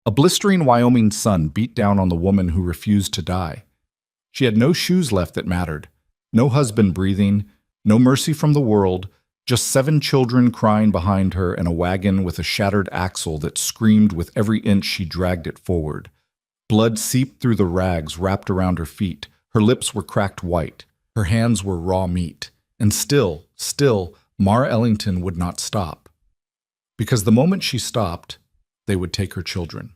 A blistering Wyoming sun beat down on the woman who refused to die. She had no shoes left that mattered, no husband breathing, no mercy from the world, just 7 children crying behind her and a wagon with a shattered axle that screamed with every inch she dragged it forward. Blood seeped through the rags wrapped around her feet. Her lips were cracked white. Her hands were raw meat. And still, Mara Ellington would not stop. Because the moment she stopped, they would take her children.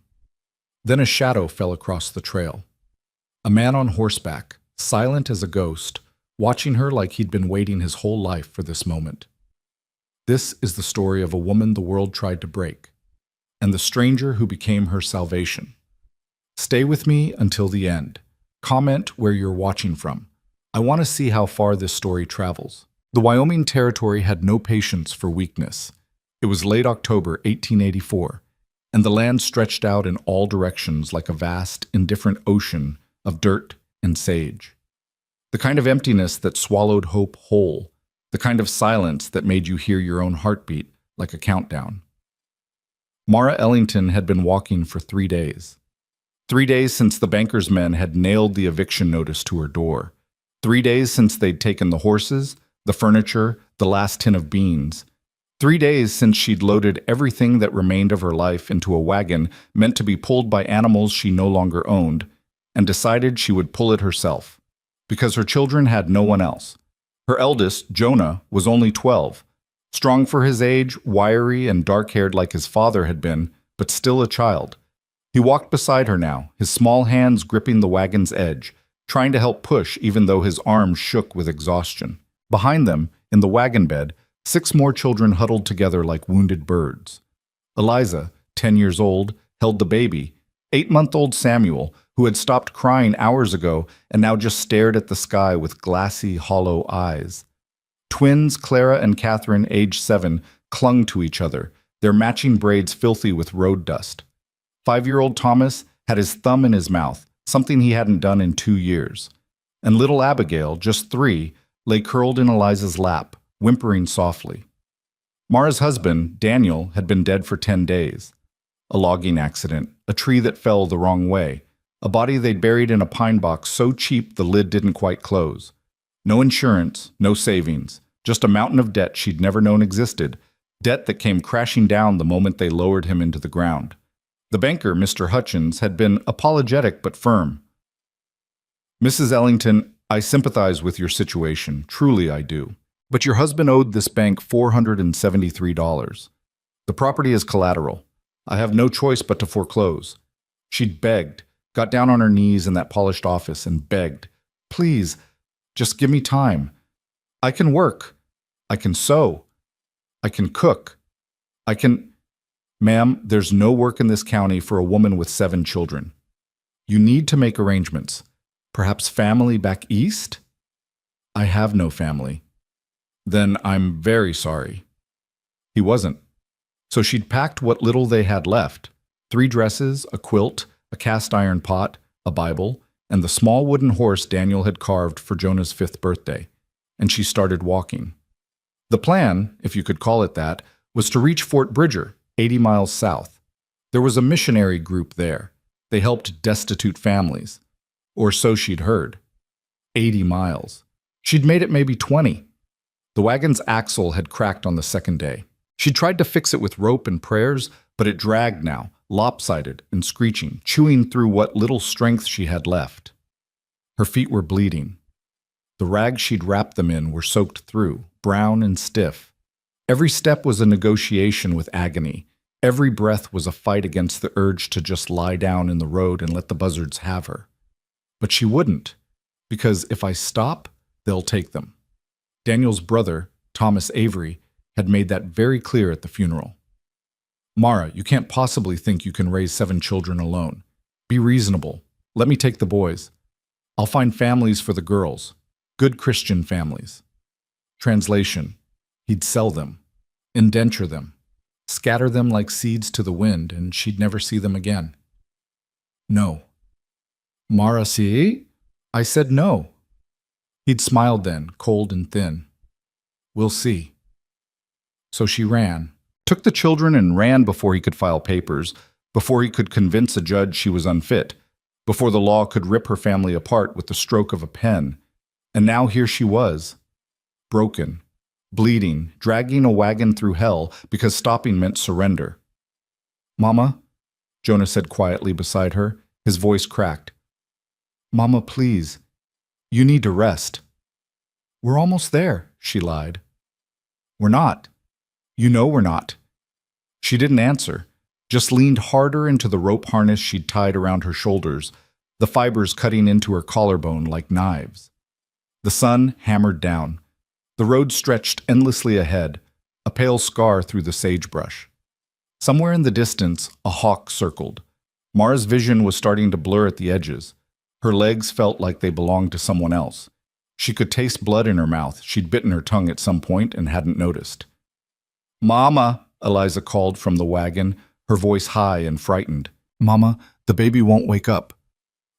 Then a shadow fell across the trail. A man on horseback, silent as a ghost, watching her like he'd been waiting his whole life for this moment. This is the story of a woman the world tried to break, and the stranger who became her salvation. Stay with me until the end. Comment where you're watching from. I want to see how far this story travels. The Wyoming Territory had no patience for weakness. It was late October 1884, and the land stretched out in all directions like a vast, indifferent ocean of dirt and sage. The kind of emptiness that swallowed hope whole, the kind of silence that made you hear your own heartbeat like a countdown. Mara Ellington had been walking for 3 days. 3 days since the banker's men had nailed the eviction notice to her door. 3 days since they'd taken the horses, the furniture, the last tin of beans. 3 days since she'd loaded everything that remained of her life into a wagon meant to be pulled by animals she no longer owned, and decided she would pull it herself, because her children had no one else. Her eldest, Jonah, was only 12, strong for his age, wiry and dark-haired like his father had been, but still a child. He walked beside her now, his small hands gripping the wagon's edge, trying to help push even though his arms shook with exhaustion. Behind them, in the wagon bed, 6 more children huddled together like wounded birds. Eliza, 10 years old, held the baby. 8-month-old Samuel, who had stopped crying hours ago and now just stared at the sky with glassy, hollow eyes. Twins Clara and Catherine, aged 7, clung to each other, their matching braids filthy with road dust. 5-year-old Thomas had his thumb in his mouth, something he hadn't done in 2 years. And little Abigail, just 3, lay curled in Eliza's lap, whimpering softly. Mara's husband, Daniel, had been dead for 10 days. A logging accident, a tree that fell the wrong way, a body they'd buried in a pine box so cheap the lid didn't quite close. No insurance, no savings, just a mountain of debt she'd never known existed, debt that came crashing down the moment they lowered him into the ground. The banker, Mr. Hutchins, had been apologetic but firm. "Mrs. Ellington, I sympathize with your situation, truly I do. But your husband owed this bank $473. The property is collateral. I have no choice but to foreclose." She'd begged, got down on her knees in that polished office and begged, "Please, just give me time. I can work. I can sew. I can cook. I can—" "Ma'am, there's no work in this county for a woman with 7 children. You need to make arrangements. Perhaps family back east?" "I have no family." "Then I'm very sorry." He wasn't. So she'd packed what little they had left, 3 dresses, a quilt, a cast-iron pot, a Bible, and the small wooden horse Daniel had carved for Jonah's 5th birthday, and she started walking. The plan, if you could call it that, was to reach Fort Bridger, 80 miles south. There was a missionary group there. They helped destitute families. Or so she'd heard. 80 miles. She'd made it maybe 20. The wagon's axle had cracked on the 2nd day. She tried to fix it with rope and prayers, but it dragged now, lopsided and screeching, chewing through what little strength she had left. Her feet were bleeding. The rags she'd wrapped them in were soaked through, brown and stiff. Every step was a negotiation with agony. Every breath was a fight against the urge to just lie down in the road and let the buzzards have her. But she wouldn't, because if I stop, they'll take them. Daniel's brother, Thomas Avery, had made that very clear at the funeral. "Mara, you can't possibly think you can raise 7 children alone. Be reasonable. Let me take the boys. I'll find families for the girls. Good Christian families." Translation: he'd sell them, indenture them, scatter them like seeds to the wind, and she'd never see them again. "No." "Mara, see?" I said no. He'd smiled then, cold and thin. "We'll see." So she ran, took the children and ran before he could file papers, before he could convince a judge she was unfit, before the law could rip her family apart with the stroke of a pen. And now here she was, broken, bleeding, dragging a wagon through hell because stopping meant surrender. "Mama," Jonah said quietly beside her, his voice cracked. "Mama, please. You need to rest." "We're almost there," she lied. "We're not. You know we're not." She didn't answer, just leaned harder into the rope harness she'd tied around her shoulders, the fibers cutting into her collarbone like knives. The sun hammered down. The road stretched endlessly ahead, a pale scar through the sagebrush. Somewhere in the distance, a hawk circled. Mara's vision was starting to blur at the edges. Her legs felt like they belonged to someone else. She could taste blood in her mouth. She'd bitten her tongue at some point and hadn't noticed. "Mama," Eliza called from the wagon, her voice high and frightened. "Mama, the baby won't wake up."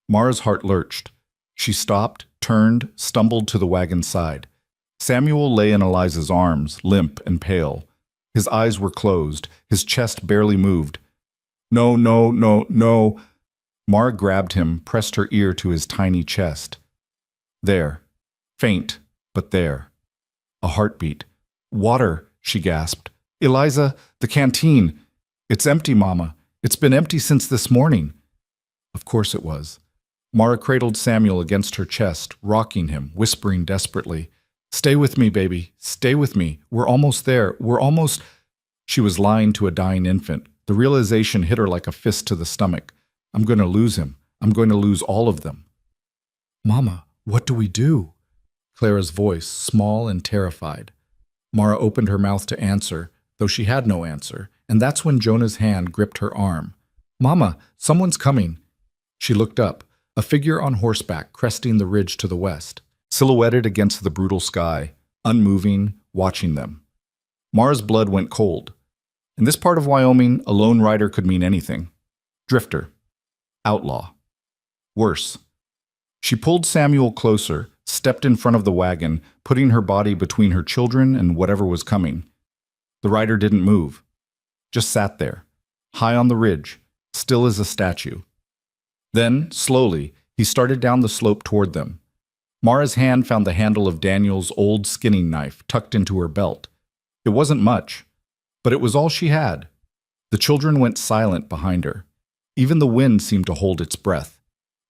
Mara's heart lurched. She stopped, turned, stumbled to the wagon's side. Samuel lay in Eliza's arms, limp and pale. His eyes were closed, his chest barely moved. "No, no, no, no." Mara grabbed him, pressed her ear to his tiny chest. There. Faint, but there. A heartbeat. "Water," she gasped. "Eliza, the canteen. It's empty, Mama. It's been empty since this morning." Of course it was. Mara cradled Samuel against her chest, rocking him, whispering desperately, "Stay with me, baby. Stay with me. We're almost there. We're almost—" She was lying to a dying infant. The realization hit her like a fist to the stomach. "I'm going to lose him. I'm going to lose all of them." "Mama, what do we do?" Clara's voice, small and terrified. Mara opened her mouth to answer, though she had no answer, and that's when Jonah's hand gripped her arm. "Mama, someone's coming." She looked up, a figure on horseback cresting the ridge to the west, silhouetted against the brutal sky, unmoving, watching them. Mara's blood went cold. In this part of Wyoming, a lone rider could mean anything. Drifter. Outlaw. Worse. She pulled Samuel closer, stepped in front of the wagon, putting her body between her children and whatever was coming. The rider didn't move. Just sat there, high on the ridge, still as a statue. Then, slowly, he started down the slope toward them. Mara's hand found the handle of Daniel's old skinning knife tucked into her belt. It wasn't much, but it was all she had. The children went silent behind her. Even the wind seemed to hold its breath.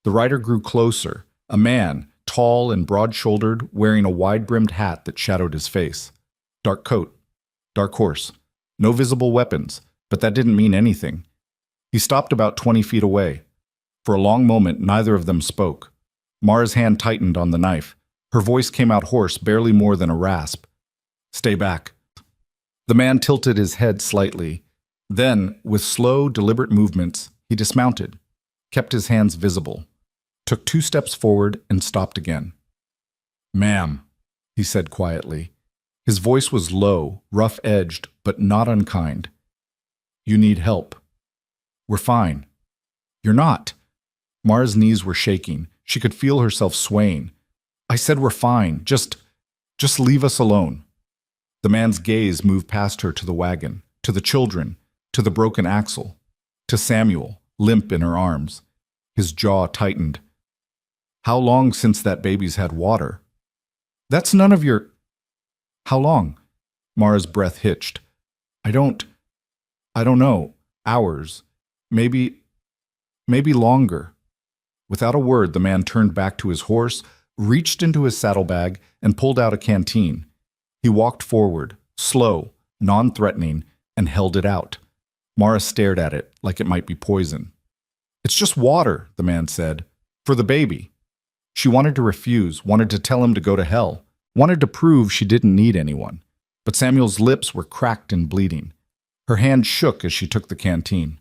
The rider grew closer, a man, tall and broad-shouldered, wearing a wide-brimmed hat that shadowed his face. Dark coat, dark horse, no visible weapons, but that didn't mean anything. He stopped about 20 feet away. For a long moment, neither of them spoke. Mara's hand tightened on the knife. Her voice came out hoarse, barely more than a rasp. "Stay back." The man tilted his head slightly. Then, with slow, deliberate movements, he dismounted, kept his hands visible, took 2 steps forward and stopped again. "Ma'am," he said quietly. His voice was low, rough-edged, but not unkind. "You need help." "We're fine." "You're not." Mara's knees were shaking. She could feel herself swaying. "I said we're fine. Just leave us alone." The man's gaze moved past her to the wagon, to the children, to the broken axle, to Samuel, limp in her arms. His jaw tightened. "How long since that baby's had water?" "That's none of your—" "How long?" Mara's breath hitched. I don't know. Hours. Maybe longer." Without a word, the man turned back to his horse, reached into his saddlebag, and pulled out a canteen. He walked forward, slow, non-threatening, and held it out. Mara stared at it like it might be poison. "It's just water," the man said. "For the baby." She wanted to refuse, wanted to tell him to go to hell, wanted to prove she didn't need anyone. But Samuel's lips were cracked and bleeding. Her hand shook as she took the canteen.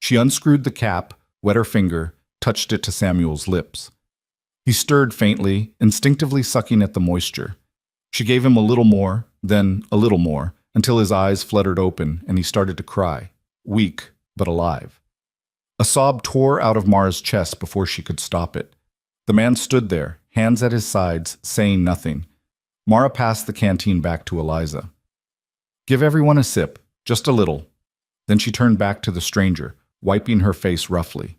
She unscrewed the cap, wet her finger, touched it to Samuel's lips. He stirred faintly, instinctively sucking at the moisture. She gave him a little more, then a little more, until his eyes fluttered open and he started to cry, weak but alive. A sob tore out of Mara's chest before she could stop it. The man stood there, hands at his sides, saying nothing. Mara passed the canteen back to Eliza. "Give everyone a sip, just a little." Then she turned back to the stranger. wiping her face roughly.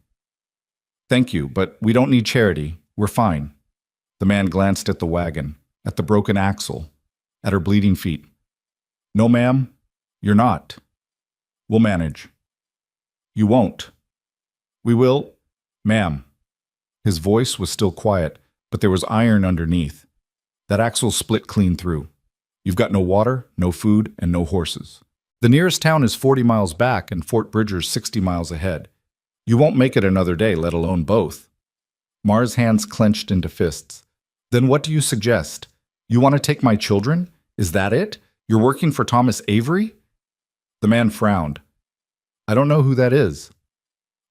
Thank you, but we don't need charity. We're fine. The man glanced at the wagon, at the broken axle, at her bleeding feet. No, ma'am, you're not. We'll manage. You won't. We will, ma'am. His voice was still quiet, but there was iron underneath. That axle split clean through. You've got no water, no food, and no horses. The nearest town is 40 miles back and Fort Bridger's 60 miles ahead. You won't make it another day, let alone both. Mara's hands clenched into fists. Then what do you suggest? You want to take my children? Is that it? You're working for Thomas Avery? The man frowned. I don't know who that is.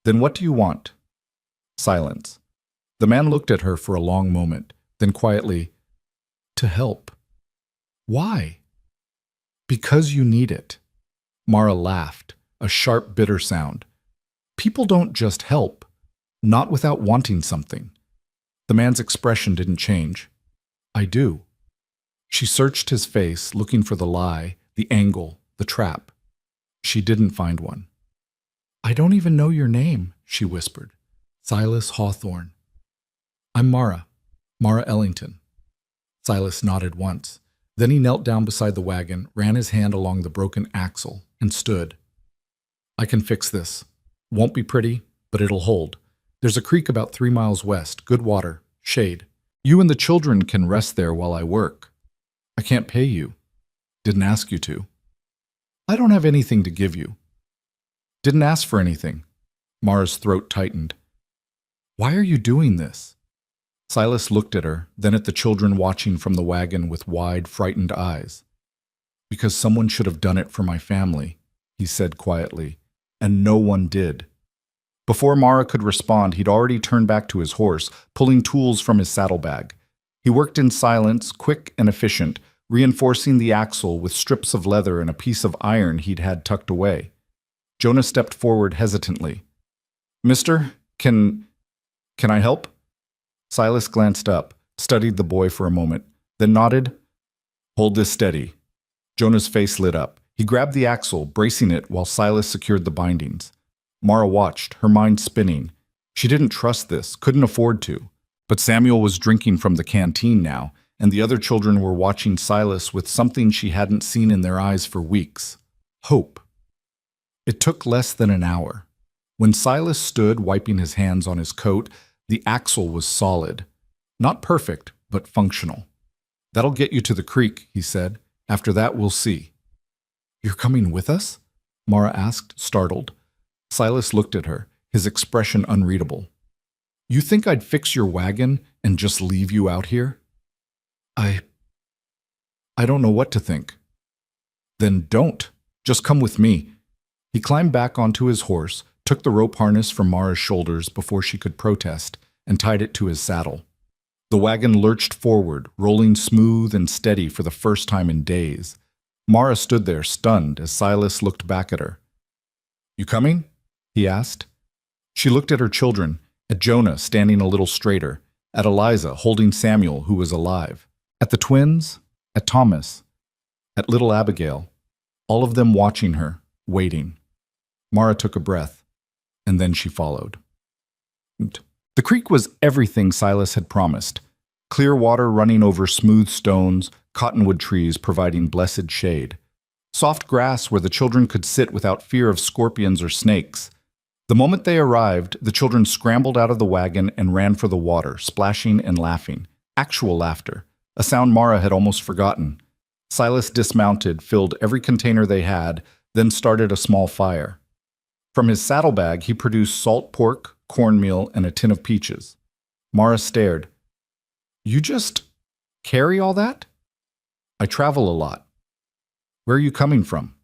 Then what do you want? Silence. The man looked at her for a long moment, then quietly, to help. Why? Because you need it. Mara laughed, a sharp, bitter sound. People don't just help, not without wanting something. The man's expression didn't change. I do. She searched his face, looking for the lie, the angle, the trap. She didn't find one. I don't even know your name, she whispered. Silas Hawthorne. I'm Mara Ellington. Silas nodded once. Then he knelt down beside the wagon, ran his hand along the broken axle, and stood. I can fix this. Won't be pretty, but it'll hold. There's a creek about 3 miles west, good water, shade. You and the children can rest there while I work. I can't pay you. Didn't ask you to. I don't have anything to give you. Didn't ask for anything. Mara's throat tightened. Why are you doing this? Silas looked at her, then at the children watching from the wagon with wide, frightened eyes. Because someone should have done it for my family, he said quietly, and no one did. Before Mara could respond, he'd already turned back to his horse, pulling tools from his saddlebag. He worked in silence, quick and efficient, reinforcing the axle with strips of leather and a piece of iron he'd had tucked away. Jonah stepped forward hesitantly. Mister, can I help? Silas glanced up, studied the boy for a moment, then nodded. Hold this steady. Jonah's face lit up. He grabbed the axle, bracing it while Silas secured the bindings. Mara watched, her mind spinning. She didn't trust this, couldn't afford to. But Samuel was drinking from the canteen now, and the other children were watching Silas with something she hadn't seen in their eyes for weeks. Hope. It took less than an hour. When Silas stood wiping his hands on his coat, the axle was solid. Not perfect, but functional. That'll get you to the creek, he said. After that, we'll see. You're coming with us? Mara asked, startled. Silas looked at her, his expression unreadable. You think I'd fix your wagon and just leave you out here? I don't know what to think. Then don't. Just come with me. He climbed back onto his horse, took the rope harness from Mara's shoulders before she could protest, and tied it to his saddle. The wagon lurched forward, rolling smooth and steady for the first time in days. Mara stood there, stunned, as Silas looked back at her. You coming? He asked. She looked at her children, at Jonah standing a little straighter, at Eliza holding Samuel, who was alive, at the twins, at Thomas, at little Abigail, all of them watching her, waiting. Mara took a breath, and then she followed. The creek was everything Silas had promised. Clear water running over smooth stones, cottonwood trees providing blessed shade. Soft grass where the children could sit without fear of scorpions or snakes. The moment they arrived, the children scrambled out of the wagon and ran for the water, splashing and laughing. Actual laughter, a sound Mara had almost forgotten. Silas dismounted, filled every container they had, then started a small fire. From his saddlebag, he produced salt pork, cornmeal, and a tin of peaches. Mara stared. You just carry all that? I travel a lot. Where are you coming from?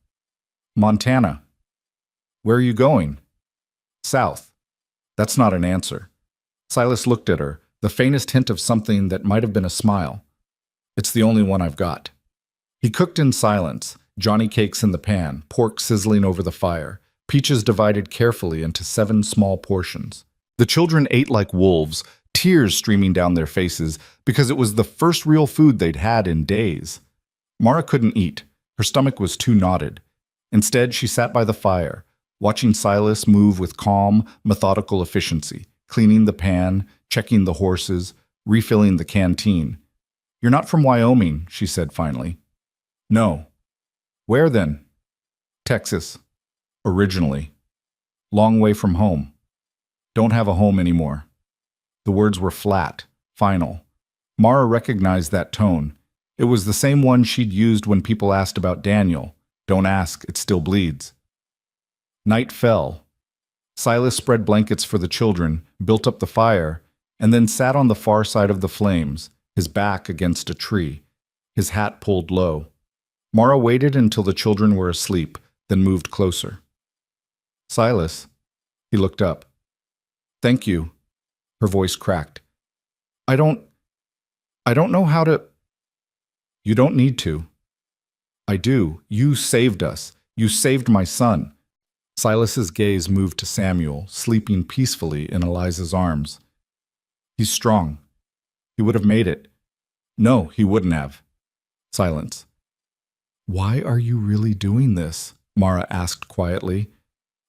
Montana. Where are you going? South. That's not an answer. Silas looked at her, the faintest hint of something that might have been a smile. It's the only one I've got. He cooked in silence, Johnny cakes in the pan, pork sizzling over the fire, peaches divided carefully into 7 small portions. The children ate like wolves, tears streaming down their faces, because it was the first real food they'd had in days. Mara couldn't eat. Her stomach was too knotted. Instead, she sat by the fire, watching Silas move with calm, methodical efficiency, cleaning the pan, checking the horses, refilling the canteen. "You're not from Wyoming," she said finally. "No." "Where then?" "Texas. Originally. Long way from home. Don't have a home anymore." The words were flat, final. Mara recognized that tone. It was the same one she'd used when people asked about Daniel. "Don't ask, it still bleeds." Night fell. Silas spread blankets for the children, built up the fire, and then sat on the far side of the flames, his back against a tree, his hat pulled low. Mara waited until the children were asleep, then moved closer. "Silas." He looked up. "Thank you." Her voice cracked. I don't know how to." "You don't need to." "I do. You saved us. You saved my son." Silas's gaze moved to Samuel, sleeping peacefully in Eliza's arms. "He's strong. He would have made it." "No, he wouldn't have." Silence. "Why are you really doing this?" Mara asked quietly.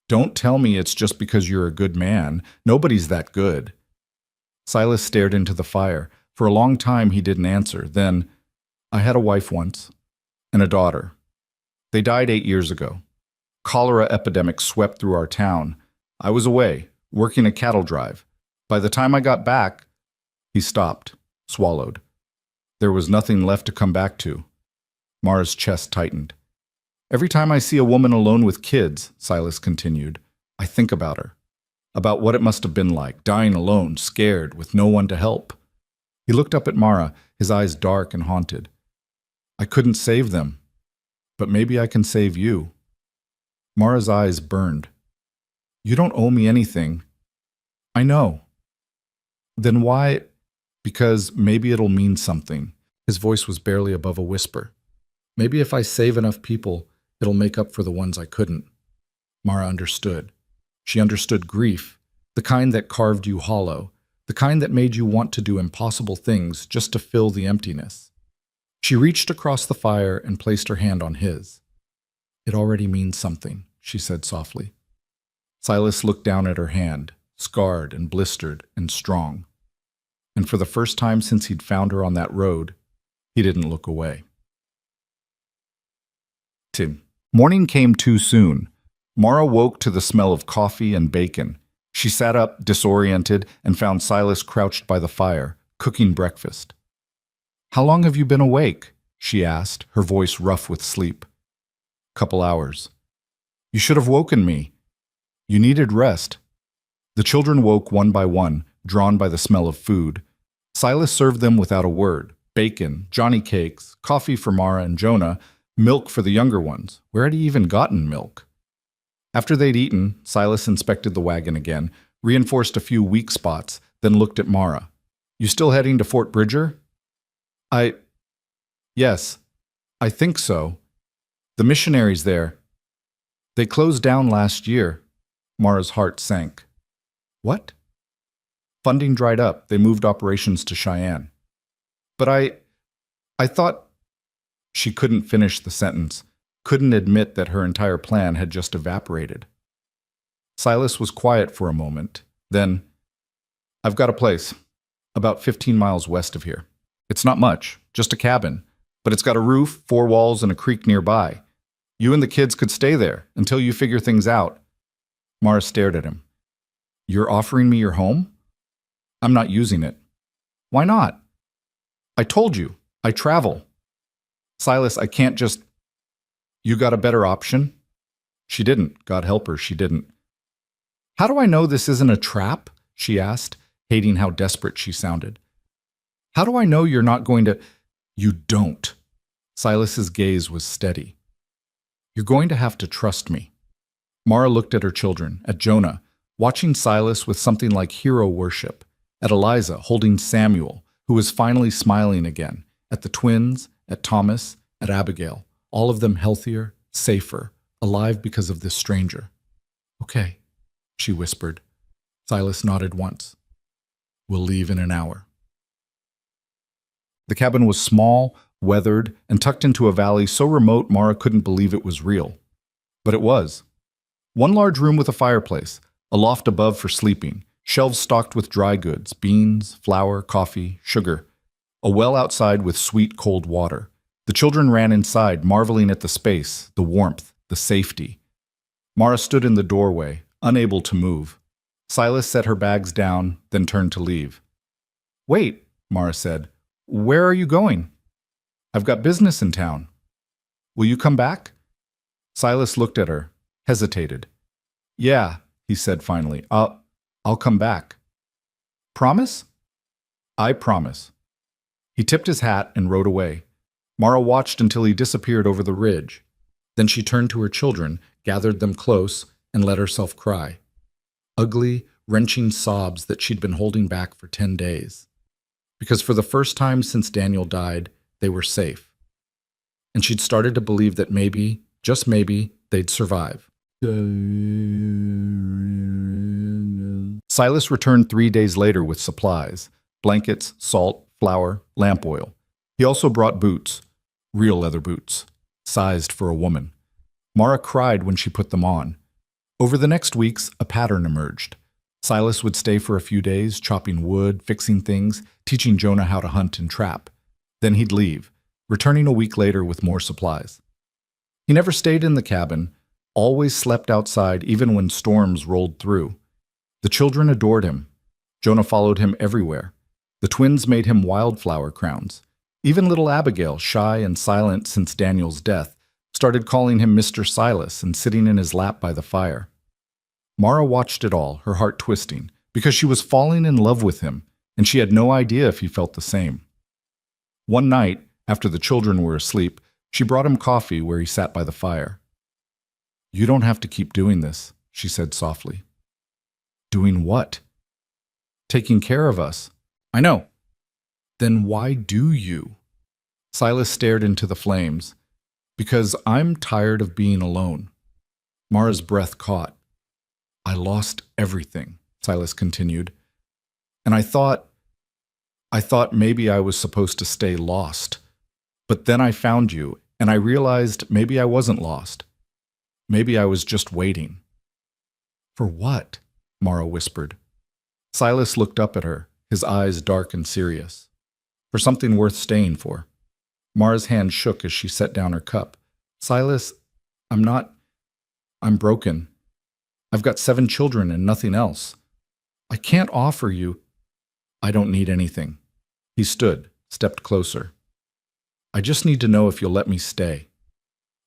"Don't tell me it's just because you're a good man. Nobody's that good." Silas stared into the fire. For a long time he didn't answer. Then, "I had a wife once, and a daughter. They died 8 years ago. Cholera epidemic swept through our town. I was away, working a cattle drive. By the time I got back..." He stopped, swallowed. There was nothing left to come back to. Mara's chest tightened. "Every time I see a woman alone with kids," Silas continued, "I think about her. About what it must have been like, dying alone, scared, with no one to help." He looked up at Mara, his eyes dark and haunted. "I couldn't save them, but maybe I can save you." Mara's eyes burned. "You don't owe me anything." "I know." "Then why?" "Because maybe it'll mean something." His voice was barely above a whisper. "Maybe if I save enough people, it'll make up for the ones I couldn't." Mara understood. She understood grief, the kind that carved you hollow, the kind that made you want to do impossible things just to fill the emptiness. She reached across the fire and placed her hand on his. "It already means something," she said softly. Silas looked down at her hand, scarred and blistered and strong. And for the first time since he'd found her on that road, he didn't look away. Morning came too soon. Mara woke to the smell of coffee and bacon. She sat up, disoriented, and found Silas crouched by the fire, cooking breakfast. "How long have you been awake?" she asked, her voice rough with sleep. "Couple hours." "You should have woken me." "You needed rest." The children woke one by one, drawn by the smell of food. Silas served them without a word. Bacon, Johnny cakes, coffee for Mara and Jonah, milk for the younger ones. Where had he even gotten milk? After they'd eaten, Silas inspected the wagon again, reinforced a few weak spots, then looked at Mara. "You still heading to Fort Bridger?" Yes, I think so. The missionaries there. They closed down last year." Mara's heart sank. "What?" "Funding dried up. They moved operations to Cheyenne." "But I thought..." She couldn't finish the sentence, couldn't admit that her entire plan had just evaporated. Silas was quiet for a moment. Then, "I've got a place, about 15 miles west of here. It's not much, just a cabin, but it's got a roof, 4 walls, and a creek nearby. You and the kids could stay there until you figure things out." Mara stared at him. "You're offering me your home?" "I'm not using it." "Why not?" "I told you, I travel." "Silas, I can't just..." "You got a better option?" She didn't. God help her, she didn't. "How do I know this isn't a trap?" she asked, hating how desperate she sounded. "How do I know you're not going to..." "You don't." Silas's gaze was steady. "You're going to have to trust me." Mara looked at her children, at Jonah, watching Silas with something like hero worship, at Eliza holding Samuel, who was finally smiling again, at the twins, at Thomas, at Abigail, all of them healthier, safer, alive because of this stranger. "Okay," she whispered. Silas nodded once. "We'll leave in an hour." The cabin was small, weathered, and tucked into a valley so remote Mara couldn't believe it was real. But it was. One large room with a fireplace, a loft above for sleeping, shelves stocked with dry goods, beans, flour, coffee, sugar, a well outside with sweet cold water. The children ran inside, marveling at the space, the warmth, the safety. Mara stood in the doorway, unable to move. Silas set her bags down, then turned to leave. "Wait," Mara said. "Where are you going?" "I've got business in town." "Will you come back?" Silas looked at her, hesitated. "Yeah," he said finally. I'll come back." "Promise?" "I promise." He tipped his hat and rode away. Mara watched until he disappeared over the ridge. Then she turned to her children, gathered them close, and let herself cry. Ugly, wrenching sobs that she'd been holding back for 10 days. Because for the first time since Daniel died, they were safe. And she'd started to believe that maybe, just maybe, they'd survive. Silas returned 3 days later with supplies: blankets, salt, flour, lamp oil. He also brought boots, real leather boots, sized for a woman. Mara cried when she put them on. Over the next weeks, a pattern emerged. Silas would stay for a few days, chopping wood, fixing things, teaching Jonah how to hunt and trap. Then he'd leave, returning a week later with more supplies. He never stayed in the cabin, always slept outside even when storms rolled through. The children adored him. Jonah followed him everywhere. The twins made him wildflower crowns. Even little Abigail, shy and silent since Daniel's death, started calling him Mr. Silas and sitting in his lap by the fire. Mara watched it all, her heart twisting, because she was falling in love with him, and she had no idea if he felt the same. One night, after the children were asleep, she brought him coffee where he sat by the fire. "You don't have to keep doing this," she said softly. "Doing what?" "Taking care of us." "I know." "Then why do you?" Silas stared into the flames. "Because I'm tired of being alone." Mara's breath caught. "I lost everything," Silas continued. "And I thought maybe I was supposed to stay lost. But then I found you, and I realized maybe I wasn't lost. Maybe I was just waiting." "For what?" Mara whispered. Silas looked up at her, his eyes dark and serious. "For something worth staying for." Mara's hand shook as she set down her cup. "Silas, I'm broken. I've got 7 children and nothing else. I can't offer you." "I don't need anything." He stood, stepped closer. "I just need to know if you'll let me stay."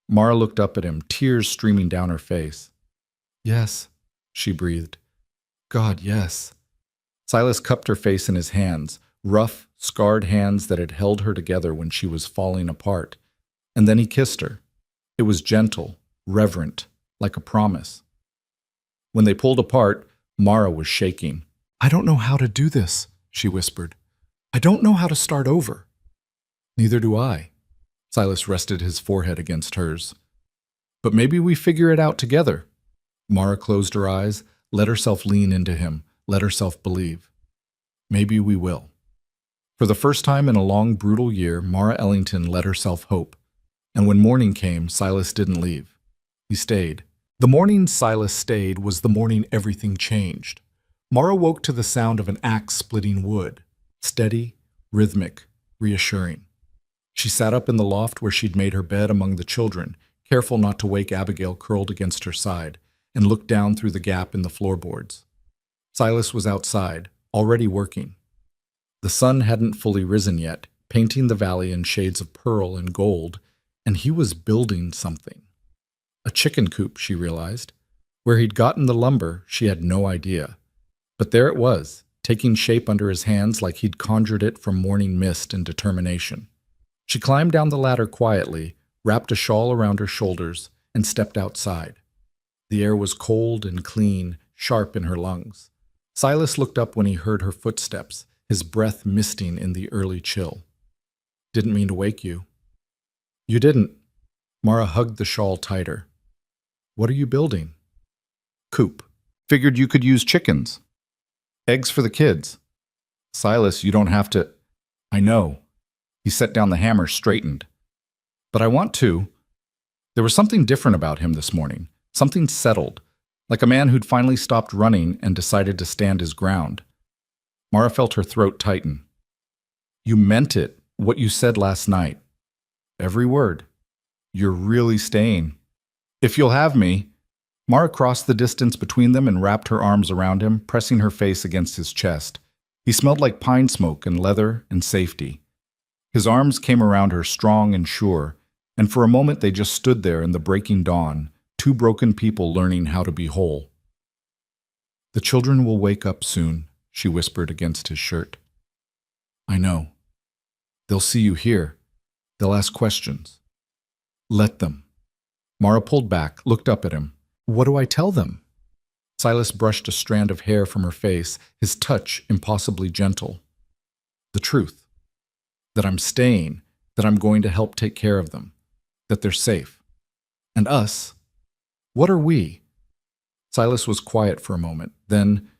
Mara looked up at him, tears streaming down her face. "Yes," she breathed. "God, yes." Silas cupped her face in his hands, rough, scarred hands that had held her together when she was falling apart. And then he kissed her. It was gentle, reverent, like a promise. When they pulled apart, Mara was shaking. "I don't know how to do this," she whispered. "I don't know how to start over." "Neither do I." Silas rested his forehead against hers. "But maybe we figure it out together." Mara closed her eyes, let herself lean into him, let herself believe. "Maybe we will." For the first time in a long, brutal year, Mara Ellington let herself hope. And when morning came, Silas didn't leave. He stayed. The morning Silas stayed was the morning everything changed. Mara woke to the sound of an axe splitting wood. Steady, rhythmic, reassuring. She sat up in the loft where she'd made her bed among the children, careful not to wake Abigail curled against her side, and looked down through the gap in the floorboards. Silas was outside, already working. The sun hadn't fully risen yet, painting the valley in shades of pearl and gold, and he was building something. A chicken coop, she realized. Where he'd gotten the lumber, she had no idea. But there it was, taking shape under his hands like he'd conjured it from morning mist and determination. She climbed down the ladder quietly, wrapped a shawl around her shoulders, and stepped outside. The air was cold and clean, sharp in her lungs. Silas looked up when he heard her footsteps, his breath misting in the early chill. "Didn't mean to wake you." "You didn't." Mara hugged the shawl tighter. "What are you building?" "Coop. Figured you could use chickens. Eggs for the kids." "Silas, you don't have to." "I know." He set down the hammer, straightened. "But I want to." There was something different about him this morning, something settled, like a man who'd finally stopped running and decided to stand his ground. Mara felt her throat tighten. You meant it, what you said last night. Every word. You're really staying. If you'll have me. Mara crossed the distance between them and wrapped her arms around him, pressing her face against his chest. He smelled like pine smoke and leather and safety. His arms came around her strong and sure, and for a moment they just stood there in the breaking dawn, two broken people learning how to be whole. The children will wake up soon, she whispered against his shirt. I know. They'll see you here. They'll ask questions. Let them. Mara pulled back, looked up at him. What do I tell them? Silas brushed a strand of hair from her face, his touch impossibly gentle. The truth. That I'm staying, that I'm going to help take care of them, that they're safe. And us? What are we? Silas was quiet for a moment. Then,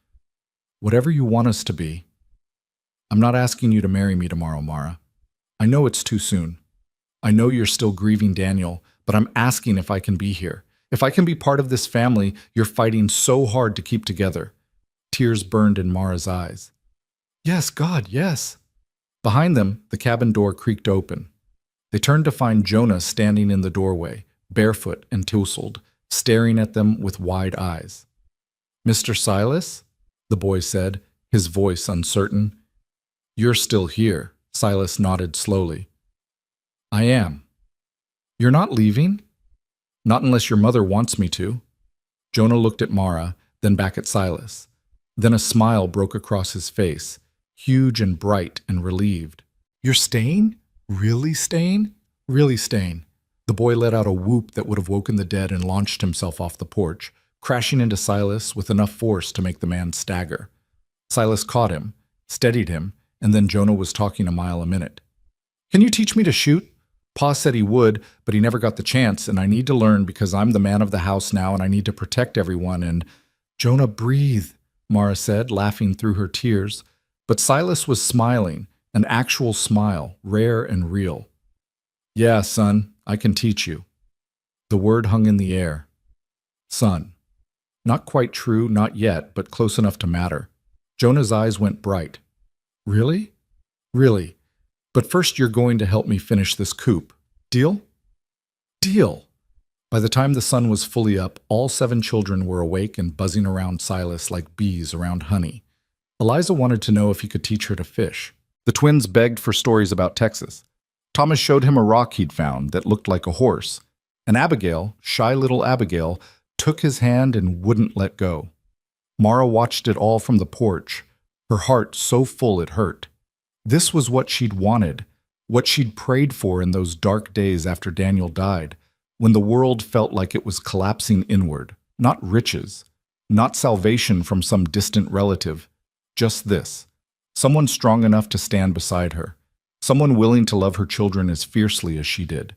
whatever you want us to be. I'm not asking you to marry me tomorrow, Mara. I know it's too soon. I know you're still grieving Daniel, but I'm asking if I can be here. If I can be part of this family you're fighting so hard to keep together. Tears burned in Mara's eyes. Yes, God, yes. Behind them, the cabin door creaked open. They turned to find Jonah standing in the doorway, barefoot and tousled, staring at them with wide eyes. Mr. Silas? The boy said, his voice uncertain. You're still here, Silas nodded slowly. I am. You're not leaving? Not unless your mother wants me to. Jonah looked at Mara, then back at Silas. Then a smile broke across his face, huge and bright and relieved. You're staying? Really staying? Really staying. The boy let out a whoop that would have woken the dead and launched himself off the porch, crashing into Silas with enough force to make the man stagger. Silas caught him, steadied him, and then Jonah was talking a mile a minute. Can you teach me to shoot? Pa said he would, but he never got the chance, and I need to learn because I'm the man of the house now and I need to protect everyone and… Jonah, breathe, Mara said, laughing through her tears. But Silas was smiling, an actual smile, rare and real. Yeah, son, I can teach you. The word hung in the air. Son. Not quite true, not yet, but close enough to matter. Jonah's eyes went bright. Really? Really. But first you're going to help me finish this coop. Deal? Deal! By the time the sun was fully up, all 7 children were awake and buzzing around Silas like bees around honey. Eliza wanted to know if he could teach her to fish. The twins begged for stories about Texas. Thomas showed him a rock he'd found that looked like a horse. And Abigail, shy little Abigail, took his hand and wouldn't let go. Mara watched it all from the porch, her heart so full it hurt. This was what she'd wanted, what she'd prayed for in those dark days after Daniel died, when the world felt like it was collapsing inward. Not riches, not salvation from some distant relative, just this. Someone strong enough to stand beside her, someone willing to love her children as fiercely as she did.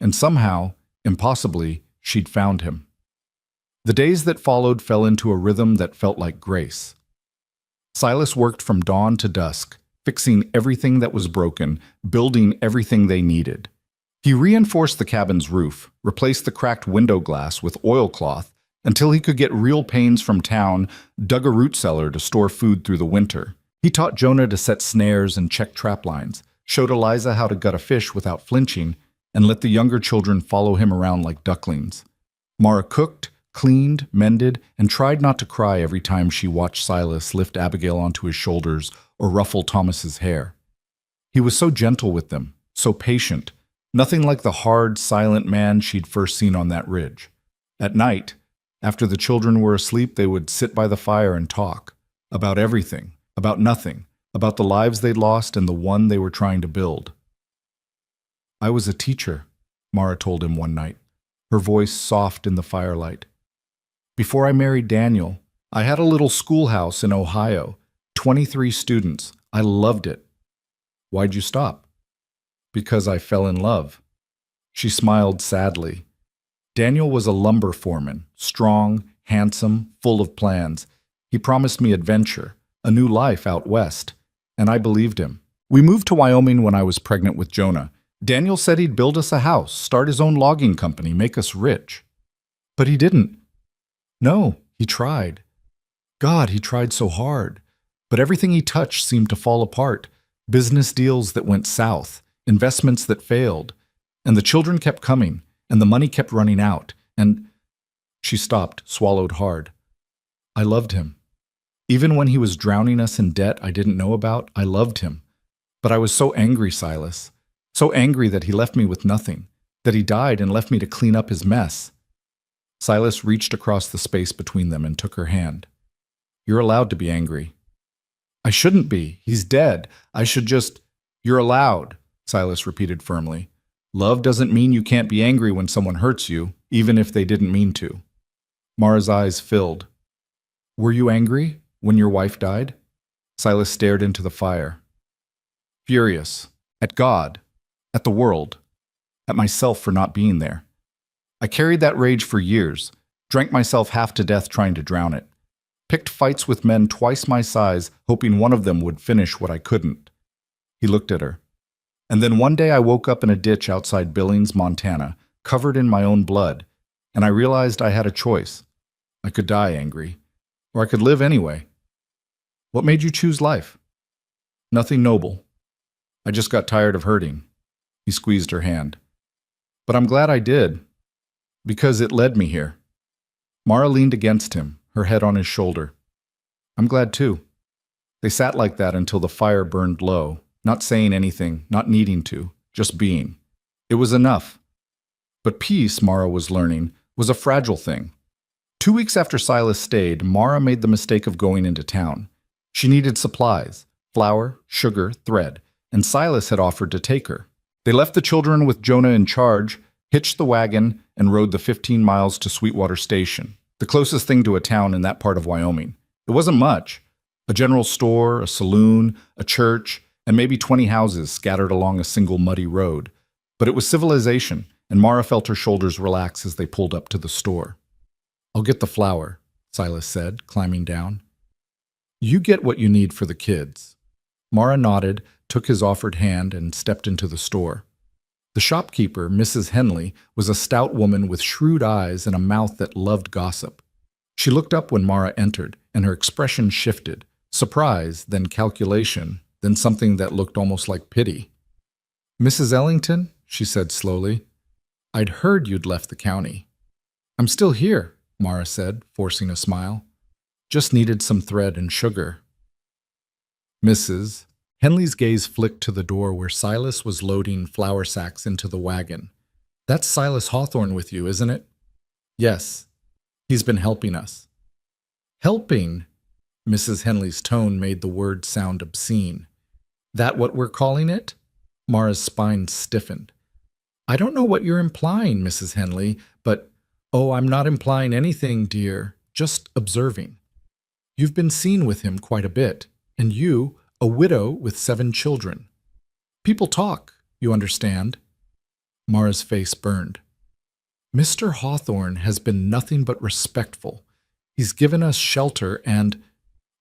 And somehow, impossibly, she'd found him. The days that followed fell into a rhythm that felt like grace. Silas worked from dawn to dusk, fixing everything that was broken, building everything they needed. He reinforced the cabin's roof, replaced the cracked window glass with oilcloth until he could get real panes from town, dug a root cellar to store food through the winter. He taught Jonah to set snares and check trap lines, showed Eliza how to gut a fish without flinching, and let the younger children follow him around like ducklings. Mara cooked, cleaned, mended, and tried not to cry every time she watched Silas lift Abigail onto his shoulders or ruffle Thomas's hair. He was so gentle with them, so patient, nothing like the hard, silent man she'd first seen on that ridge. At night, after the children were asleep, they would sit by the fire and talk about everything, about nothing, about the lives they'd lost and the one they were trying to build. I was a teacher, Mara told him one night, her voice soft in the firelight. Before I married Daniel, I had a little schoolhouse in Ohio, 23 students. I loved it. Why'd you stop? Because I fell in love. She smiled sadly. Daniel was a lumber foreman, strong, handsome, full of plans. He promised me adventure, a new life out west, and I believed him. We moved to Wyoming when I was pregnant with Jonah. Daniel said he'd build us a house, start his own logging company, make us rich. But he didn't. No, He tried. God, he tried so hard. But everything he touched seemed to fall apart. Business deals that went south, investments that failed. And the children kept coming, and the money kept running out. And she stopped, swallowed hard. I loved him. Even when he was drowning us in debt I didn't know about, I loved him. But I was so angry, Silas. So angry that he left me with nothing. That he died and left me to clean up his mess. Silas reached across the space between them and took her hand. You're allowed to be angry. I shouldn't be. He's dead. I should just... You're allowed, Silas repeated firmly. Love doesn't mean you can't be angry when someone hurts you, even if they didn't mean to. Mara's eyes filled. Were you angry when your wife died? Silas stared into the fire. Furious. At God. At the world. At myself for not being there. I carried that rage for years, drank myself half to death trying to drown it. Picked fights with men twice my size, hoping one of them would finish what I couldn't. He looked at her. And then one day I woke up in a ditch outside Billings, Montana, covered in my own blood, and I realized I had a choice. I could die angry, or I could live anyway. What made you choose life? Nothing noble. I just got tired of hurting. He squeezed her hand. But I'm glad I did, because it led me here. Mara leaned against him, her head on his shoulder. I'm glad too. They sat like that until the fire burned low, not saying anything, not needing to, just being. It was enough. But peace, Mara was learning, was a fragile thing. 2 weeks after Silas stayed, Mara made the mistake of going into town. She needed supplies, flour, sugar, thread, and Silas had offered to take her. They left the children with Jonah in charge, hitched the wagon, and rode the 15 miles to Sweetwater Station, the closest thing to a town in that part of Wyoming. It wasn't much. A general store, a saloon, a church, and maybe 20 houses scattered along a single muddy road. But it was civilization, and Mara felt her shoulders relax as they pulled up to the store. I'll get the flour, Silas said, climbing down. You get what you need for the kids. Mara nodded, took his offered hand, and stepped into the store. The shopkeeper, Mrs. Henley, was a stout woman with shrewd eyes and a mouth that loved gossip. She looked up when Mara entered, and her expression shifted. Surprise, then calculation, then something that looked almost like pity. Mrs. Ellington, she said slowly, I'd heard you'd left the county. I'm still here, Mara said, forcing a smile. Just needed some thread and sugar. Mrs. Henley's gaze flicked to the door where Silas was loading flour sacks into the wagon. That's Silas Hawthorne with you, isn't it? Yes. He's been helping us. Helping? Mrs. Henley's tone made the word sound obscene. That what we're calling it? Mara's spine stiffened. I don't know what you're implying, Mrs. Henley, but, oh, I'm not implying anything, dear, just observing. You've been seen with him quite a bit, and you, a widow with 7 children. People talk, you understand. Mara's face burned. Mr. Hawthorne has been nothing but respectful. He's given us shelter and...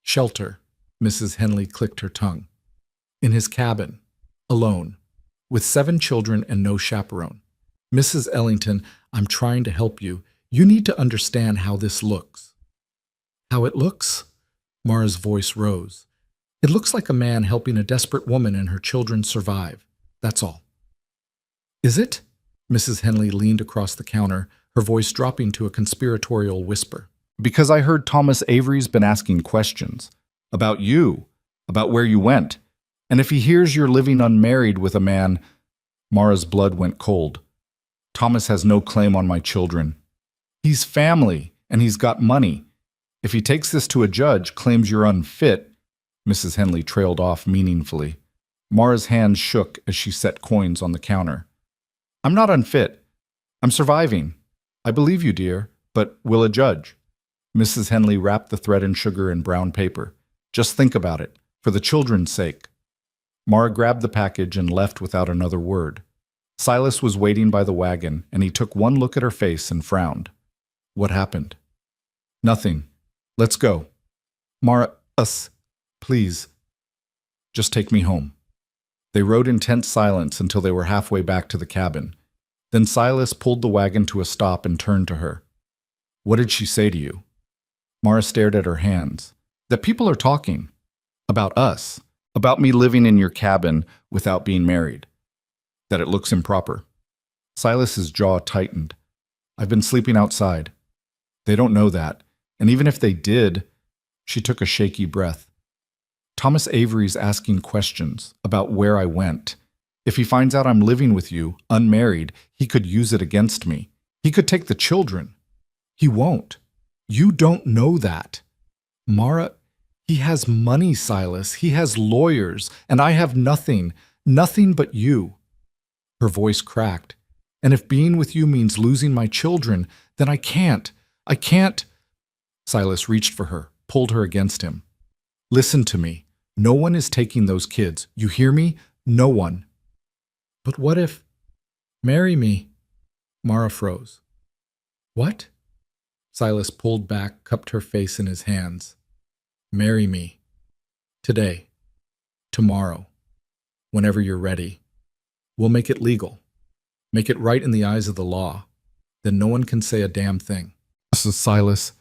Shelter, Mrs. Henley clicked her tongue. In his cabin, alone, with 7 children and no chaperone. Mrs. Ellington, I'm trying to help you. You need to understand how this looks. How it looks? Mara's voice rose. It looks like a man helping a desperate woman and her children survive. That's all. Is it? Mrs. Henley leaned across the counter, her voice dropping to a conspiratorial whisper. Because I heard Thomas Avery's been asking questions. About you. About where you went. And if he hears you're living unmarried with a man... Mara's blood went cold. Thomas has no claim on my children. He's family, and he's got money. If he takes this to a judge, claims you're unfit... Mrs. Henley trailed off meaningfully. Mara's hands shook as she set coins on the counter. I'm not unfit. I'm surviving. I believe you, dear, but will a judge? Mrs. Henley wrapped the thread and sugar in brown paper. Just think about it, for the children's sake. Mara grabbed the package and left without another word. Silas was waiting by the wagon, and he took one look at her face and frowned. What happened? Nothing. Let's go. Mara, please. Just take me home. They rode in tense silence until they were halfway back to the cabin. Then Silas pulled the wagon to a stop and turned to her. What did she say to you? Mara stared at her hands. That people are talking. About us. About me living in your cabin without being married. That it looks improper. Silas's jaw tightened. I've been sleeping outside. They don't know that. And even if they did, she took a shaky breath. Thomas Avery's asking questions about where I went. If he finds out I'm living with you, unmarried, he could use it against me. He could take the children. He won't. You don't know that. Mara, he has money, Silas. He has lawyers, and I have nothing. Nothing but you. Her voice cracked. And if being with you means losing my children, then I can't. I can't. Silas reached for her, pulled her against him. Listen to me. No one is taking those kids. You hear me? No one. But what if... Marry me. Mara froze. What? Silas pulled back, cupped her face in his hands. Marry me. Today. Tomorrow. Whenever you're ready. We'll make it legal. Make it right in the eyes of the law. Then no one can say a damn thing. Silas,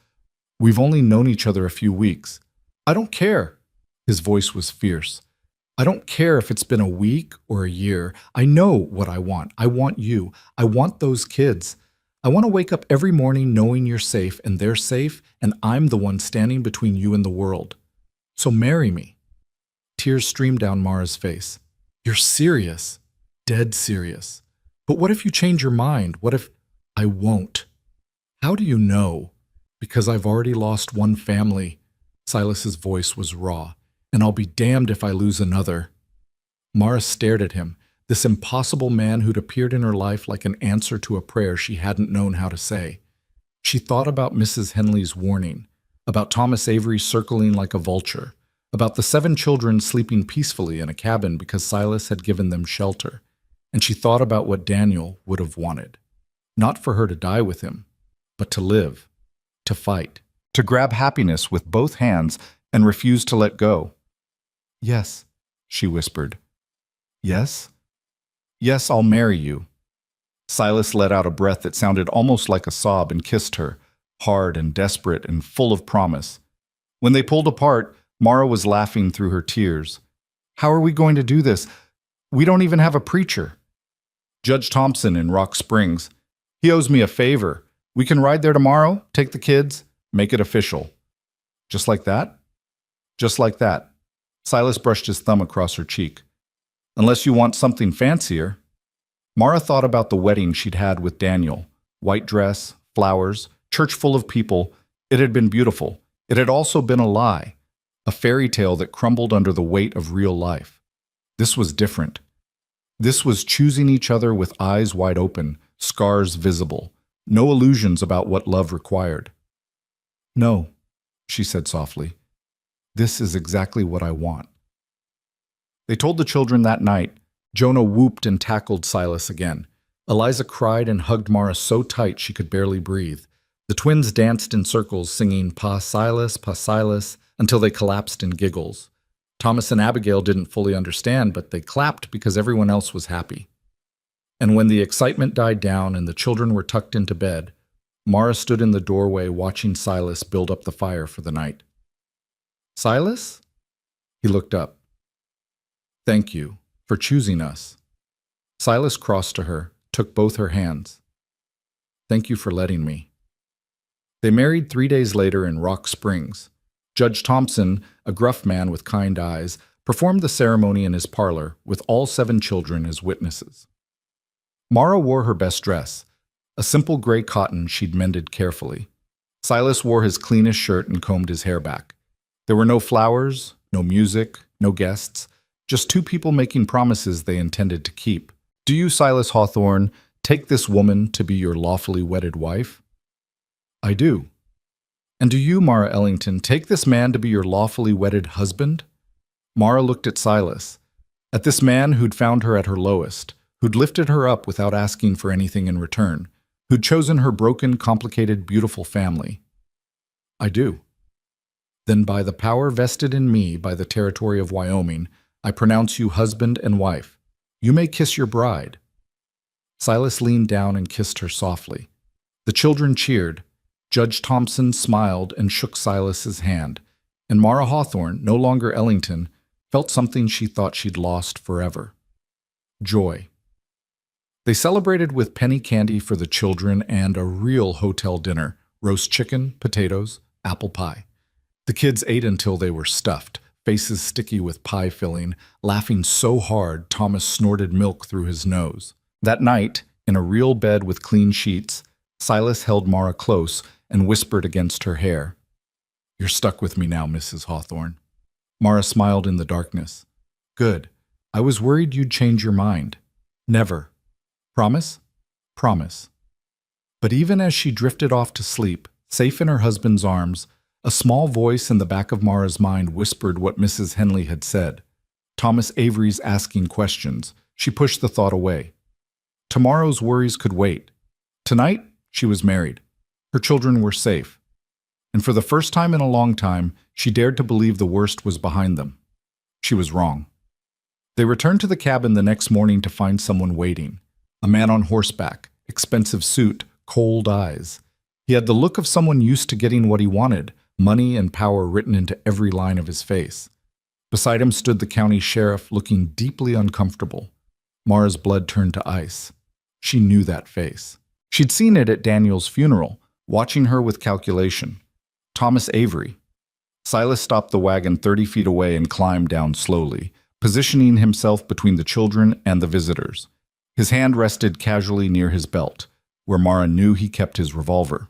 we've only known each other a few weeks. I don't care. His voice was fierce. I don't care if it's been a week or a year. I know what I want. I want you. I want those kids. I want to wake up every morning knowing you're safe and they're safe, and I'm the one standing between you and the world. So marry me. Tears streamed down Mara's face. You're serious. Dead serious. But what if you change your mind? What if... I won't. How do you know? Because I've already lost one family. Silas's voice was raw. And I'll be damned if I lose another. Mara stared at him, this impossible man who'd appeared in her life like an answer to a prayer she hadn't known how to say. She thought about Mrs. Henley's warning, about Thomas Avery circling like a vulture, about the 7 children sleeping peacefully in a cabin because Silas had given them shelter, and she thought about what Daniel would have wanted. Not for her to die with him, but to live, to fight, to grab happiness with both hands and refuse to let go. Yes, she whispered. Yes? Yes, I'll marry you. Silas let out a breath that sounded almost like a sob and kissed her, hard and desperate and full of promise. When they pulled apart, Mara was laughing through her tears. How are we going to do this? We don't even have a preacher. Judge Thompson in Rock Springs. He owes me a favor. We can ride there tomorrow, take the kids, make it official. Just like that? Just like that. Silas brushed his thumb across her cheek. Unless you want something fancier. Mara thought about the wedding she'd had with Daniel. White dress, flowers, church full of people. It had been beautiful. It had also been a lie. A fairy tale that crumbled under the weight of real life. This was different. This was choosing each other with eyes wide open, scars visible. No illusions about what love required. No, she said softly. This is exactly what I want. They told the children that night. Jonah whooped and tackled Silas again. Eliza cried and hugged Mara so tight she could barely breathe. The twins danced in circles singing Pa Silas, until they collapsed in giggles. Thomas and Abigail didn't fully understand, but they clapped because everyone else was happy. And when the excitement died down and the children were tucked into bed, Mara stood in the doorway watching Silas build up the fire for the night. Silas? He looked up. Thank you for choosing us. Silas crossed to her, took both her hands. Thank you for letting me. They married 3 days later in Rock Springs. Judge Thompson, a gruff man with kind eyes, performed the ceremony in his parlor with all 7 children as witnesses. Mara wore her best dress, a simple gray cotton she'd mended carefully. Silas wore his cleanest shirt and combed his hair back. There were no flowers, no music, no guests, just 2 people making promises they intended to keep. Do you, Silas Hawthorne, take this woman to be your lawfully wedded wife? I do. And do you, Mara Ellington, take this man to be your lawfully wedded husband? Mara looked at Silas, at this man who'd found her at her lowest, who'd lifted her up without asking for anything in return, who'd chosen her broken, complicated, beautiful family. I do. Then by the power vested in me by the territory of Wyoming, I pronounce you husband and wife. You may kiss your bride. Silas leaned down and kissed her softly. The children cheered. Judge Thompson smiled and shook Silas's hand, and Mara Hawthorne, no longer Ellington, felt something she thought she'd lost forever: joy. They celebrated with penny candy for the children and a real hotel dinner: roast chicken, potatoes, apple pie. The kids ate until they were stuffed, faces sticky with pie filling, laughing so hard Thomas snorted milk through his nose. That night, in a real bed with clean sheets, Silas held Mara close and whispered against her hair, "You're stuck with me now, Mrs. Hawthorne." Mara smiled in the darkness. "Good. I was worried you'd change your mind." "Never." "Promise?" "Promise." But even as she drifted off to sleep, safe in her husband's arms, a small voice in the back of Mara's mind whispered what Mrs. Henley had said. Thomas Avery's asking questions. She pushed the thought away. Tomorrow's worries could wait. Tonight, she was married. Her children were safe. And for the first time in a long time, she dared to believe the worst was behind them. She was wrong. They returned to the cabin the next morning to find someone waiting. A man on horseback, expensive suit, cold eyes. He had the look of someone used to getting what he wanted, money and power written into every line of his face. Beside him stood the county sheriff, looking deeply uncomfortable. Mara's blood turned to ice. She knew that face. She'd seen it at Daniel's funeral, watching her with calculation. Thomas Avery. Silas stopped the wagon 30 feet away and climbed down slowly, positioning himself between the children and the visitors. His hand rested casually near his belt, where Mara knew he kept his revolver.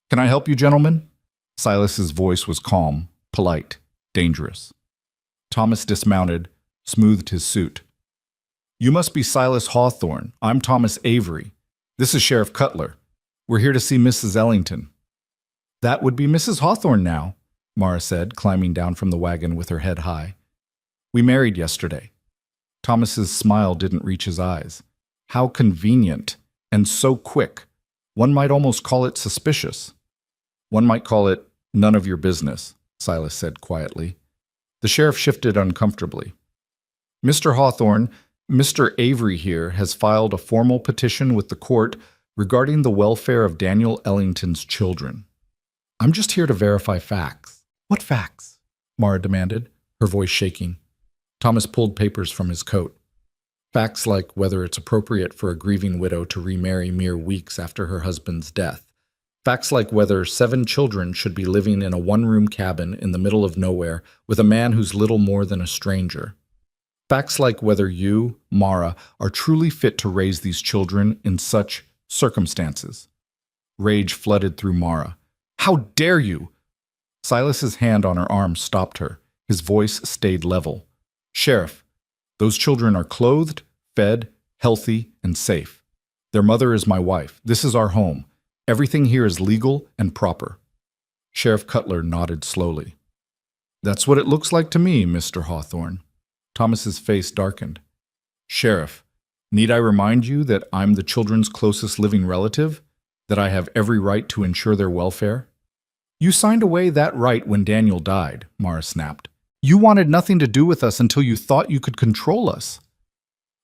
"Can I help you, gentlemen?" Silas's voice was calm, polite, dangerous. Thomas dismounted, smoothed his suit. "You must be Silas Hawthorne. I'm Thomas Avery. This is Sheriff Cutler. We're here to see Mrs. Ellington." "That would be Mrs. Hawthorne now," Mara said, climbing down from the wagon with her head high. "We married yesterday." Thomas's smile didn't reach his eyes. How convenient, and so quick. One might almost call it suspicious. "One might call it none of your business," Silas said quietly. The sheriff shifted uncomfortably. "Mr. Hawthorne, Mr. Avery here has filed a formal petition with the court regarding the welfare of Daniel Ellington's children. I'm just here to verify facts." "What facts?" Mara demanded, her voice shaking. Thomas pulled papers from his coat. "Facts like whether it's appropriate for a grieving widow to remarry mere weeks after her husband's death. Facts like whether 7 children should be living in a one-room cabin in the middle of nowhere with a man who's little more than a stranger. Facts like whether you, Mara, are truly fit to raise these children in such circumstances." Rage flooded through Mara. "How dare you!" Silas's hand on her arm stopped her. His voice stayed level. "Sheriff, those children are clothed, fed, healthy, and safe. Their mother is my wife. This is our home. Everything here is legal and proper." Sheriff Cutler nodded slowly. "That's what it looks like to me, Mr. Hawthorne." Thomas's face darkened. "Sheriff, need I remind you that I'm the children's closest living relative? That I have every right to ensure their welfare?" "You signed away that right when Daniel died," Mara snapped. "You wanted nothing to do with us until you thought you could control us."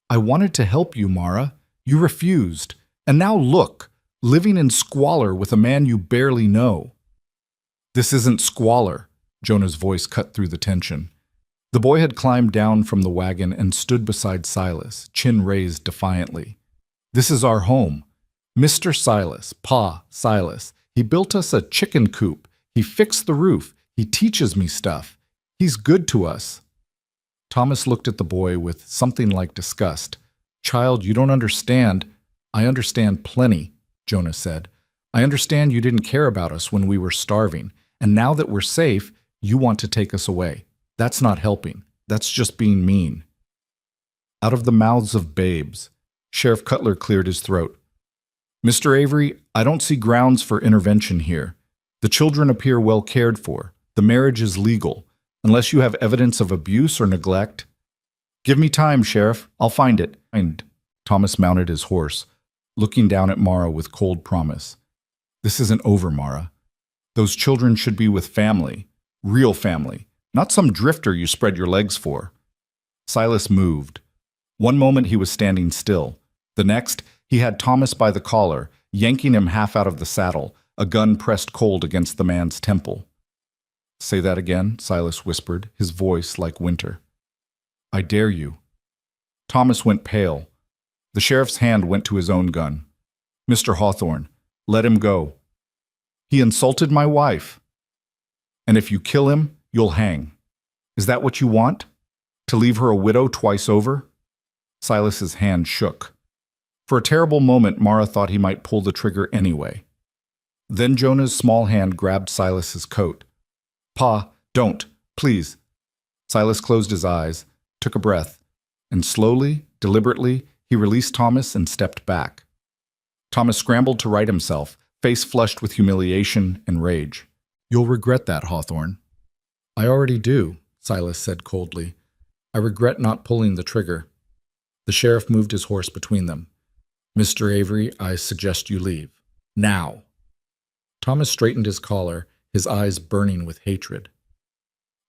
"I wanted to help you, Mara. You refused. And now look, living in squalor with a man you barely know." "This isn't squalor," Jonah's voice cut through the tension. The boy had climbed down from the wagon and stood beside Silas, chin raised defiantly. "This is our home. Mr. Silas, Pa Silas, he built us a chicken coop. He fixed the roof. He teaches me stuff. He's good to us." Thomas looked at the boy with something like disgust. "Child, you don't understand." "I understand plenty," Jonah said. "I understand you didn't care about us when we were starving, and now that we're safe, you want to take us away. That's not helping. That's just being mean." Out of the mouths of babes, Sheriff Cutler cleared his throat. "Mr. Avery, I don't see grounds for intervention here. The children appear well cared for. The marriage is legal, unless you have evidence of abuse or neglect." "Give me time, Sheriff. I'll find it." And Thomas mounted his horse, looking down at Mara with cold promise. "This isn't over, Mara. Those children should be with family, real family, not some drifter you spread your legs for." Silas moved. One moment he was standing still. The next, he had Thomas by the collar, yanking him half out of the saddle, a gun pressed cold against the man's temple. "Say that again," Silas whispered, his voice like winter. "I dare you." Thomas went pale. The sheriff's hand went to his own gun. "Mr. Hawthorne, let him go. He insulted my wife. And if you kill him, you'll hang. Is that what you want? To leave her a widow twice over?" Silas's hand shook. For a terrible moment, Mara thought he might pull the trigger anyway. Then Jonah's small hand grabbed Silas's coat. "Pa, don't, please." Silas closed his eyes, took a breath, and slowly, deliberately, he released Thomas and stepped back. Thomas scrambled to right himself, face flushed with humiliation and rage. "You'll regret that, Hawthorne." "I already do," Silas said coldly. "I regret not pulling the trigger." The sheriff moved his horse between them. "Mr. Avery, I suggest you leave. Now." Thomas straightened his collar, his eyes burning with hatred.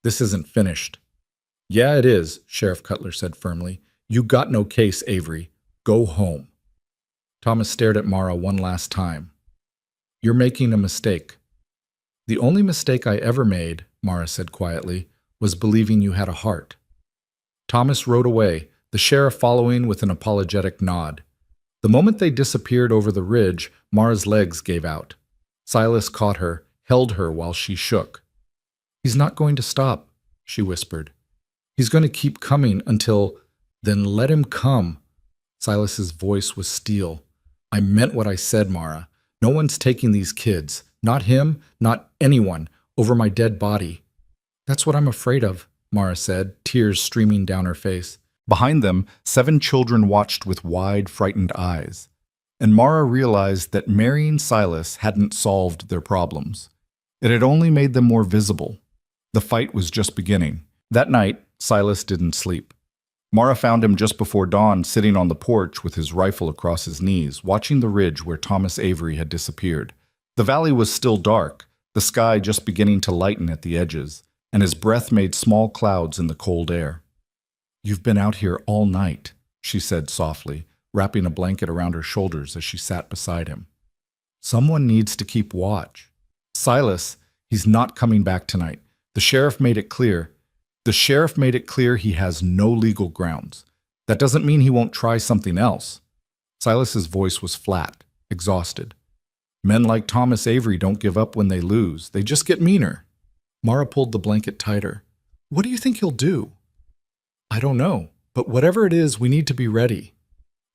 "This isn't finished." "Yeah, it is," Sheriff Cutler said firmly. "You got no case, Avery. Go home." Thomas stared at Mara one last time. "You're making a mistake." "The only mistake I ever made," Mara said quietly, "was believing you had a heart." Thomas rode away, the sheriff following with an apologetic nod. The moment they disappeared over the ridge, Mara's legs gave out. Silas caught her, held her while she shook. "He's not going to stop," she whispered. "He's going to keep coming until—" "Then let him come." Silas's voice was steel. "I meant what I said, Mara. No one's taking these kids. Not him, not anyone, over my dead body." "That's what I'm afraid of," Mara said, tears streaming down her face. Behind them, 7 children watched with wide, frightened eyes. And Mara realized that marrying Silas hadn't solved their problems. It had only made them more visible. The fight was just beginning. That night, Silas didn't sleep. Mara found him just before dawn, sitting on the porch with his rifle across his knees, watching the ridge where Thomas Avery had disappeared. The valley was still dark, the sky just beginning to lighten at the edges, and his breath made small clouds in the cold air. "You've been out here all night," she said softly, wrapping a blanket around her shoulders as she sat beside him. "Someone needs to keep watch." "Silas, he's not coming back tonight. The sheriff made it clear. He has no legal grounds. That doesn't mean he won't try something else." Silas's voice was flat, exhausted. "Men like Thomas Avery don't give up when they lose. They just get meaner." Mara pulled the blanket tighter. "What do you think he'll do?" "I don't know, but whatever it is, we need to be ready."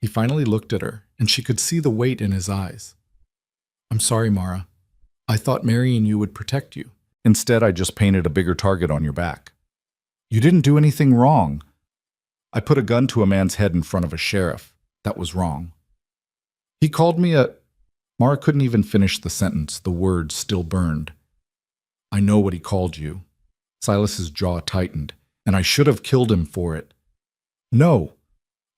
He finally looked at her, and she could see the weight in his eyes. "I'm sorry, Mara. I thought marrying you would protect you. Instead, I just painted a bigger target on your back." "You didn't do anything wrong." "I put a gun to a man's head in front of a sheriff. That was wrong." "He called me a—" Mara couldn't even finish the sentence. The words still burned. "I know what he called you." Silas's jaw tightened. "And I should have killed him for it." "No."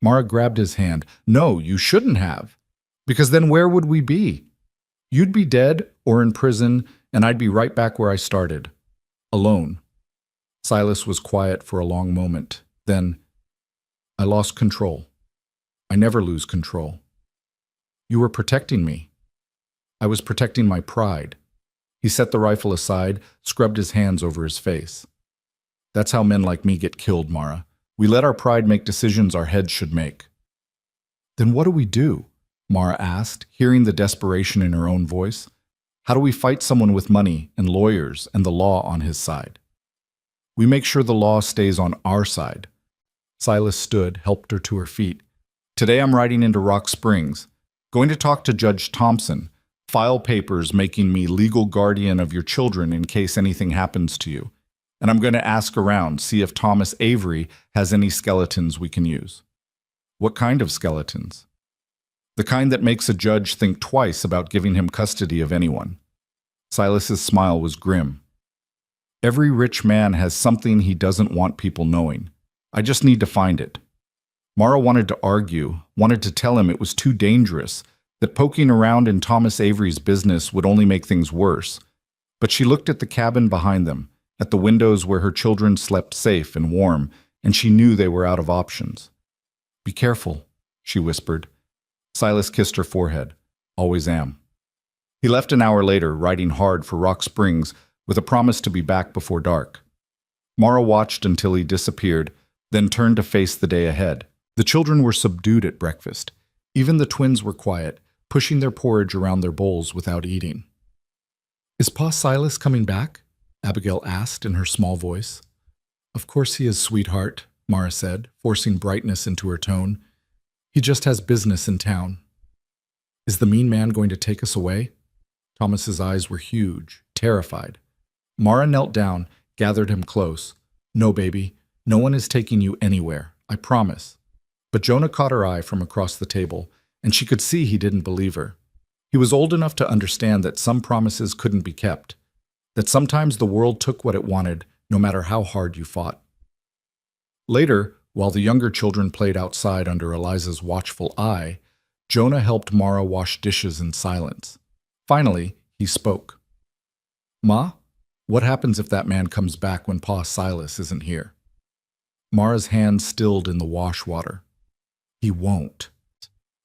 Mara grabbed his hand. "No, you shouldn't have. Because then where would we be? You'd be dead or in prison, and I'd be right back where I started. Alone." Silas was quiet for a long moment. Then, "I lost control. I never lose control. You were protecting me. I was protecting my pride." He set the rifle aside, scrubbed his hands over his face. "That's how men like me get killed, Mara. We let our pride make decisions our heads should make." "Then what do we do?" Mara asked, hearing the desperation in her own voice. "How do we fight someone with money and lawyers and the law on his side?" "We make sure the law stays on our side." Silas stood, helped her to her feet. "Today I'm riding into Rock Springs, going to talk to Judge Thompson, file papers making me legal guardian of your children in case anything happens to you. And I'm going to ask around, see if Thomas Avery has any skeletons we can use." "What kind of skeletons?" "The kind that makes a judge think twice about giving him custody of anyone." Silas's smile was grim. "Every rich man has something he doesn't want people knowing. I just need to find it." Mara wanted to argue, wanted to tell him it was too dangerous, that poking around in Thomas Avery's business would only make things worse. But she looked at the cabin behind them, at the windows where her children slept safe and warm, and she knew they were out of options. "Be careful," she whispered. Silas kissed her forehead. "Always am." He left an hour later, riding hard for Rock Springs with a promise to be back before dark. Mara watched until he disappeared, then turned to face the day ahead. The children were subdued at breakfast. Even the twins were quiet, pushing their porridge around their bowls without eating. "Is Pa Silas coming back?" Abigail asked in her small voice. "Of course he is, sweetheart," Mara said, forcing brightness into her tone. "He just has business in town." "Is the mean man going to take us away?" Thomas's eyes were huge, terrified. Mara knelt down, gathered him close. "No, baby, no one is taking you anywhere, I promise." But Jonah caught her eye from across the table, and she could see he didn't believe her. He was old enough to understand that some promises couldn't be kept, that sometimes the world took what it wanted, no matter how hard you fought. Later, while the younger children played outside under Eliza's watchful eye, Jonah helped Mara wash dishes in silence. Finally, he spoke. "Ma, what happens if that man comes back when Pa Silas isn't here?" Mara's hand stilled in the wash water. "He won't."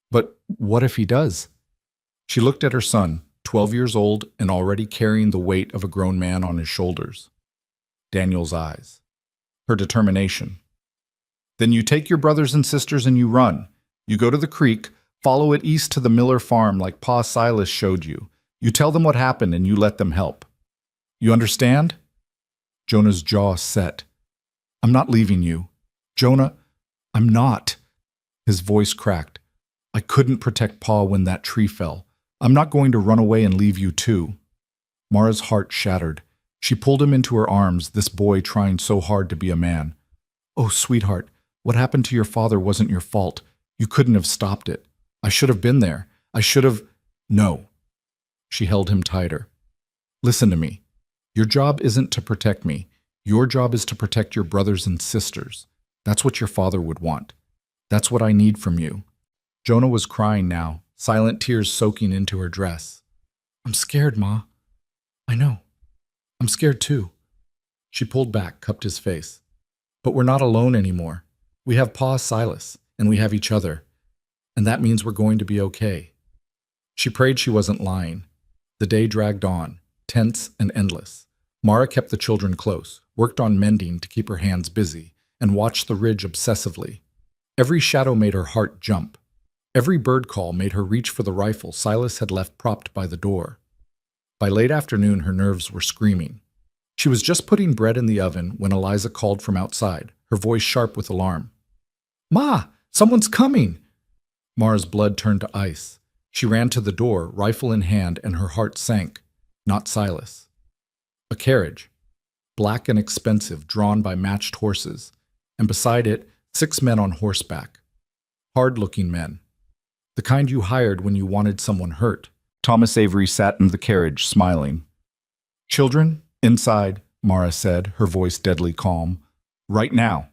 "But what if he does?" She looked at her son, 12 years old and already carrying the weight of a grown man on his shoulders. Daniel's eyes. Her determination. "Then you take your brothers and sisters and you run. You go to the creek, follow it east to the Miller farm like Pa Silas showed you. You tell them what happened and you let them help. You understand?" Jonah's jaw set. "I'm not leaving you. Jonah, I'm not." His voice cracked. "I couldn't protect Pa when that tree fell. I'm not going to run away and leave you too." Mara's heart shattered. She pulled him into her arms, this boy trying so hard to be a man. "Oh, sweetheart, what happened to your father wasn't your fault. You couldn't have stopped it. I should have been there. I should have—" "No." She held him tighter. "Listen to me. Your job isn't to protect me. Your job is to protect your brothers and sisters. That's what your father would want. That's what I need from you." Jonah was crying now, silent tears soaking into her dress. "I'm scared, Ma." "I know. I'm scared too." She pulled back, cupped his face. "But we're not alone anymore. We have Pa Silas, and we have each other. And that means we're going to be okay." She prayed she wasn't lying. The day dragged on, tense and endless. Mara kept the children close, worked on mending to keep her hands busy, and watched the ridge obsessively. Every shadow made her heart jump. Every bird call made her reach for the rifle Silas had left propped by the door. By late afternoon, her nerves were screaming. She was just putting bread in the oven when Eliza called from outside, her voice sharp with alarm. "Ma, someone's coming!" Mara's blood turned to ice. She ran to the door, rifle in hand, and her heart sank. Not Silas. A carriage, black and expensive, drawn by matched horses, and beside it, 6 men on horseback. Hard-looking men. The kind you hired when you wanted someone hurt. Thomas Avery sat in the carriage, smiling. "Children, inside," Mara said, her voice deadly calm. "Right now."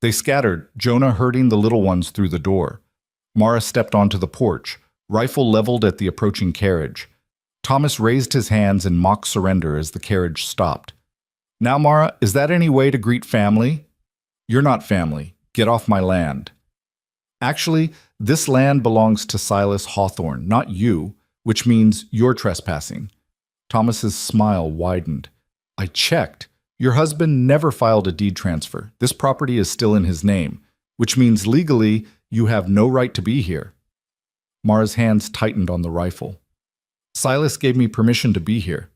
They scattered, Jonah herding the little ones through the door. Mara stepped onto the porch, rifle leveled at the approaching carriage. Thomas raised his hands in mock surrender as the carriage stopped. "Now, Mara, is that any way to greet family?" "You're not family. Get off my land." "Actually, this land belongs to Silas Hawthorne, not you, which means you're trespassing." Thomas's smile widened. "I checked. Your husband never filed a deed transfer. This property is still in his name, which means legally you have no right to be here." Mara's hands tightened on the rifle. "Silas gave me permission to be here."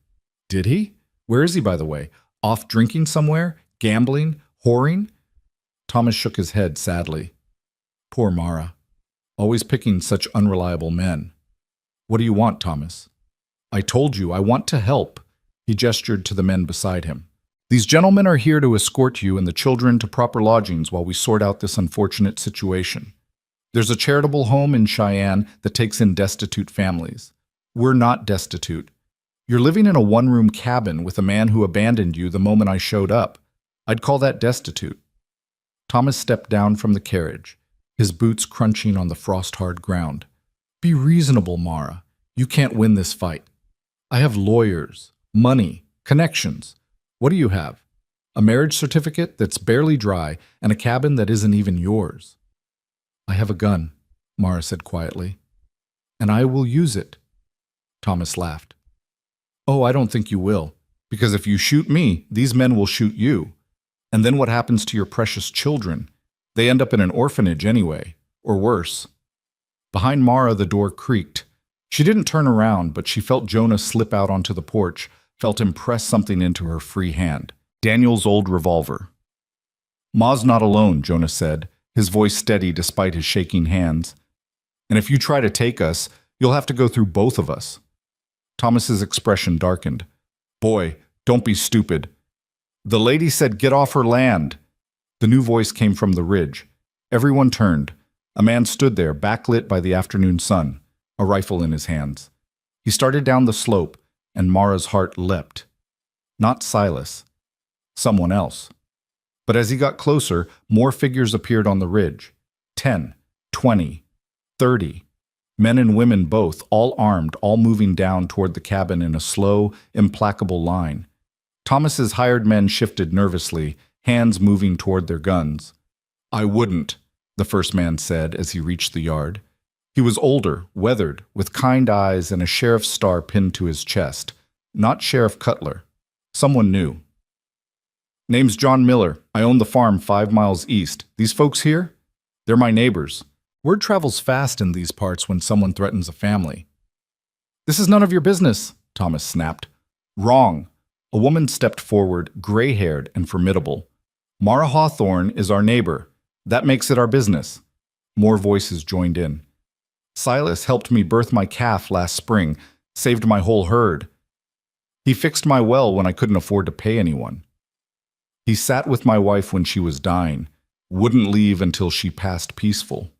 "Did he? Where is he, by the way? Off drinking somewhere? Gambling? Whoring?" Thomas shook his head sadly. Poor Mara. Always picking such unreliable men. "What do you want, Thomas?" "I told you, I want to help." He gestured to the men beside him. "These gentlemen are here to escort you and the children to proper lodgings while we sort out this unfortunate situation. There's a charitable home in Cheyenne that takes in destitute families. We're not destitute. You're living in a one-room cabin with a man who abandoned you the moment I showed up. I'd call that destitute." Thomas stepped down from the carriage, his boots crunching on the frost-hard ground. "Be reasonable, Mara. You can't win this fight. I have lawyers, money, connections. What do you have? A marriage certificate that's barely dry and a cabin that isn't even yours." "I have a gun," Mara said quietly, "and I will use it." Thomas laughed. Oh, I don't think you will, because if you shoot me, these men will shoot you. And then what happens to your precious children? They end up in an orphanage anyway, or worse. Behind Mara, the door creaked. She didn't turn around, but she felt Jonah slip out onto the porch, felt him press something into her free hand. Daniel's old revolver. Ma's not alone, Jonah said, his voice steady despite his shaking hands. And if you try to take us, you'll have to go through both of us. Thomas's expression darkened. Boy, don't be stupid. The lady said get off her land. The new voice came from the ridge. Everyone turned. A man stood there, backlit by the afternoon sun, a rifle in his hands. He started down the slope, and Mara's heart leapt. Not Silas. Someone else. But as he got closer, more figures appeared on the ridge. 10, 20, 30. Men and women both, all armed, all moving down toward the cabin in a slow, implacable line. Thomas's hired men shifted nervously, hands moving toward their guns. I wouldn't, the first man said as he reached the yard. He was older, weathered, with kind eyes and a sheriff's star pinned to his chest. Not Sheriff Cutler. Someone new. Name's John Miller. I own the farm 5 miles east. These folks here? They're my neighbors. Word travels fast in these parts when someone threatens a family. This is none of your business, Thomas snapped. Wrong. A woman stepped forward, gray-haired and formidable. Mara Hawthorne is our neighbor. That makes it our business. More voices joined in. Silas helped me birth my calf last spring, saved my whole herd. He fixed my well when I couldn't afford to pay anyone. He sat with my wife when she was dying, wouldn't leave until she passed peaceful.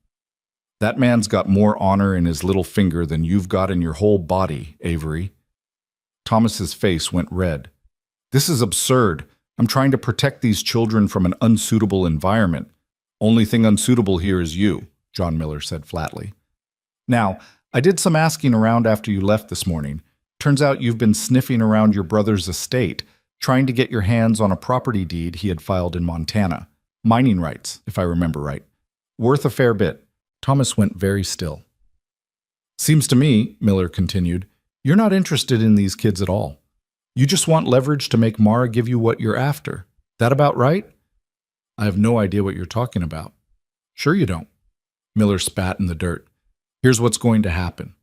That man's got more honor in his little finger than you've got in your whole body, Avery. Thomas's face went red. This is absurd. I'm trying to protect these children from an unsuitable environment. Only thing unsuitable here is you, John Miller said flatly. Now, I did some asking around after you left this morning. Turns out you've been sniffing around your brother's estate, trying to get your hands on a property deed he had filed in Montana. Mining rights, if I remember right. Worth a fair bit. Thomas went very still. Seems to me, Miller continued, you're not interested in these kids at all. You just want leverage to make Mara give you what you're after. That about right? I have no idea what you're talking about. Sure you don't. Miller spat in the dirt. Here's what's going to happen.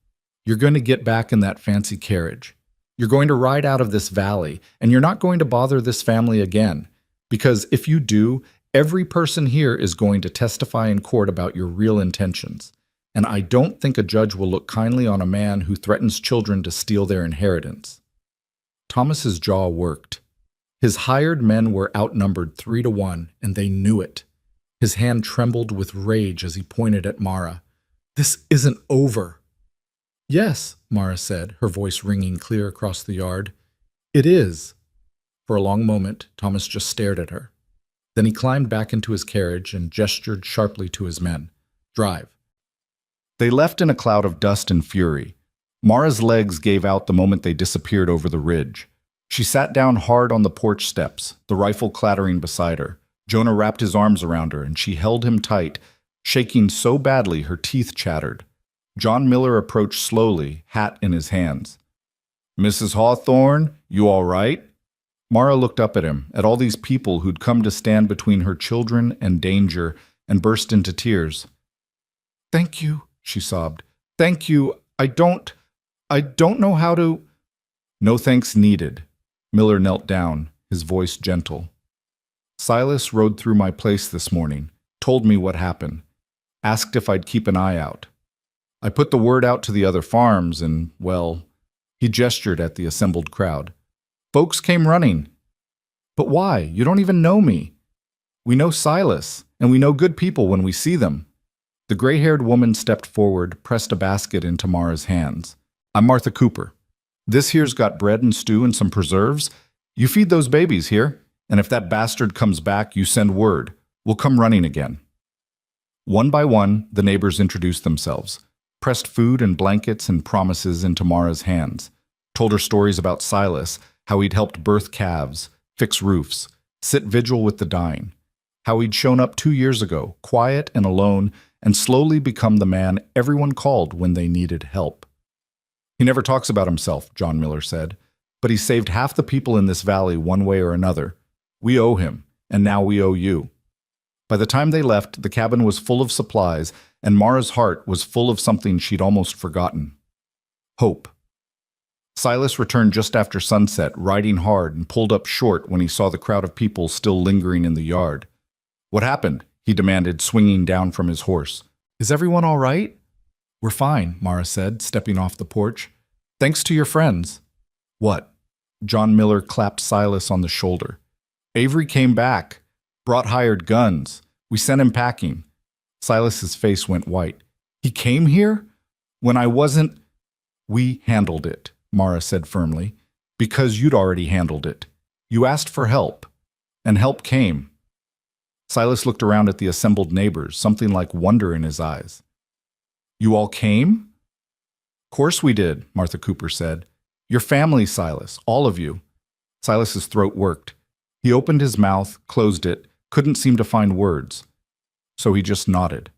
You're going to get back in that fancy carriage. You're going to ride out of this valley, and you're not going to bother this family again. Because if you do, every person here is going to testify in court about your real intentions. And I don't think a judge will look kindly on a man who threatens children to steal their inheritance. Thomas's jaw worked. His hired men were outnumbered 3-1, and they knew it. His hand trembled with rage as he pointed at Mara. This isn't over. Yes, Mara said, her voice ringing clear across the yard. It is. For a long moment, Thomas just stared at her. Then he climbed back into his carriage and gestured sharply to his men. Drive. They left in a cloud of dust and fury. Mara's legs gave out the moment they disappeared over the ridge. She sat down hard on the porch steps, the rifle clattering beside her. Jonah wrapped his arms around her, and she held him tight, shaking so badly her teeth chattered. John Miller approached slowly, hat in his hands. Mrs. Hawthorne, you all right? Mara looked up at him, at all these people who'd come to stand between her children and danger, and burst into tears. Thank you, she sobbed. Thank you. I don't know how to... No thanks needed. Miller knelt down, his voice gentle. Silas rode through my place this morning, told me what happened, asked if I'd keep an eye out. I put the word out to the other farms and, well, he gestured at the assembled crowd. Folks came running. But why? You don't even know me. We know Silas, and we know good people when we see them. The gray-haired woman stepped forward, pressed a basket into Mara's hands. I'm Martha Cooper. This here's got bread and stew and some preserves. You feed those babies here, and if that bastard comes back, you send word. We'll come running again. One by one, the neighbors introduced themselves, pressed food and blankets and promises into Mara's hands, told her stories about Silas, how he'd helped birth calves, fix roofs, sit vigil with the dying, how he'd shown up 2 years ago, quiet and alone, and slowly become the man everyone called when they needed help. He never talks about himself, John Miller said, but he saved half the people in this valley one way or another. We owe him, and now we owe you. By the time they left, the cabin was full of supplies, and Mara's heart was full of something she'd almost forgotten. Hope. Silas returned just after sunset, riding hard, and pulled up short when he saw the crowd of people still lingering in the yard. "What happened?" he demanded, swinging down from his horse. "Is everyone all right?" "We're fine," Mara said, stepping off the porch. "Thanks to your friends." "What?" John Miller clapped Silas on the shoulder. "Avery came back, brought hired guns. We sent him packing." Silas's face went white. "He came here? When I wasn't—" "We handled it," Mara said firmly, "because you'd already handled it. You asked for help, and help came." Silas looked around at the assembled neighbors, something like wonder in his eyes. "You all came?" "Course we did," Martha Cooper said. "Your family, Silas, all of you." Silas's throat worked. He opened his mouth, closed it, couldn't seem to find words. So he just nodded.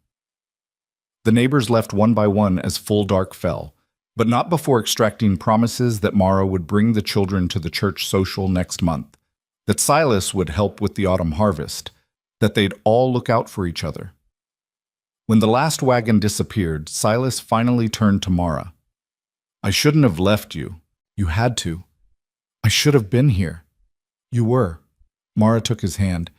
The neighbors left one by one as full dark fell, but not before extracting promises that Mara would bring the children to the church social next month, that Silas would help with the autumn harvest, that they'd all look out for each other. When the last wagon disappeared, Silas finally turned to Mara. "I shouldn't have left you. You had to. I should have been here." "You were." Mara took his hand.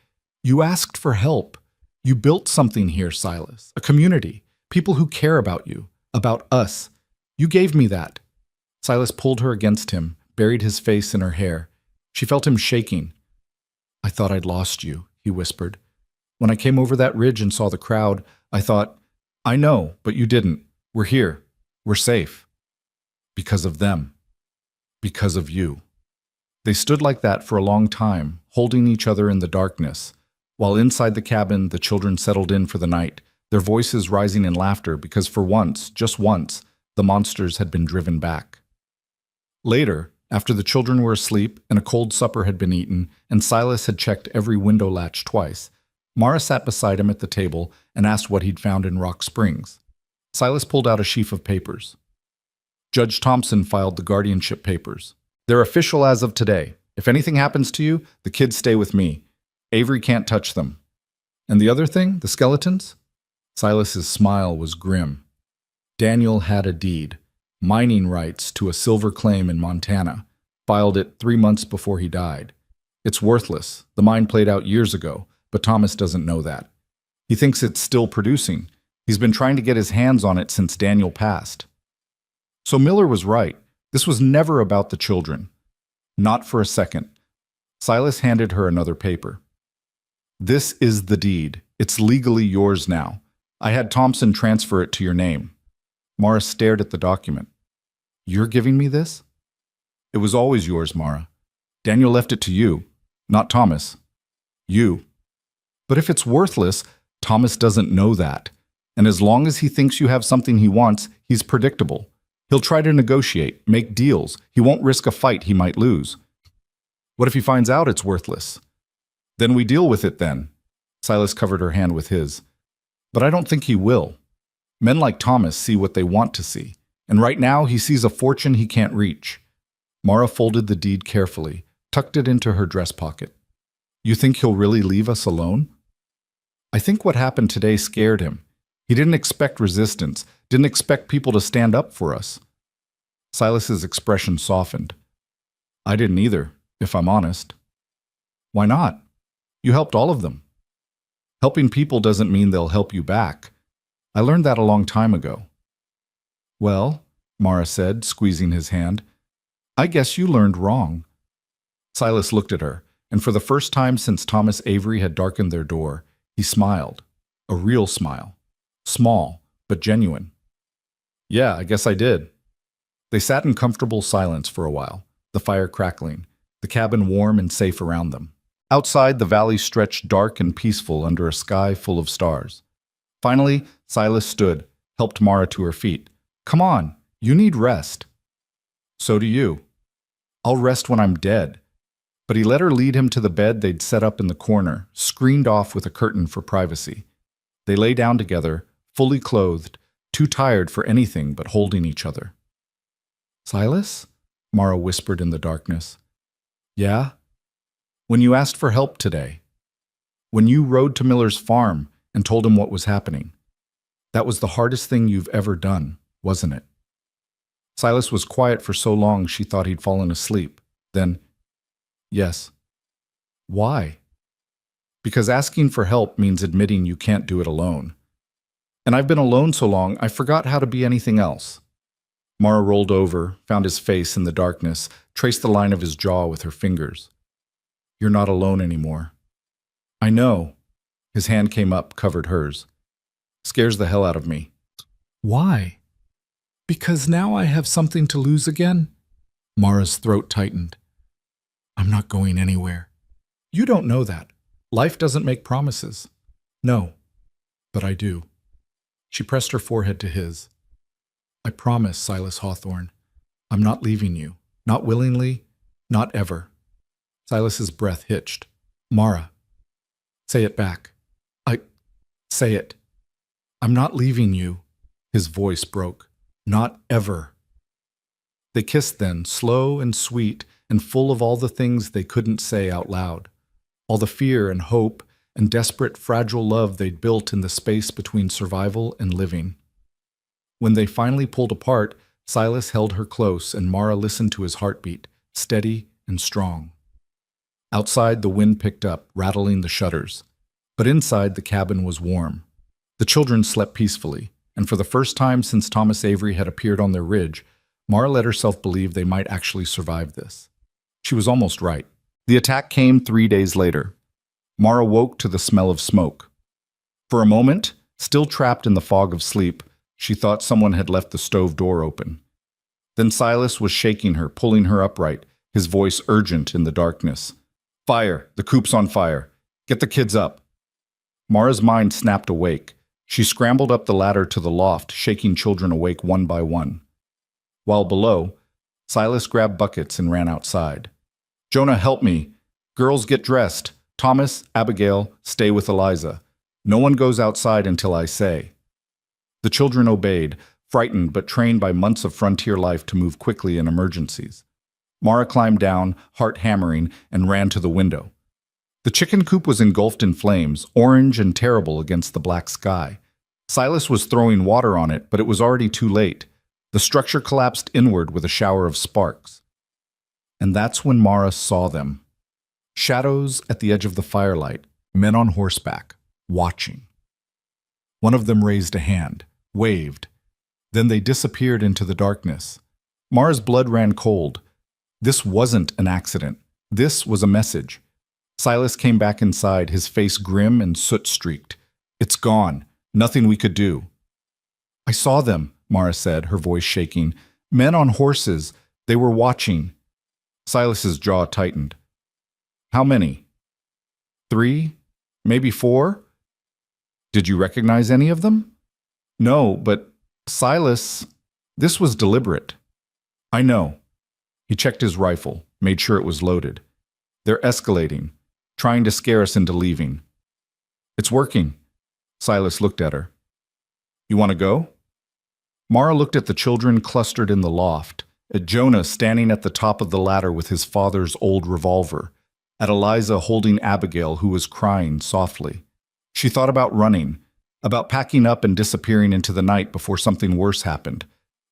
"You asked for help. You built something here, Silas, a community, people who care about you, about us. You gave me that." Silas pulled her against him, buried his face in her hair. She felt him shaking. "I thought I'd lost you," he whispered. "When I came over that ridge and saw the crowd, I thought, I know, but you didn't. We're here. We're safe. Because of them. Because of you." They stood like that for a long time, holding each other in the darkness, while inside the cabin the children settled in for the night, their voices rising in laughter because for once, just once, the monsters had been driven back. Later, after the children were asleep and a cold supper had been eaten and Silas had checked every window latch twice, Mara sat beside him at the table and asked what he'd found in Rock Springs. Silas pulled out a sheaf of papers. Judge Thompson filed the guardianship papers. "They're official as of today. If anything happens to you, the kids stay with me. Avery can't touch them." "And the other thing, the skeletons?" Silas's smile was grim. "Daniel had a deed, mining rights to a silver claim in Montana, filed it 3 months before he died. It's worthless. The mine played out years ago, but Thomas doesn't know that. He thinks it's still producing. He's been trying to get his hands on it since Daniel passed." So Miller was right. This was never about the children. Not for a second. Silas handed her another paper. "This is the deed. It's legally yours now. I had Thompson transfer it to your name." Mara stared at the document. "You're giving me this?" "It was always yours, Mara. Daniel left it to you, not Thomas. You." "But if it's worthless, Thomas doesn't know that. And as long as he thinks you have something he wants, he's predictable. He'll try to negotiate, make deals. He won't risk a fight he might lose." "What if he finds out it's worthless?" "Then we deal with it then." Silas covered her hand with his. "But I don't think he will. Men like Thomas see what they want to see, and right now he sees a fortune he can't reach." Mara folded the deed carefully, tucked it into her dress pocket. "You think he'll really leave us alone?" "I think what happened today scared him. He didn't expect resistance, didn't expect people to stand up for us." Silas's expression softened. "I didn't either, if I'm honest." "Why not? You helped all of them." "Helping people doesn't mean they'll help you back. I learned that a long time ago." "Well," Mara said, squeezing his hand, "I guess you learned wrong." Silas looked at her, and for the first time since Thomas Avery had darkened their door, he smiled. A real smile. Small, but genuine. "Yeah, I guess I did." They sat in comfortable silence for a while, the fire crackling, the cabin warm and safe around them. Outside, the valley stretched dark and peaceful under a sky full of stars. Finally, Silas stood, helped Mara to her feet. "Come on, you need rest." "So do you." "I'll rest when I'm dead." But he let her lead him to the bed they'd set up in the corner, screened off with a curtain for privacy. They lay down together, fully clothed, too tired for anything but holding each other. Silas? Mara whispered in the darkness. Yeah? When you asked for help today. When you rode to Miller's farm and told him what was happening. That was the hardest thing you've ever done, wasn't it? Silas was quiet for so long she thought he'd fallen asleep. Then, yes. Why? Because asking for help means admitting you can't do it alone. And I've been alone so long, I forgot how to be anything else. Mara rolled over, found his face in the darkness, traced the line of his jaw with her fingers. You're not alone anymore. I know. His hand came up, covered hers. Scares the hell out of me. Why? Because now I have something to lose again? Mara's throat tightened. I'm not going anywhere. You don't know that. Life doesn't make promises. No, but I do. She pressed her forehead to his. I promise, Silas Hawthorne, I'm not leaving you. Not willingly, not ever. Silas's breath hitched. Mara. Say it back. Say it. I'm not leaving you. His voice broke. Not ever. They kissed then, slow and sweet, and full of all the things they couldn't say out loud. All the fear and hope and desperate, fragile love they'd built in the space between survival and living. When they finally pulled apart, Silas held her close and Mara listened to his heartbeat, steady and strong. Outside, the wind picked up, rattling the shutters. But inside, the cabin was warm. The children slept peacefully, and for the first time since Thomas Avery had appeared on their ridge, Mara let herself believe they might actually survive this. She was almost right. The attack came 3 days later. Mara woke to the smell of smoke. For a moment, still trapped in the fog of sleep, she thought someone had left the stove door open. Then Silas was shaking her, pulling her upright, his voice urgent in the darkness. Fire! The coop's on fire! Get the kids up! Mara's mind snapped awake. She scrambled up the ladder to the loft, shaking children awake one by one. While below, Silas grabbed buckets and ran outside. Jonah, help me! Girls, get dressed! Thomas, Abigail, stay with Eliza. No one goes outside until I say. The children obeyed, frightened but trained by months of frontier life to move quickly in emergencies. Mara climbed down, heart hammering, and ran to the window. The chicken coop was engulfed in flames, orange and terrible against the black sky. Silas was throwing water on it, but it was already too late. The structure collapsed inward with a shower of sparks. And that's when Mara saw them. Shadows at the edge of the firelight, men on horseback, watching. One of them raised a hand, waved. Then they disappeared into the darkness. Mara's blood ran cold. This wasn't an accident. This was a message. Silas came back inside, his face grim and soot-streaked. It's gone. Nothing we could do. I saw them, Mara said, her voice shaking. Men on horses. They were watching. Silas's jaw tightened. How many? 3? Maybe 4? Did you recognize any of them? No, but Silas, this was deliberate. I know. He checked his rifle, made sure it was loaded. They're escalating, trying to scare us into leaving. It's working. Silas looked at her. You want to go? Mara looked at the children clustered in the loft, at Jonah standing at the top of the ladder with his father's old revolver, at Eliza holding Abigail, who was crying softly. She thought about running, about packing up and disappearing into the night before something worse happened.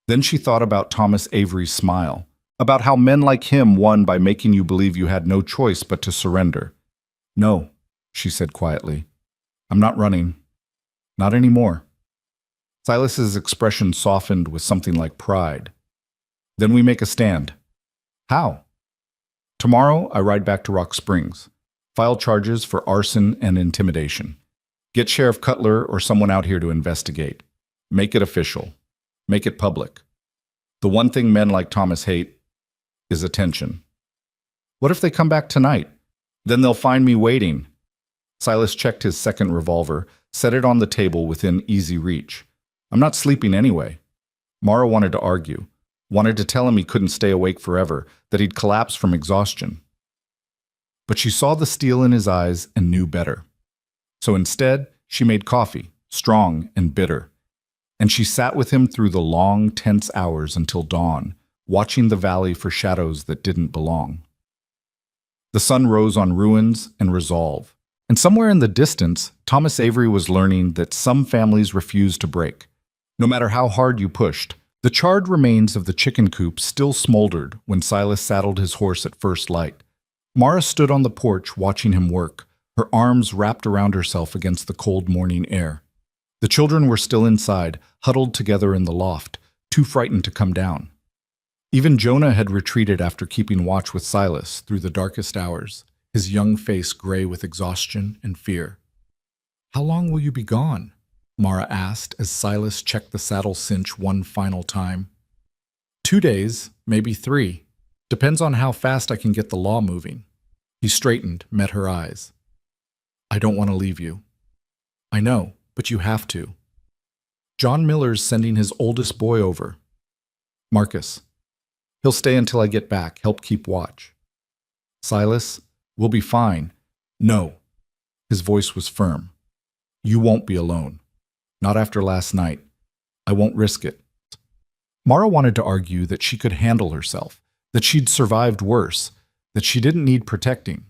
Then she thought about Thomas Avery's smile, about how men like him won by making you believe you had no choice but to surrender. No, she said quietly. I'm not running. Not anymore. Silas's expression softened with something like pride. Then we make a stand. How? Tomorrow I ride back to Rock Springs. File charges for arson and intimidation. Get Sheriff Cutler or someone out here to investigate. Make it official. Make it public. The one thing men like Thomas hate is attention. What if they come back tonight? Then they'll find me waiting. Silas checked his second revolver, set it on the table within easy reach. I'm not sleeping anyway. Mara wanted to argue, wanted to tell him he couldn't stay awake forever, that he'd collapse from exhaustion. But she saw the steel in his eyes and knew better. So instead, she made coffee, strong and bitter. And she sat with him through the long, tense hours until dawn, watching the valley for shadows that didn't belong. The sun rose on ruins and resolve. And somewhere in the distance, Thomas Avery was learning that some families refuse to break. No matter how hard you pushed, the charred remains of the chicken coop still smoldered when Silas saddled his horse at first light. Mara stood on the porch watching him work, her arms wrapped around herself against the cold morning air. The children were still inside, huddled together in the loft, too frightened to come down. Even Jonah had retreated after keeping watch with Silas through the darkest hours, his young face gray with exhaustion and fear. "How long will you be gone?" Mara asked as Silas checked the saddle cinch one final time. 2 days, maybe 3. Depends on how fast I can get the law moving. He straightened, met her eyes. "I don't want to leave you." "I know, but you have to. John Miller's sending his oldest boy over. Marcus. He'll stay until I get back, help keep watch." "Silas, we'll be fine." "No." His voice was firm. "You won't be alone. Not after last night. I won't risk it." Mara wanted to argue that she could handle herself, that she'd survived worse, that she didn't need protecting.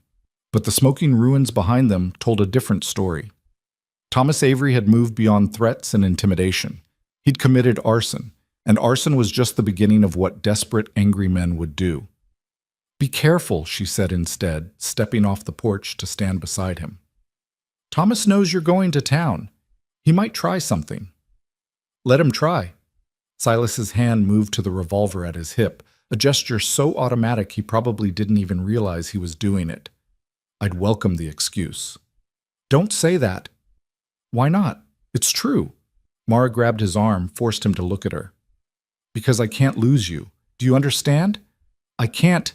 But the smoking ruins behind them told a different story. Thomas Avery had moved beyond threats and intimidation. He'd committed arson, and arson was just the beginning of what desperate, angry men would do. "Be careful," she said instead, stepping off the porch to stand beside him. "Thomas knows you're going to town. He might try something." "Let him try." Silas's hand moved to the revolver at his hip, a gesture so automatic he probably didn't even realize he was doing it. "I'd welcome the excuse." "Don't say that." "Why not? It's true." Mara grabbed his arm, forced him to look at her. "Because I can't lose you. Do you understand? I can't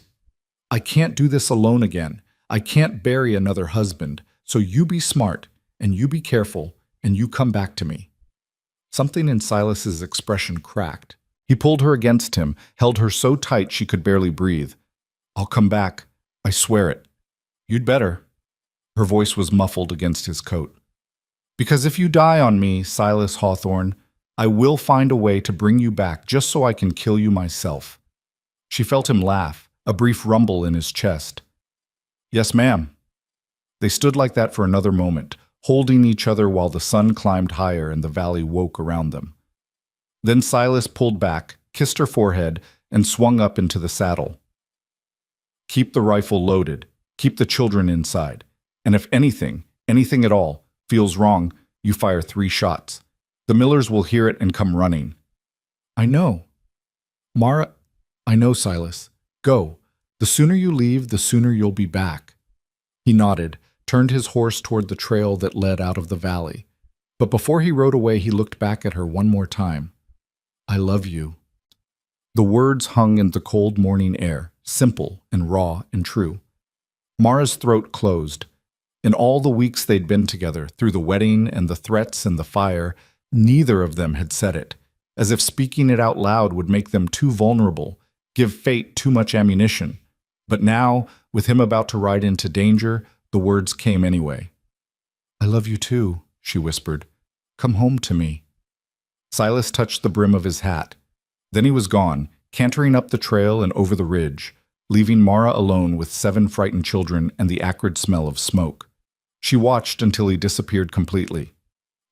do this alone again. I can't bury another husband. So you be smart, and you be careful, and you come back to me." Something in Silas's expression cracked. He pulled her against him, held her so tight she could barely breathe. "I'll come back. I swear it." "You'd better." Her voice was muffled against his coat. "Because if you die on me, Silas Hawthorne, I will find a way to bring you back just so I can kill you myself." She felt him laugh, a brief rumble in his chest. "Yes, ma'am." They stood like that for another moment, holding each other while the sun climbed higher and the valley woke around them. Then Silas pulled back, kissed her forehead, and swung up into the saddle. "Keep the rifle loaded. Keep the children inside. And if anything at all, feels wrong, you fire 3 shots. The Millers will hear it and come running." "I know." "Mara, I know, Silas. Go. The sooner you leave, the sooner you'll be back." He nodded, turned his horse toward the trail that led out of the valley. But before he rode away, he looked back at her one more time. "I love you." The words hung in the cold morning air, simple and raw and true. Mara's throat closed. In all the weeks they'd been together, through the wedding and the threats and the fire, neither of them had said it, as if speaking it out loud would make them too vulnerable, give fate too much ammunition. But now, with him about to ride into danger, the words came anyway. "I love you too," she whispered. "Come home to me." Silas touched the brim of his hat. Then he was gone, cantering up the trail and over the ridge, leaving Mara alone with 7 frightened children and the acrid smell of smoke. She watched until he disappeared completely.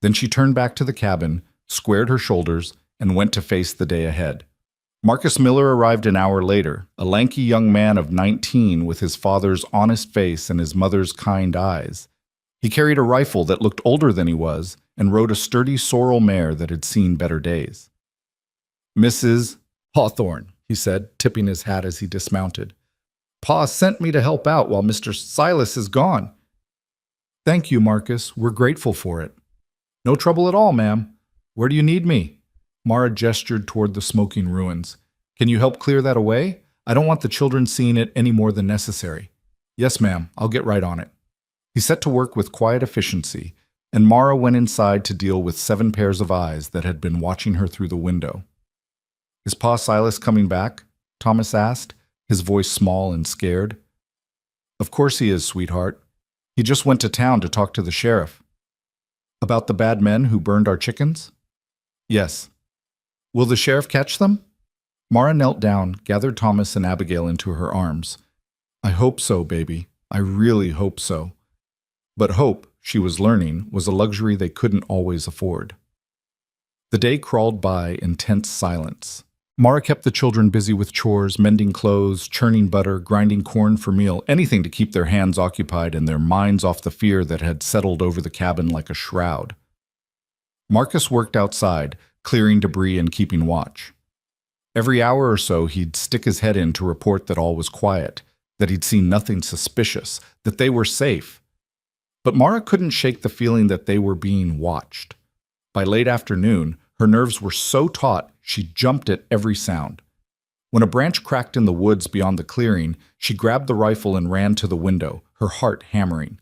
Then she turned back to the cabin, squared her shoulders, and went to face the day ahead. Marcus Miller arrived an hour later, a lanky young man of 19 with his father's honest face and his mother's kind eyes. He carried a rifle that looked older than he was and rode a sturdy sorrel mare that had seen better days. "Mrs. Hawthorne," he said, tipping his hat as he dismounted. "Pa sent me to help out while Mr. Silas is gone." "Thank you, Marcus. We're grateful for it." "No trouble at all, ma'am. Where do you need me?" Mara gestured toward the smoking ruins. "Can you help clear that away? I don't want the children seeing it any more than necessary." "Yes, ma'am. I'll get right on it." He set to work with quiet efficiency, and Mara went inside to deal with 7 pairs of eyes that had been watching her through the window. "Is Pa Silas coming back?" Thomas asked, his voice small and scared. "Of course he is, sweetheart. He just went to town to talk to the sheriff." "About the bad men who burned our chickens?" "Yes." "Will the sheriff catch them?" Mara knelt down, gathered Thomas and Abigail into her arms. I hope so, baby. I really hope so. But hope, she was learning, was a luxury they couldn't always afford. The day crawled by in tense silence. Mara kept the children busy with chores, mending clothes, churning butter, grinding corn for meal, anything to keep their hands occupied and their minds off the fear that had settled over the cabin like a shroud. Marcus worked outside, clearing debris and keeping watch. Every hour or so, he'd stick his head in to report that all was quiet, that he'd seen nothing suspicious, that they were safe. But Mara couldn't shake the feeling that they were being watched. By late afternoon, her nerves were so taut she jumped at every sound. When a branch cracked in the woods beyond the clearing, she grabbed the rifle and ran to the window, her heart hammering.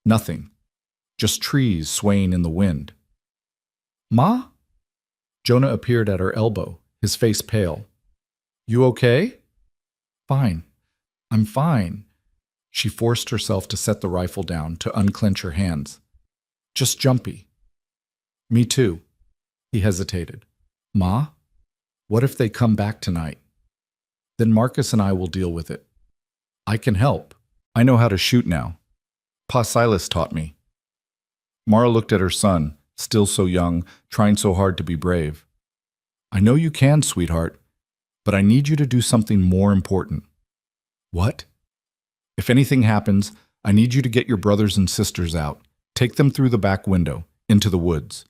Nothing. Just trees swaying in the wind. Ma? Jonah appeared at her elbow, his face pale. You okay? Fine. I'm fine. She forced herself to set the rifle down, to unclench her hands. Just jumpy. Me too. He hesitated. Ma? What if they come back tonight? Then Marcus and I will deal with it. I can help. I know how to shoot now. Pa Silas taught me. Mara looked at her son, still so young, trying so hard to be brave. I know you can, sweetheart, but I need you to do something more important. What? If anything happens, I need you to get your brothers and sisters out. Take them through the back window, into the woods.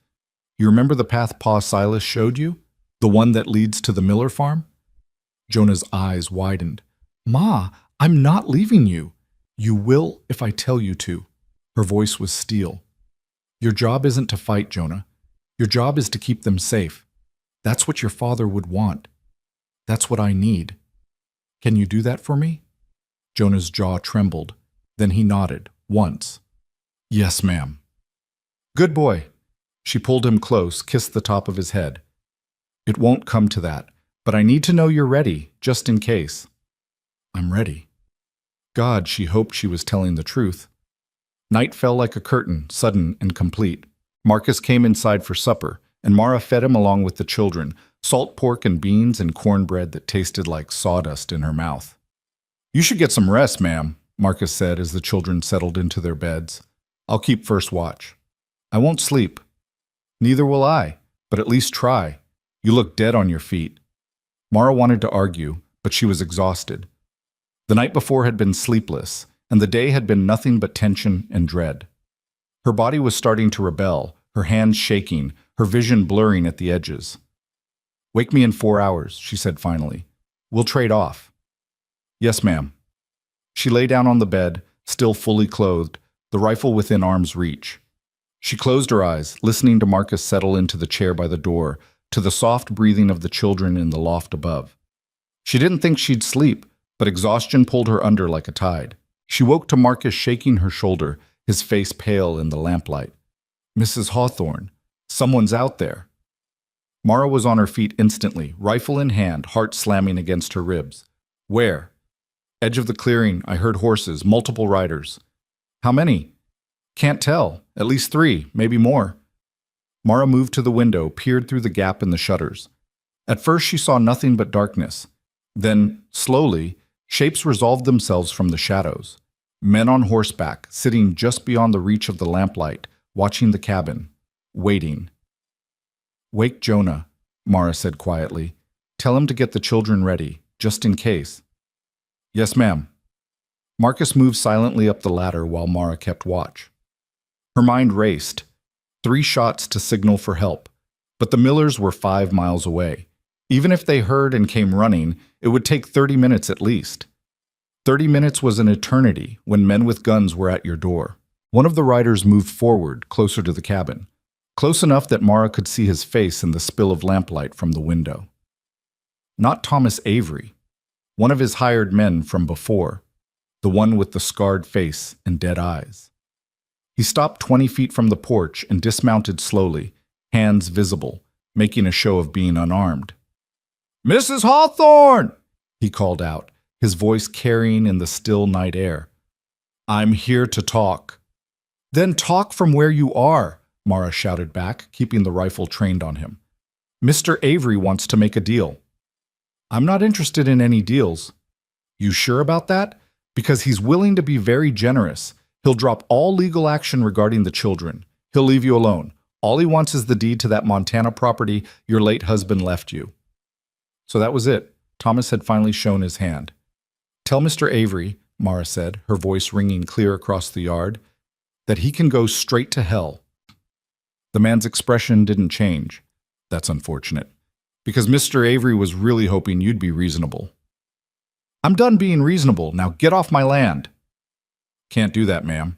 You remember the path Pa Silas showed you? The one that leads to the Miller farm? Jonah's eyes widened. Ma, I'm not leaving you. You will if I tell you to. Her voice was steel. Your job isn't to fight, Jonah. Your job is to keep them safe. That's what your father would want. That's what I need. Can you do that for me? Jonah's jaw trembled. Then he nodded, once. Yes, ma'am. Good boy. She pulled him close, kissed the top of his head. It won't come to that, but I need to know you're ready, just in case. I'm ready. God, she hoped she was telling the truth. Night fell like a curtain, sudden and complete. Marcus came inside for supper, and Mara fed him along with the children, salt pork and beans and cornbread that tasted like sawdust in her mouth. You should get some rest, ma'am, Marcus said as the children settled into their beds. I'll keep first watch. I won't sleep. Neither will I, but at least try. You look dead on your feet. Mara wanted to argue, but she was exhausted. The night before had been sleepless, and the day had been nothing but tension and dread. Her body was starting to rebel, her hands shaking, her vision blurring at the edges. Wake me in 4 hours, she said finally. We'll trade off. Yes, ma'am. She lay down on the bed, still fully clothed, the rifle within arm's reach. She closed her eyes, listening to Marcus settle into the chair by the door, to the soft breathing of the children in the loft above. She didn't think she'd sleep, but exhaustion pulled her under like a tide. She woke to Marcus shaking her shoulder, his face pale in the lamplight. Mrs. Hawthorne, someone's out there. Mara was on her feet instantly, rifle in hand, heart slamming against her ribs. Where? Edge of the clearing, I heard horses, multiple riders. How many? Can't tell. At least 3, maybe more. Mara moved to the window, peered through the gap in the shutters. At first she saw nothing but darkness. Then, slowly, shapes resolved themselves from the shadows. Men on horseback, sitting just beyond the reach of the lamplight, watching the cabin, waiting. Wake Jonah, Mara said quietly. Tell him to get the children ready, just in case. Yes, ma'am. Marcus moved silently up the ladder while Mara kept watch. Her mind raced. 3 shots to signal for help, but the Millers were 5 miles away. Even if they heard and came running, it would take 30 minutes at least. 30 minutes was an eternity when men with guns were at your door. One of the riders moved forward, closer to the cabin, close enough that Mara could see his face in the spill of lamplight from the window. Not Thomas Avery, one of his hired men from before, the one with the scarred face and dead eyes. He stopped 20 feet from the porch and dismounted slowly, hands visible, making a show of being unarmed. Mrs. Hawthorne! He called out, his voice carrying in the still night air. I'm here to talk. Then talk from where you are, Mara shouted back, keeping the rifle trained on him. Mr. Avery wants to make a deal. I'm not interested in any deals. You sure about that? Because he's willing to be very generous. He'll drop all legal action regarding the children. He'll leave you alone. All he wants is the deed to that Montana property your late husband left you. So that was it. Thomas had finally shown his hand. Tell Mr. Avery, Mara said, her voice ringing clear across the yard, that he can go straight to hell. The man's expression didn't change. That's unfortunate, because Mr. Avery was really hoping you'd be reasonable. I'm done being reasonable. Now get off my land. Can't do that, ma'am.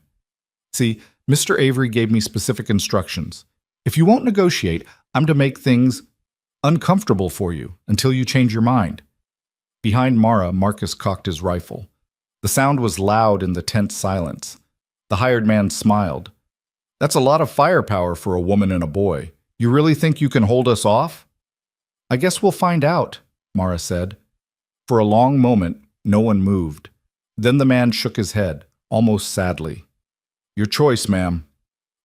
See, Mr. Avery gave me specific instructions. If you won't negotiate, I'm to make things uncomfortable for you until you change your mind. Behind Mara, Marcus cocked his rifle. The sound was loud in the tense silence. The hired man smiled. That's a lot of firepower for a woman and a boy. You really think you can hold us off? I guess we'll find out, Mara said. For a long moment, no one moved. Then the man shook his head, almost sadly. Your choice, ma'am.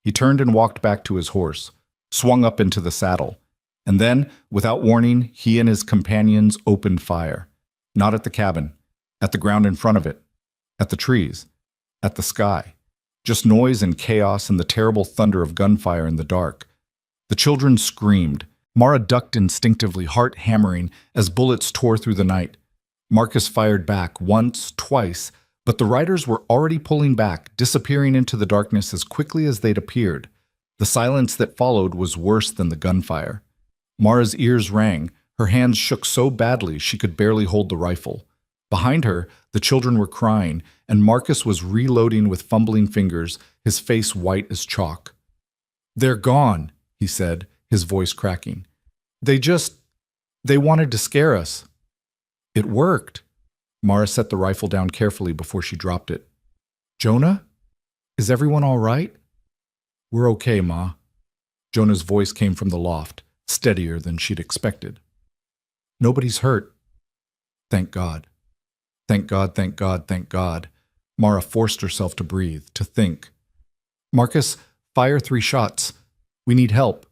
He turned and walked back to his horse, swung up into the saddle, and then, without warning, he and his companions opened fire. Not at the cabin, at the ground in front of it, at the trees, at the sky. Just noise and chaos and the terrible thunder of gunfire in the dark. The children screamed. Mara ducked instinctively, heart hammering, as bullets tore through the night. Marcus fired back once, twice, but the riders were already pulling back, disappearing into the darkness as quickly as they'd appeared. The silence that followed was worse than the gunfire. Mara's ears rang. Her hands shook so badly she could barely hold the rifle. Behind her, the children were crying, and Marcus was reloading with fumbling fingers, his face white as chalk. They're gone, he said, his voice cracking. They wanted to scare us. It worked. Mara set the rifle down carefully before she dropped it. Jonah? Is everyone all right? We're okay, Ma. Jonah's voice came from the loft, steadier than she'd expected. Nobody's hurt. Thank God. Thank God, thank God, thank God. Mara forced herself to breathe, to think. Marcus, fire 3 shots. We need help.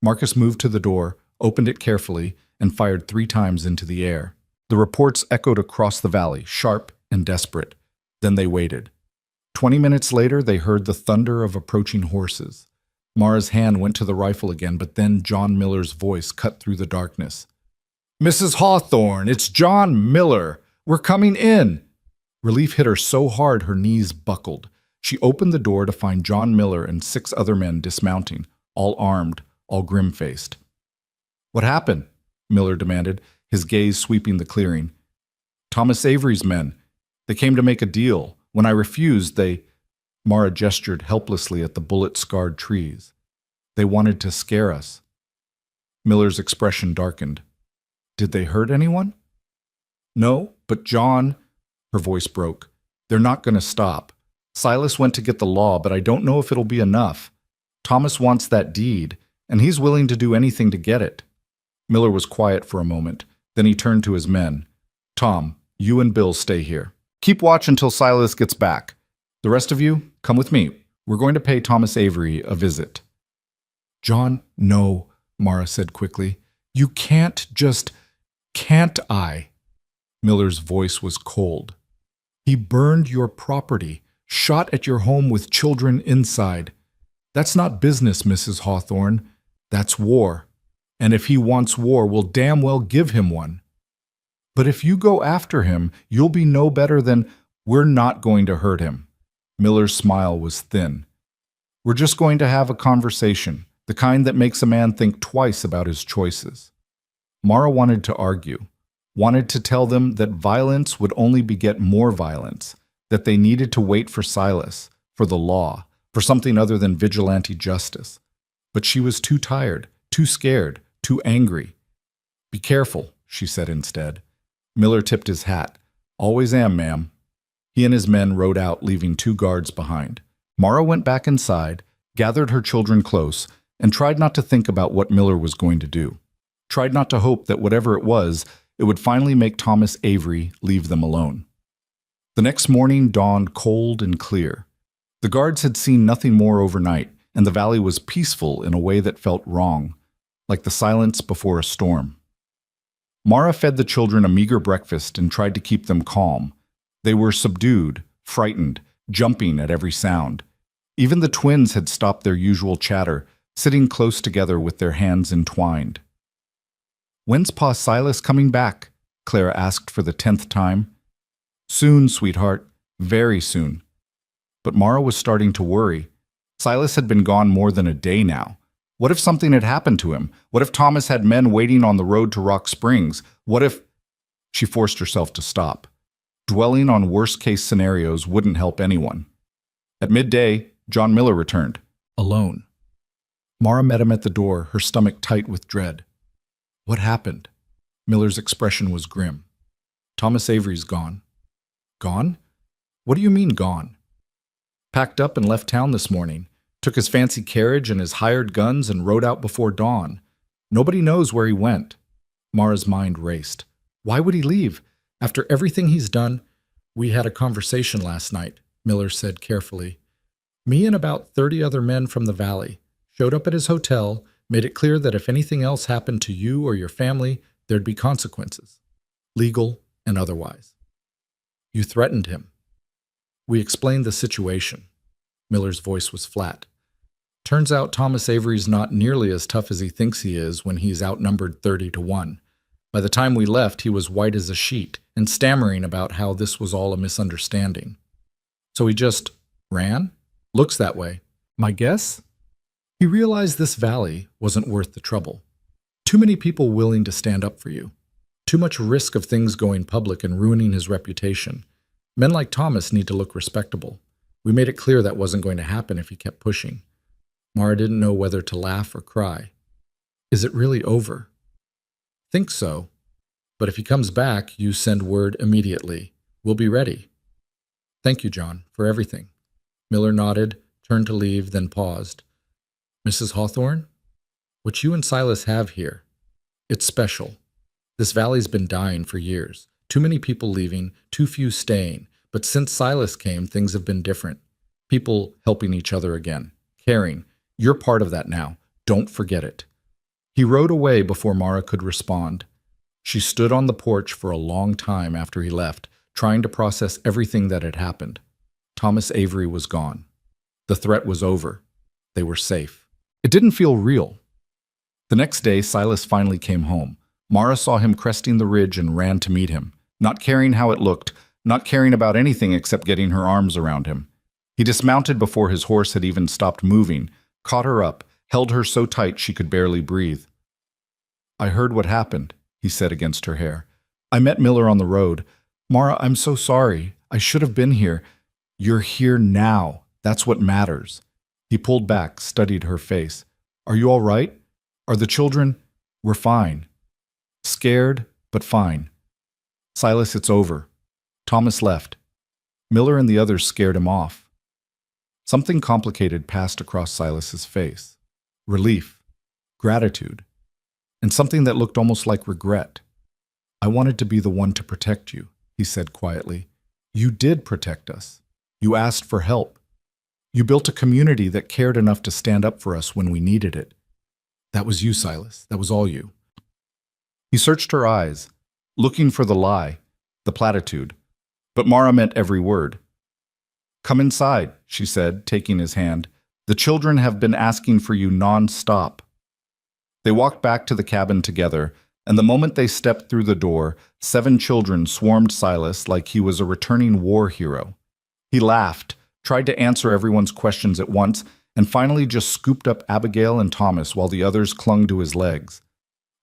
Marcus moved to the door, opened it carefully, and fired 3 times into the air. The reports echoed across the valley, sharp and desperate. Then they waited. 20 minutes later, they heard the thunder of approaching horses. Mara's hand went to the rifle again, but then John Miller's voice cut through the darkness. Mrs. Hawthorne, it's John Miller. We're coming in. Relief hit her so hard her knees buckled. She opened the door to find John Miller and 6 other men dismounting, all armed, all grim-faced. What happened? Miller demanded, his gaze sweeping the clearing. Thomas Avery's men. They came to make a deal. When I refused, they... Mara gestured helplessly at the bullet-scarred trees. They wanted to scare us. Miller's expression darkened. Did they hurt anyone? No, but John... Her voice broke. They're not going to stop. Silas went to get the law, but I don't know if it'll be enough. Thomas wants that deed, and he's willing to do anything to get it. Miller was quiet for a moment. Then he turned to his men. Tom, you and Bill stay here. Keep watch until Silas gets back. The rest of you, come with me. We're going to pay Thomas Avery a visit. John, no, Mara said quickly. You can't just... Can't I? Miller's voice was cold. He burned your property, shot at your home with children inside. That's not business, Mrs. Hawthorne. That's war. And if he wants war, we'll damn well give him one. But if you go after him, you'll be no better than... We're not going to hurt him. Miller's smile was thin. We're just going to have a conversation, the kind that makes a man think twice about his choices. Mara wanted to argue, wanted to tell them that violence would only beget more violence, that they needed to wait for Silas, for the law, for something other than vigilante justice. But she was too tired, too scared, too angry. Be careful, she said instead. Miller tipped his hat. Always am, ma'am. He and his men rode out, leaving 2 guards behind. Mara went back inside, gathered her children close, and tried not to think about what Miller was going to do. Tried not to hope that whatever it would finally make Thomas Avery leave them alone. The next morning dawned cold and clear. The guards had seen nothing more overnight, and the valley was peaceful in a way that felt wrong, like the silence before a storm. Mara fed the children a meager breakfast and tried to keep them calm. They were subdued, frightened, jumping at every sound. Even the twins had stopped their usual chatter, sitting close together with their hands entwined. "When's Pa Silas coming back?" Clara asked for the 10th time. "Soon, sweetheart. Very soon." But Mara was starting to worry. Silas had been gone more than a day now. What if something had happened to him? What if Thomas had men waiting on the road to Rock Springs? What if... She forced herself to stop. Dwelling on worst-case scenarios wouldn't help anyone. At midday, John Miller returned, alone. Mara met him at the door, her stomach tight with dread. "What happened?" Miller's expression was grim. "Thomas Avery's gone." "Gone? What do you mean gone?" "Packed up and left town this morning. Took his fancy carriage and his hired guns and rode out before dawn. Nobody knows where he went." Mara's mind raced. Why would he leave? After everything he's done? "We had a conversation last night," Miller said carefully. "Me and about 30 other men from the valley. Showed up at his hotel, made it clear that if anything else happened to you or your family, there'd be consequences. Legal and otherwise." "You threatened him." "We explained the situation." Miller's voice was flat. "Turns out Thomas Avery's not nearly as tough as he thinks he is when he's outnumbered 30-1. By the time we left, he was white as a sheet and stammering about how this was all a misunderstanding. So he just ran? Looks that way. My guess? He realized this valley wasn't worth the trouble. Too many people willing to stand up for you. Too much risk of things going public and ruining his reputation. Men like Thomas need to look respectable. We made it clear that wasn't going to happen if he kept pushing." Mara didn't know whether to laugh or cry. "Is it really over?" "Think so. But if he comes back, you send word immediately. We'll be ready." "Thank you, John, for everything." Miller nodded, turned to leave, then paused. "Mrs. Hawthorne, what you and Silas have here, it's special. This valley's been dying for years. Too many people leaving, too few staying. But since Silas came, things have been different. People helping each other again, caring. You're part of that now. Don't forget it." He rode away before Mara could respond. She stood on the porch for a long time after he left, trying to process everything that had happened. Thomas Avery was gone. The threat was over. They were safe. It didn't feel real. The next day, Silas finally came home. Mara saw him cresting the ridge and ran to meet him, not caring how it looked, not caring about anything except getting her arms around him. He dismounted before his horse had even stopped moving, caught her up, held her so tight she could barely breathe. "I heard what happened," he said against her hair. "I met Miller on the road. Mara, I'm so sorry. I should have been here. You're here now. That's what matters." He pulled back, studied her face. "Are you all right? Are the children?" "We're fine." "Scared, but fine." "Silas, it's over. Thomas left." Miller and the others scared him off. Something complicated passed across Silas's face. Relief, gratitude, and something that looked almost like regret. "I wanted to be the one to protect you," he said quietly. "You did protect us. You asked for help. You built a community that cared enough to stand up for us when we needed it. That was you, Silas. That was all you." He searched her eyes, looking for the lie, the platitude. But Mara meant every word. "Come inside," she said, taking his hand. "The children have been asking for you non-stop." They walked back to the cabin together, and the moment they stepped through the door, 7 children swarmed Silas like he was a returning war hero. He laughed, tried to answer everyone's questions at once, and finally just scooped up Abigail and Thomas while the others clung to his legs.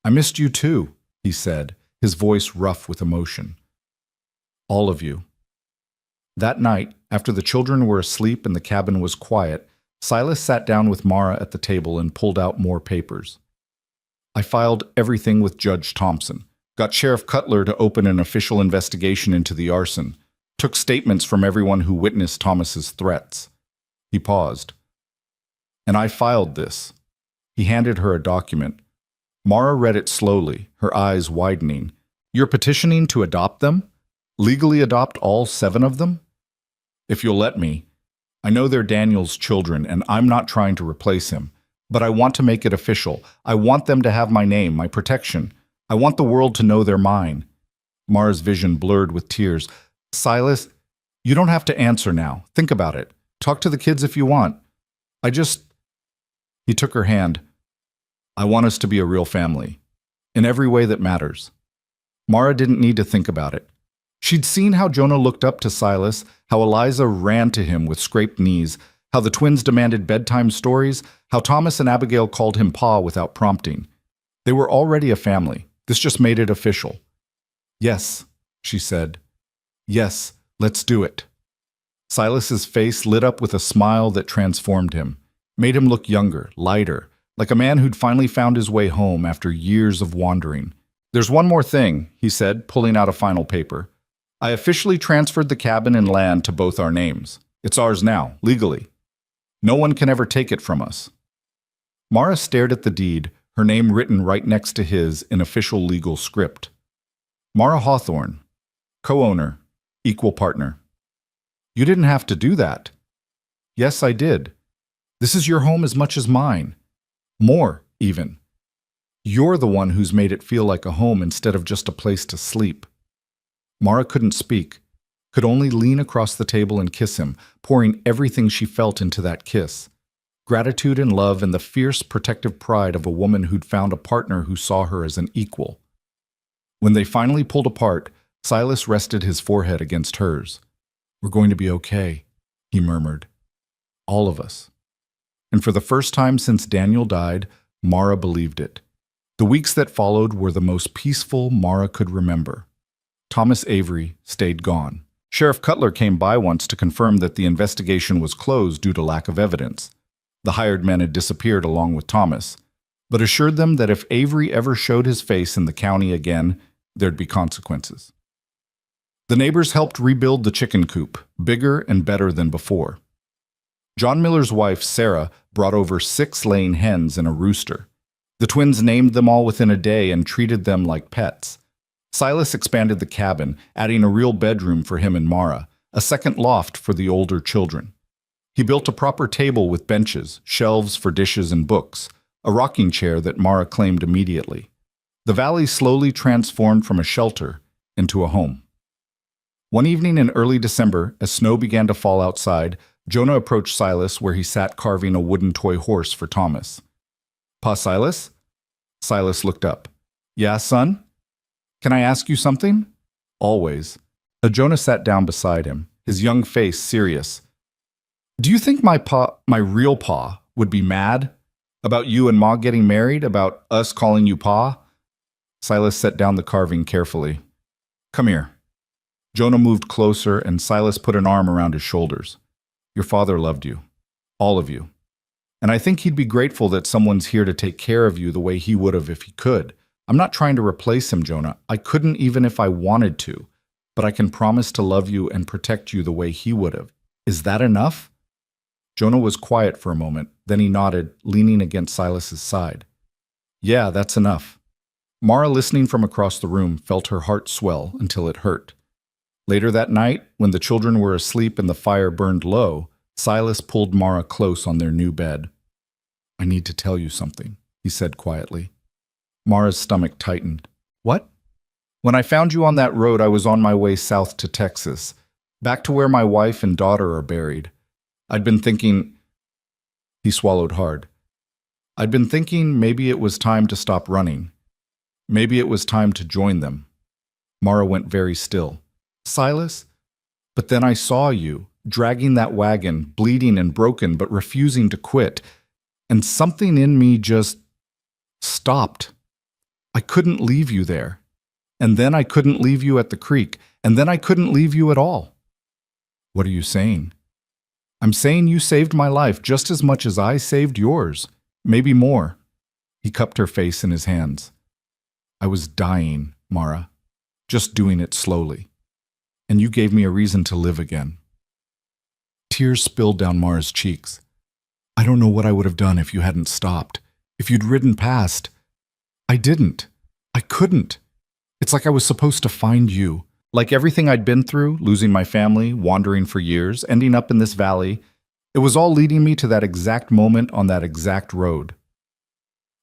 "I missed you too," he said, his voice rough with emotion. "All of you." That night, after the children were asleep and the cabin was quiet, Silas sat down with Mara at the table and pulled out more papers. "I filed everything with Judge Thompson, got Sheriff Cutler to open an official investigation into the arson, took statements from everyone who witnessed Thomas's threats." He paused. "And I filed this." He handed her a document. Mara read it slowly, her eyes widening. "You're petitioning to adopt them? Legally adopt all 7 of them?" "If you'll let me. I know they're Daniel's children, and I'm not trying to replace him. But I want to make it official. I want them to have my name, my protection. I want the world to know they're mine. Mara's vision blurred with tears. Silas, you don't have to answer now. Think about it. Talk to the kids if you want. I just... He took her hand. I want us to be a real family. In every way that matters. Mara didn't need to think about it. She'd seen how Jonah looked up to Silas, how Eliza ran to him with scraped knees, how the twins demanded bedtime stories, how Thomas and Abigail called him Pa without prompting. They were already a family. This just made it official. Yes, she said. Yes, let's do it. Silas's face lit up with a smile that transformed him, made him look younger, lighter, like a man who'd finally found his way home after years of wandering. There's one more thing, he said, pulling out a final paper. I officially transferred the cabin and land to both our names. It's ours now, legally. No one can ever take it from us. Mara stared at the deed, her name written right next to his in official legal script. Mara Hawthorne, co-owner, equal partner. You didn't have to do that. Yes, I did. This is your home as much as mine. More, even. You're the one who's made it feel like a home instead of just a place to sleep. Mara couldn't speak, could only lean across the table and kiss him, pouring everything she felt into that kiss. Gratitude and love and the fierce protective pride of a woman who'd found a partner who saw her as an equal. When they finally pulled apart, Silas rested his forehead against hers. We're going to be okay, he murmured. All of us. And for the first time since Daniel died, Mara believed it. The weeks that followed were the most peaceful Mara could remember. Thomas Avery stayed gone. Sheriff Cutler came by once to confirm that the investigation was closed due to lack of evidence. The hired men had disappeared along with Thomas, but assured them that if Avery ever showed his face in the county again, there'd be consequences. The neighbors helped rebuild the chicken coop, bigger and better than before. John Miller's wife, Sarah, brought over 6 laying hens and a rooster. The twins named them all within a day and treated them like pets. Silas expanded the cabin, adding a real bedroom for him and Mara, a second loft for the older children. He built a proper table with benches, shelves for dishes and books, a rocking chair that Mara claimed immediately. The valley slowly transformed from a shelter into a home. One evening in early December, as snow began to fall outside, Jonah approached Silas where he sat carving a wooden toy horse for Thomas. Pa, Silas? Silas looked up. Yeah, son? Can I ask you something? Always. Jonah sat down beside him, his young face serious. Do you think my real pa, would be mad? About you and Ma getting married? About us calling you Pa? Silas set down the carving carefully. Come here. Jonah moved closer and Silas put an arm around his shoulders. Your father loved you. All of you. And I think he'd be grateful that someone's here to take care of you the way he would have if he could. I'm not trying to replace him, Jonah. I couldn't even if I wanted to. But I can promise to love you and protect you the way he would have. Is that enough? Jonah was quiet for a moment, then he nodded, leaning against Silas's side. Yeah, that's enough. Mara, listening from across the room, felt her heart swell until it hurt. Later that night, when the children were asleep and the fire burned low, Silas pulled Mara close on their new bed. I need to tell you something, he said quietly. Mara's stomach tightened. What? When I found you on that road, I was on my way south to Texas, back to where my wife and daughter are buried. I'd been thinking... He swallowed hard. I'd been thinking maybe it was time to stop running. Maybe it was time to join them. Mara went very still. Silas? But then I saw you, dragging that wagon, bleeding and broken, but refusing to quit. And something in me just stopped. I couldn't leave you there. And then I couldn't leave you at the creek. And then I couldn't leave you at all. What are you saying? I'm saying you saved my life just as much as I saved yours. Maybe more. He cupped her face in his hands. I was dying, Mara. Just doing it slowly. And you gave me a reason to live again. Tears spilled down Mara's cheeks. I don't know what I would have done if you hadn't stopped. If you'd ridden past. I didn't. I couldn't. It's like I was supposed to find you. Like everything I'd been through, losing my family, wandering for years, ending up in this valley, it was all leading me to that exact moment on that exact road.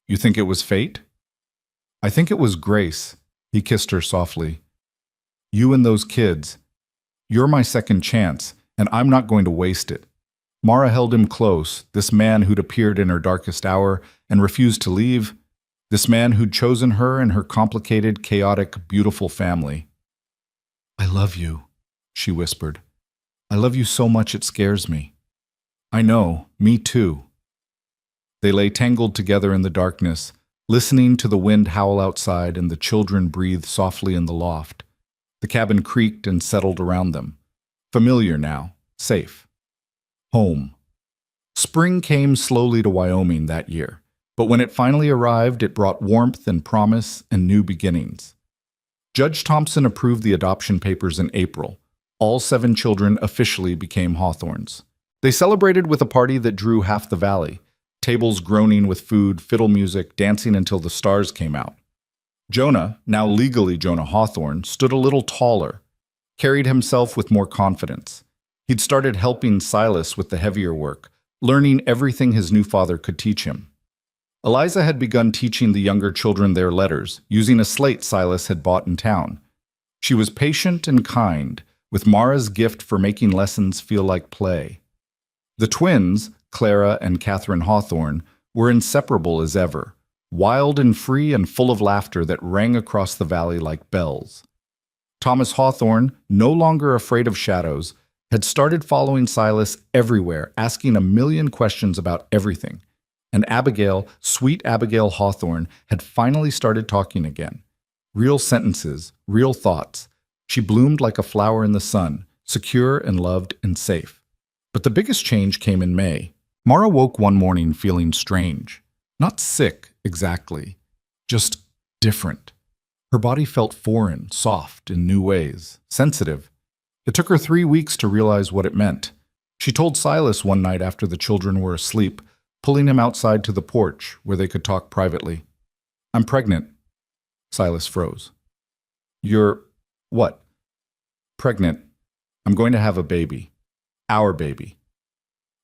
You think it was fate? I think it was Grace. He kissed her softly. You and those kids. You're my second chance, and I'm not going to waste it. Mara held him close, this man who'd appeared in her darkest hour and refused to leave, this man who'd chosen her and her complicated, chaotic, beautiful family. I love you, she whispered. I love you so much it scares me. I know, me too. They lay tangled together in the darkness, listening to the wind howl outside and the children breathe softly in the loft. The cabin creaked and settled around them. Familiar now, safe. Home. Spring came slowly to Wyoming that year, but when it finally arrived, it brought warmth and promise and new beginnings. Judge Thompson approved the adoption papers in April. All 7 children officially became Hawthorns. They celebrated with a party that drew half the valley, tables groaning with food, fiddle music, dancing until the stars came out. Jonah, now legally Jonah Hawthorne, stood a little taller, carried himself with more confidence. He'd started helping Silas with the heavier work, learning everything his new father could teach him. Eliza had begun teaching the younger children their letters, using a slate Silas had bought in town. She was patient and kind, with Mara's gift for making lessons feel like play. The twins, Clara and Catherine Hawthorne, were inseparable as ever, wild and free and full of laughter that rang across the valley like bells. Thomas Hawthorne, no longer afraid of shadows, had started following Silas everywhere, asking a million questions about everything. And Abigail, sweet Abigail Hawthorne, had finally started talking again. Real sentences, real thoughts. She bloomed like a flower in the sun, secure and loved and safe. But the biggest change came in May. Mara woke one morning feeling strange. Not sick, exactly. Just different. Her body felt foreign, soft, in new ways, sensitive. It took her 3 weeks to realize what it meant. She told Silas one night after the children were asleep, pulling him outside to the porch where they could talk privately. I'm pregnant. Silas froze. You're what? Pregnant. I'm going to have a baby. Our baby.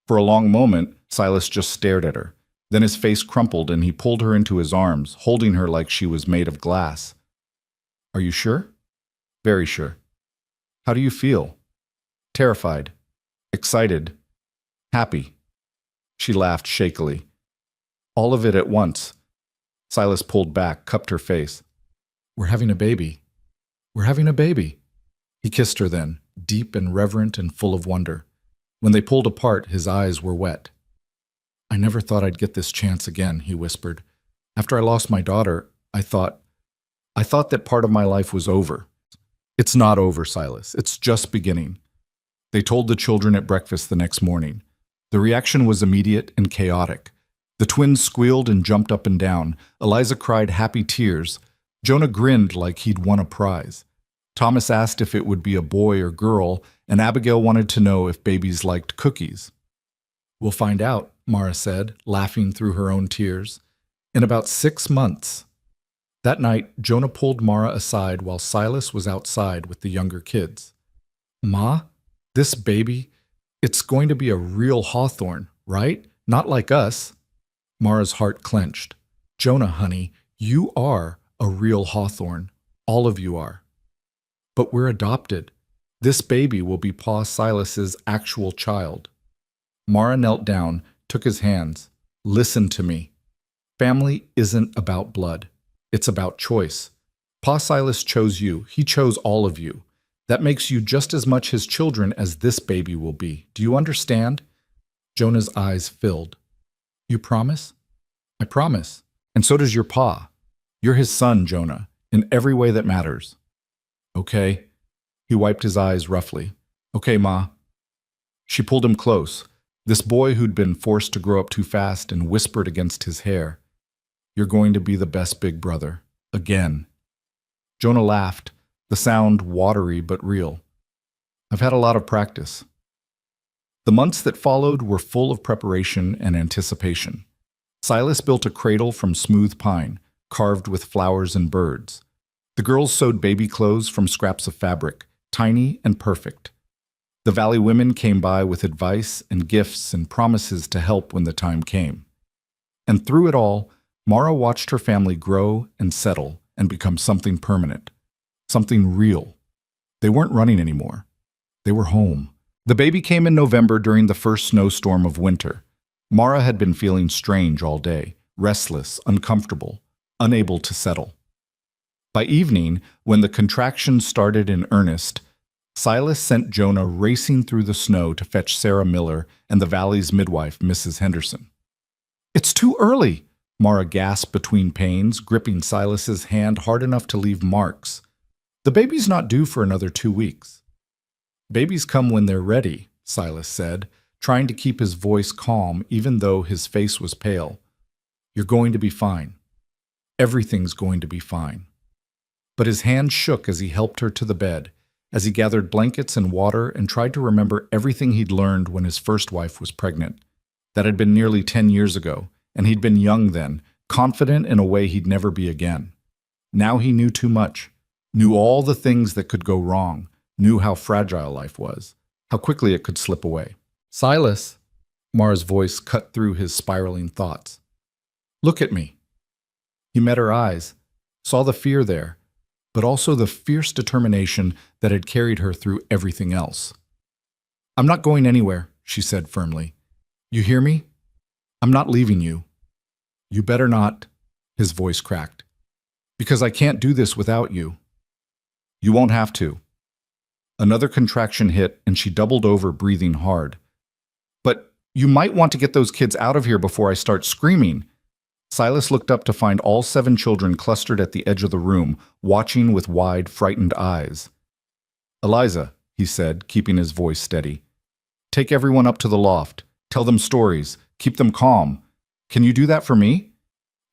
For a long moment, Silas just stared at her. Then his face crumpled and he pulled her into his arms, holding her like she was made of glass. Are you sure? Very sure. How do you feel? Terrified. Excited. Happy. She laughed shakily. All of it at once. Silas pulled back, cupped her face. We're having a baby. We're having a baby. He kissed her then, deep and reverent and full of wonder. When they pulled apart, his eyes were wet. I never thought I'd get this chance again, he whispered. After I lost my daughter, I thought that part of my life was over. It's not over, Silas. It's just beginning. They told the children at breakfast the next morning. The reaction was immediate and chaotic. The twins squealed and jumped up and down. Eliza cried happy tears. Jonah grinned like he'd won a prize. Thomas asked if it would be a boy or girl, and Abigail wanted to know if babies liked cookies. We'll find out, Mara said, laughing through her own tears. In about 6 months. That night, Jonah pulled Mara aside while Silas was outside with the younger kids. Ma, this baby, it's going to be a real Hawthorne, right? Not like us. Mara's heart clenched. Jonah, honey, you are a real Hawthorne. All of you are. But we're adopted. This baby will be Pa Silas's actual child. Mara knelt down, took his hands. Listen to me. Family isn't about blood. It's about choice. Pa Silas chose you. He chose all of you. That makes you just as much his children as this baby will be. Do you understand? Jonah's eyes filled. You promise? I promise. And so does your pa. You're his son, Jonah, in every way that matters. Okay. He wiped his eyes roughly. Okay, Ma. She pulled him close. This boy who'd been forced to grow up too fast and whispered against his hair. You're going to be the best big brother. Again. Jonah laughed, the sound watery but real. I've had a lot of practice. The months that followed were full of preparation and anticipation. Silas built a cradle from smooth pine, carved with flowers and birds. The girls sewed baby clothes from scraps of fabric, tiny and perfect. The Valley women came by with advice and gifts and promises to help when the time came. And through it all, Mara watched her family grow and settle and become something permanent, something real. They weren't running anymore. They were home. The baby came in November during the first snowstorm of winter. Mara had been feeling strange all day, restless, uncomfortable, unable to settle. By evening, when the contractions started in earnest, Silas sent Jonah racing through the snow to fetch Sarah Miller and the valley's midwife, Mrs. Henderson. "It's too early," Mara gasped between pains, gripping Silas's hand hard enough to leave marks. "The baby's not due for another 2 weeks." "Babies come when they're ready," Silas said, trying to keep his voice calm even though his face was pale. "You're going to be fine. Everything's going to be fine." But his hand shook as he helped her to the bed, as he gathered blankets and water and tried to remember everything he'd learned when his first wife was pregnant. That had been nearly 10 years ago, and he'd been young then, confident in a way he'd never be again. Now he knew too much, knew all the things that could go wrong, knew how fragile life was, how quickly it could slip away. "Silas," Mara's voice cut through his spiraling thoughts. "Look at me." He met her eyes, saw the fear there, but also the fierce determination that had carried her through everything else. "I'm not going anywhere," she said firmly. "You hear me? I'm not leaving you." "You better not," his voice cracked, "because I can't do this without you." "You won't have to." Another contraction hit, and she doubled over, breathing hard. "But you might want to get those kids out of here before I start screaming." Silas looked up to find all 7 children clustered at the edge of the room, watching with wide, frightened eyes. "Eliza," he said, keeping his voice steady, "take everyone up to the loft. Tell them stories. Keep them calm. Can you do that for me?"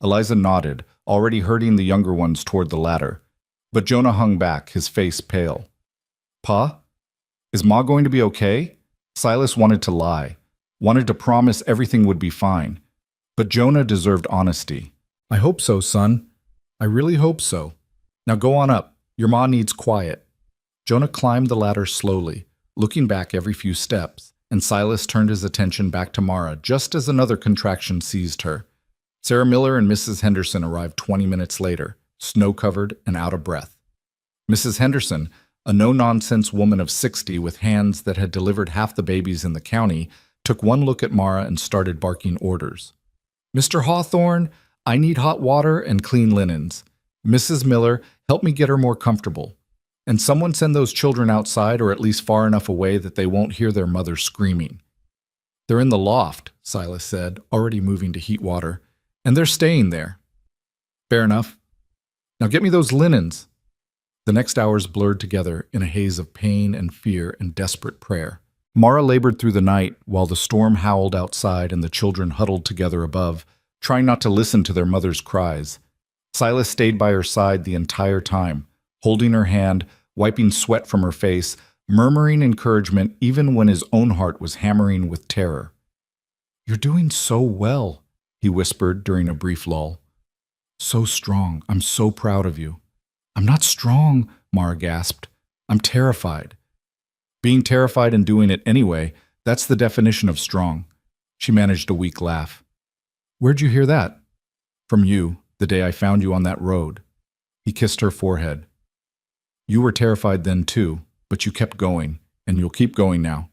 Eliza nodded, already herding the younger ones toward the ladder. But Jonah hung back, his face pale. "Pa? Is Ma going to be okay?" Silas wanted to lie, wanted to promise everything would be fine. But Jonah deserved honesty. "I hope so, son. I really hope so. Now go on up. Your ma needs quiet." Jonah climbed the ladder slowly, looking back every few steps, and Silas turned his attention back to Mara just as another contraction seized her. Sarah Miller and Mrs. Henderson arrived 20 minutes later, snow-covered and out of breath. Mrs. Henderson, a no-nonsense woman of 60 with hands that had delivered half the babies in the county, took one look at Mara and started barking orders. "Mr. Hawthorne, I need hot water and clean linens. Mrs. Miller, help me get her more comfortable. And someone send those children outside or at least far enough away that they won't hear their mother screaming." "They're in the loft," Silas said, already moving to heat water, "and they're staying there." "Fair enough. Now get me those linens." The next hours blurred together in a haze of pain and fear and desperate prayer. Mara labored through the night while the storm howled outside and the children huddled together above, trying not to listen to their mother's cries. Silas stayed by her side the entire time, holding her hand, wiping sweat from her face, murmuring encouragement even when his own heart was hammering with terror. "You're doing so well," he whispered during a brief lull. "So strong. I'm so proud of you." "I'm not strong," Mara gasped. "I'm terrified." "Being terrified and doing it anyway, that's the definition of strong." She managed a weak laugh. "Where'd you hear that?" "From you, the day I found you on that road." He kissed her forehead. "You were terrified then too, but you kept going, and you'll keep going now.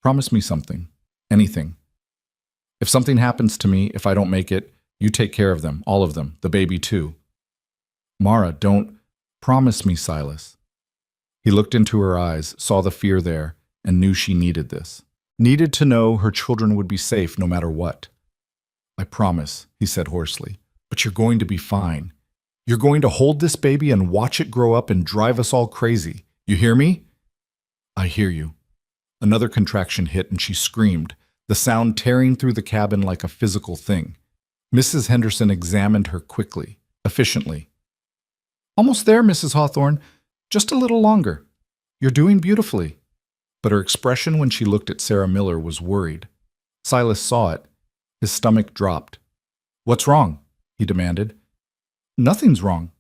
Promise me something. Anything. If something happens to me, if I don't make it, you take care of them, all of them, the baby too." "Mara, don't. Promise me, Silas." He looked into her eyes, saw the fear there, and knew she needed this. Needed to know her children would be safe no matter what. "I promise," he said hoarsely, "but you're going to be fine. You're going to hold this baby and watch it grow up and drive us all crazy. You hear me?" "I hear you." Another contraction hit and she screamed, the sound tearing through the cabin like a physical thing. Mrs. Henderson examined her quickly, efficiently. "Almost there, Mrs. Hawthorne. Just a little longer. You're doing beautifully." But her expression when she looked at Sarah Miller was worried. Silas saw it. His stomach dropped. "What's wrong?" he demanded. "Nothing's wrong."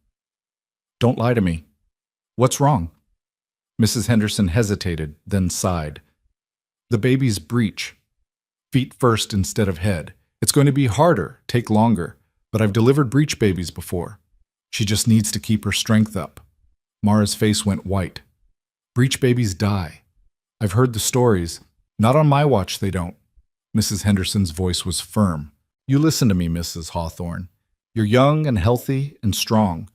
"Don't lie to me. What's wrong?" Mrs. Henderson hesitated, then sighed. "The baby's breech. Feet first instead of head. It's going to be harder, take longer. But I've delivered breech babies before. She just needs to keep her strength up. Mara's face went white. Breech babies die. I've heard the stories. Not on my watch, they don't. Mrs. Henderson's voice was firm. You listen to me, Mrs. Hawthorne. You're young and healthy and strong.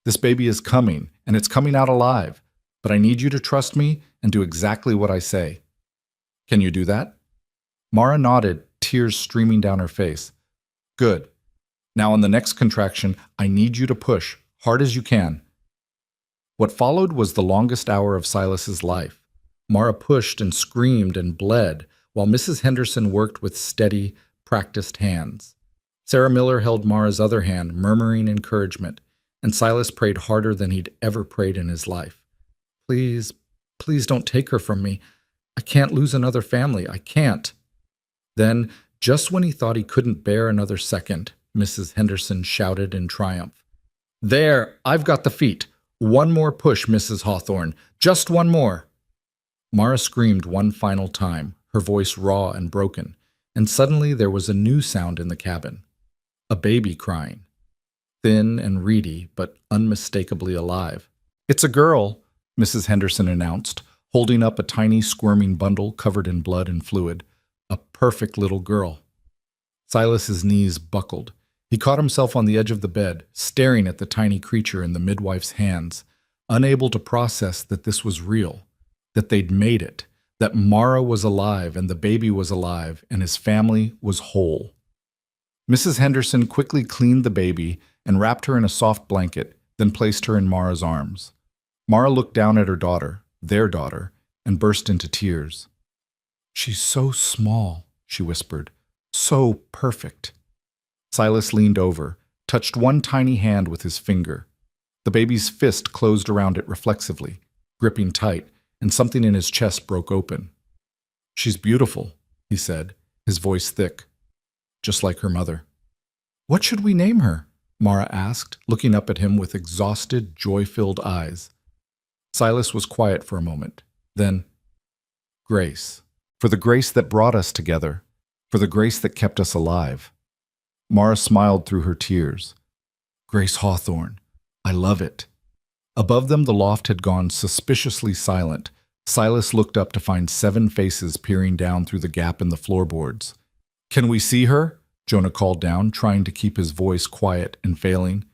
This baby is coming, and it's coming out alive. But I need you to trust me and do exactly what I say. Can you do that? Mara nodded, tears streaming down her face. Good. Now on the next contraction, I need you to push, hard as you can. What followed was the longest hour of Silas's life. Mara pushed and screamed and bled, while Mrs. Henderson worked with steady, practiced hands. Sarah Miller held Mara's other hand, murmuring encouragement, and Silas prayed harder than he'd ever prayed in his life. Please, please don't take her from me. I can't lose another family. I can't. Then, just when he thought he couldn't bear another second, Mrs. Henderson shouted in triumph. There, I've got the feet. One more push, Mrs. Hawthorne. Just one more. Mara screamed one final time, her voice raw and broken, and suddenly there was a new sound in the cabin. A baby crying. Thin and reedy, but unmistakably alive. It's a girl, Mrs. Henderson announced, holding up a tiny squirming bundle covered in blood and fluid. A perfect little girl. Silas's knees buckled. He caught himself on the edge of the bed, staring at the tiny creature in the midwife's hands, unable to process that this was real, that they'd made it, that Mara was alive and the baby was alive and his family was whole. Mrs. Henderson quickly cleaned the baby and wrapped her in a soft blanket, then placed her in Mara's arms. Mara looked down at her daughter, their daughter, and burst into tears. She's so small, she whispered. So perfect. Silas leaned over, touched one tiny hand with his finger. The baby's fist closed around it reflexively, gripping tight, and something in his chest broke open. She's beautiful, he said, his voice thick, just like her mother. What should we name her? Mara asked, looking up at him with exhausted, joy-filled eyes. Silas was quiet for a moment. Then, Grace. For the grace that brought us together, for the grace that kept us alive. Mara smiled through her tears. Grace Hawthorne. I love it. Above them the loft had gone suspiciously silent. Silas looked up to find 7 faces peering down through the gap in the floorboards. Can we see her? Jonah called down, trying to keep his voice quiet and failing.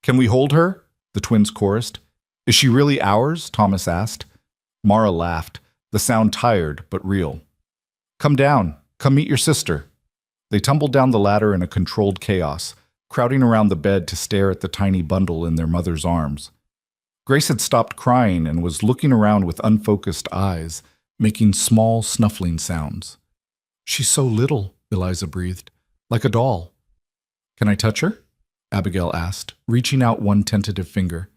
Can we hold her? The twins chorused. Is she really ours? Thomas asked. Mara laughed, the sound tired but real. Come down. Come meet your sister. They tumbled down the ladder in a controlled chaos, crowding around the bed to stare at the tiny bundle in their mother's arms. Grace had stopped crying and was looking around with unfocused eyes, making small, snuffling sounds. She's so little, Eliza breathed, like a doll. Can I touch her? Abigail asked, reaching out one tentative finger.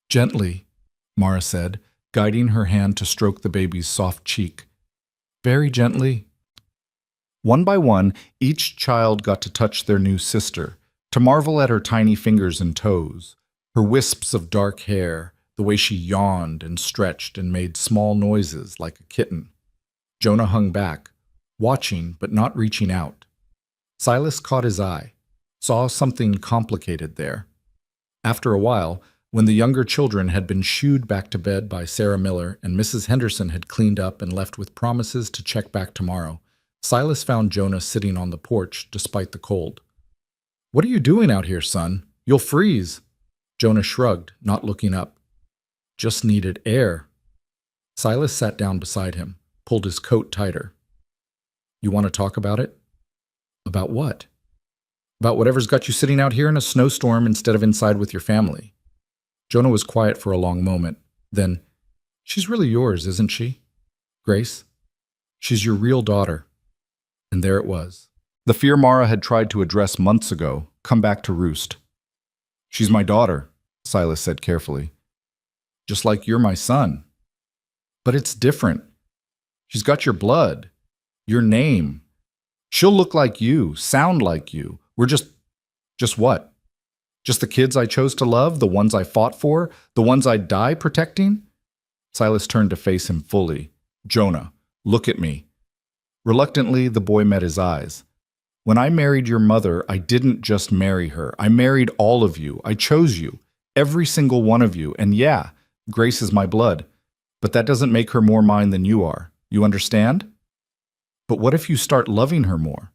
Gently, Mara said, guiding her hand to stroke the baby's soft cheek. Very gently. One by one, each child got to touch their new sister, to marvel at her tiny fingers and toes, her wisps of dark hair, the way she yawned and stretched and made small noises like a kitten. Jonah hung back, watching but not reaching out. Silas caught his eye, saw something complicated there. After a while, when the younger children had been shooed back to bed by Sarah Miller and Mrs. Henderson had cleaned up and left with promises to check back tomorrow, Silas found Jonah sitting on the porch despite the cold. What are you doing out here, son? You'll freeze. Jonah shrugged, not looking up. Just needed air. Silas sat down beside him, pulled his coat tighter. You want to talk about it? About what? About whatever's got you sitting out here in a snowstorm instead of inside with your family. Jonah was quiet for a long moment. Then, she's really yours, isn't she? Grace? She's your real daughter. And there it was. The fear Mara had tried to address months ago, come back to roost. She's my daughter, Silas said carefully. Just like you're my son. But it's different. She's got your blood, your name. She'll look like you, sound like you. We're just what? Just the kids I chose to love, the ones I fought for, the ones I'd die protecting? Silas turned to face him fully. Jonah, look at me. Reluctantly, the boy met his eyes. When I married your mother, I didn't just marry her. I married all of you. I chose you, every single one of you. And yeah, Grace is my blood, but that doesn't make her more mine than you are. You understand? But what if you start loving her more?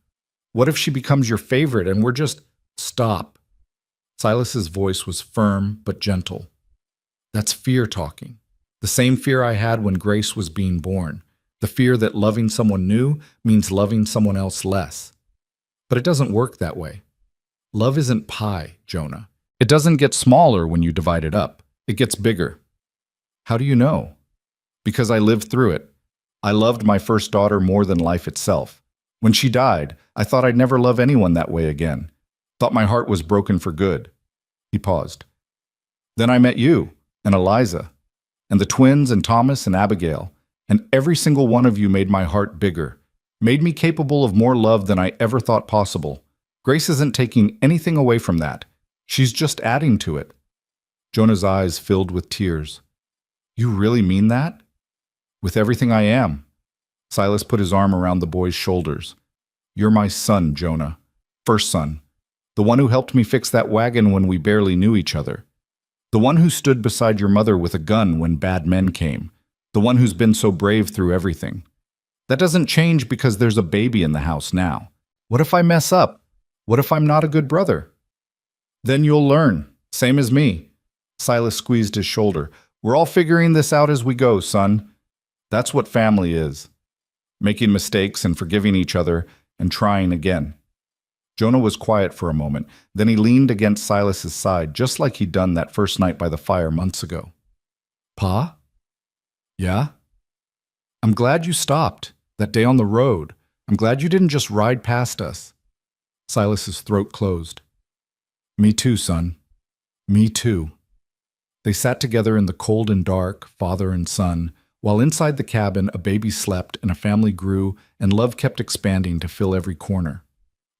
What if she becomes your favorite and we're just... Stop. Silas's voice was firm but gentle. That's fear talking. The same fear I had when Grace was being born. The fear that loving someone new means loving someone else less. But it doesn't work that way. Love isn't pie, Jonah. It doesn't get smaller when you divide it up. It gets bigger. How do you know? Because I lived through it. I loved my first daughter more than life itself. When she died, I thought I'd never love anyone that way again. Thought my heart was broken for good. He paused. Then I met you, and Eliza, and the twins, and Thomas, and Abigail, and every single one of you made my heart bigger, made me capable of more love than I ever thought possible. Grace isn't taking anything away from that. She's just adding to it. Jonah's eyes filled with tears. You really mean that? With everything I am. Silas put his arm around the boy's shoulders. You're my son, Jonah. First son. The one who helped me fix that wagon when we barely knew each other. The one who stood beside your mother with a gun when bad men came. The one who's been so brave through everything. That doesn't change because there's a baby in the house now. What if I mess up? What if I'm not a good brother? Then you'll learn, same as me. Silas squeezed his shoulder. We're all figuring this out as we go, son. That's what family is. Making mistakes and forgiving each other and trying again. Jonah was quiet for a moment. Then he leaned against Silas's side, just like he'd done that first night by the fire months ago. Pa? Yeah? I'm glad you stopped, that day on the road. I'm glad you didn't just ride past us. Silas's throat closed. Me too, son. Me too. They sat together in the cold and dark, father and son, while inside the cabin a baby slept and a family grew and love kept expanding to fill every corner.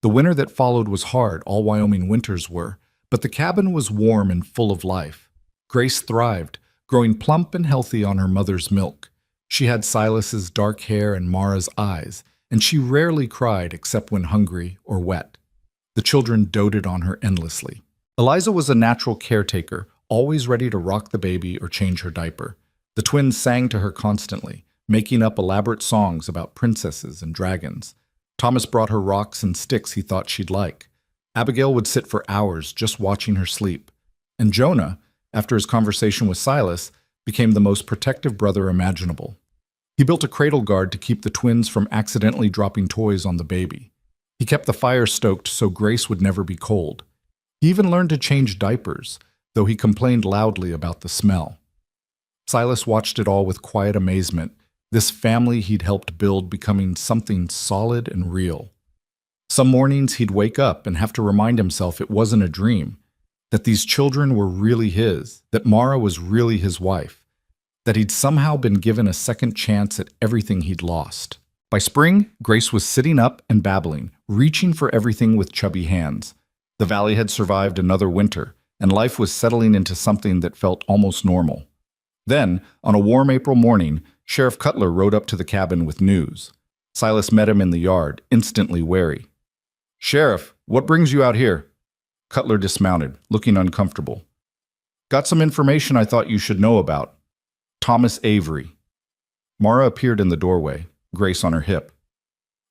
The winter that followed was hard, all Wyoming winters were, but the cabin was warm and full of life. Grace thrived, growing plump and healthy on her mother's milk. She had Silas's dark hair and Mara's eyes, and she rarely cried except when hungry or wet. The children doted on her endlessly. Eliza was a natural caretaker, always ready to rock the baby or change her diaper. The twins sang to her constantly, making up elaborate songs about princesses and dragons. Thomas brought her rocks and sticks he thought she'd like. Abigail would sit for hours just watching her sleep. And Jonah, after his conversation with Silas, became the most protective brother imaginable. He built a cradle guard to keep the twins from accidentally dropping toys on the baby. He kept the fire stoked so Grace would never be cold. He even learned to change diapers, though he complained loudly about the smell. Silas watched it all with quiet amazement, this family he'd helped build becoming something solid and real. Some mornings he'd wake up and have to remind himself it wasn't a dream, that these children were really his, that Mara was really his wife, that he'd somehow been given a second chance at everything he'd lost. By spring, Grace was sitting up and babbling, reaching for everything with chubby hands. The valley had survived another winter, and life was settling into something that felt almost normal. Then, on a warm April morning, Sheriff Cutler rode up to the cabin with news. Silas met him in the yard, instantly wary. "Sheriff, what brings you out here?" Cutler dismounted, looking uncomfortable. "Got some information I thought you should know about. Thomas Avery." Mara appeared in the doorway, Grace on her hip.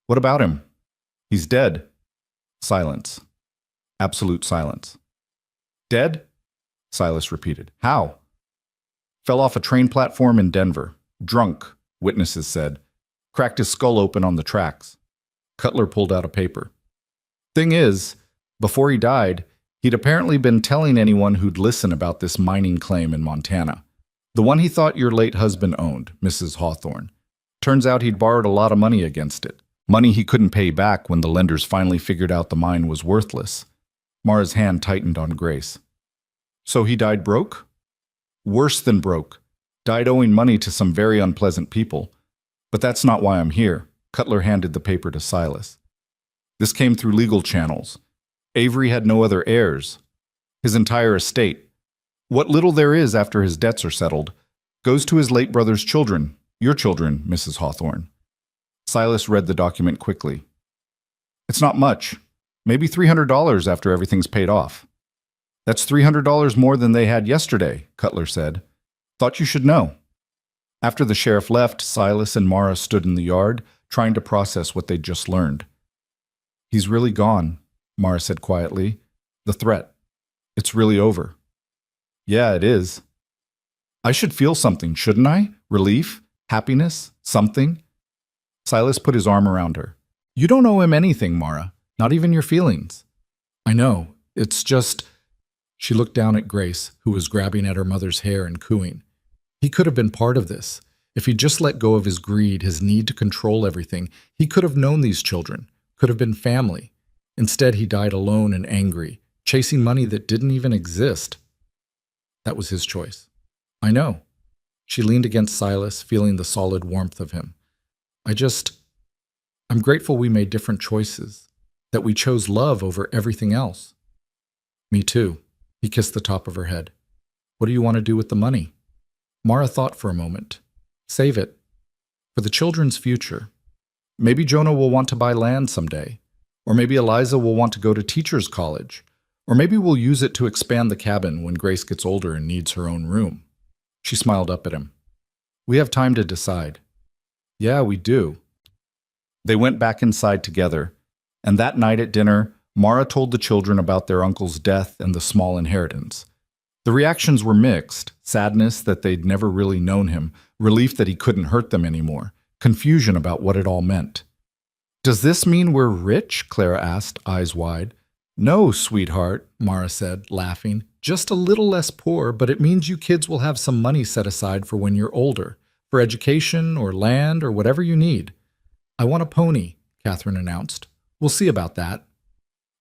"What about him?" "He's dead." Silence. Absolute silence. "Dead?" Silas repeated. "How?" "Fell off a train platform in Denver. Drunk," witnesses said. "Cracked his skull open on the tracks." Cutler pulled out a paper. "Thing is, before he died, he'd apparently been telling anyone who'd listen about this mining claim in Montana. The one he thought your late husband owned, Mrs. Hawthorne. Turns out he'd borrowed a lot of money against it. Money he couldn't pay back when the lenders finally figured out the mine was worthless." Mara's hand tightened on Grace. "So he died broke?" "Worse than broke. Died owing money to some very unpleasant people. But that's not why I'm here." Cutler handed the paper to Silas. "This came through legal channels. Avery had no other heirs. His entire estate, what little there is after his debts are settled, goes to his late brother's children, your children, Mrs. Hawthorne." Silas read the document quickly. It's not much. Maybe $300 after everything's paid off. That's $300 more than they had yesterday, Cutler said. Thought you should know. After the sheriff left, Silas and Mara stood in the yard, trying to process what they'd just learned. He's really gone, Mara said quietly. The threat. It's really over. Yeah, it is. I should feel something, shouldn't I? Relief? Happiness? Something? Silas put his arm around her. You don't owe him anything, Mara. Not even your feelings. I know. It's just... She looked down at Grace, who was grabbing at her mother's hair and cooing. He could have been part of this. If he'd just let go of his greed, his need to control everything, he could have known these children, could have been family. Instead, he died alone and angry, chasing money that didn't even exist. That was his choice. I know. She leaned against Silas, feeling the solid warmth of him. I'm grateful we made different choices, that we chose love over everything else. Me too. He kissed the top of her head. What do you want to do with the money? Mara thought for a moment. Save it. For the children's future. Maybe Jonah will want to buy land someday. Or maybe Eliza will want to go to teacher's college. Or maybe we'll use it to expand the cabin when Grace gets older and needs her own room. She smiled up at him. We have time to decide. Yeah, we do. They went back inside together, and that night at dinner, Mara told the children about their uncle's death and the small inheritance. The reactions were mixed: sadness that they'd never really known him, relief that he couldn't hurt them anymore, confusion about what it all meant. Does this mean we're rich? Clara asked, eyes wide. No, sweetheart, Mara said, laughing. Just a little less poor, but it means you kids will have some money set aside for when you're older, for education or land or whatever you need. I want a pony, Catherine announced. We'll see about that.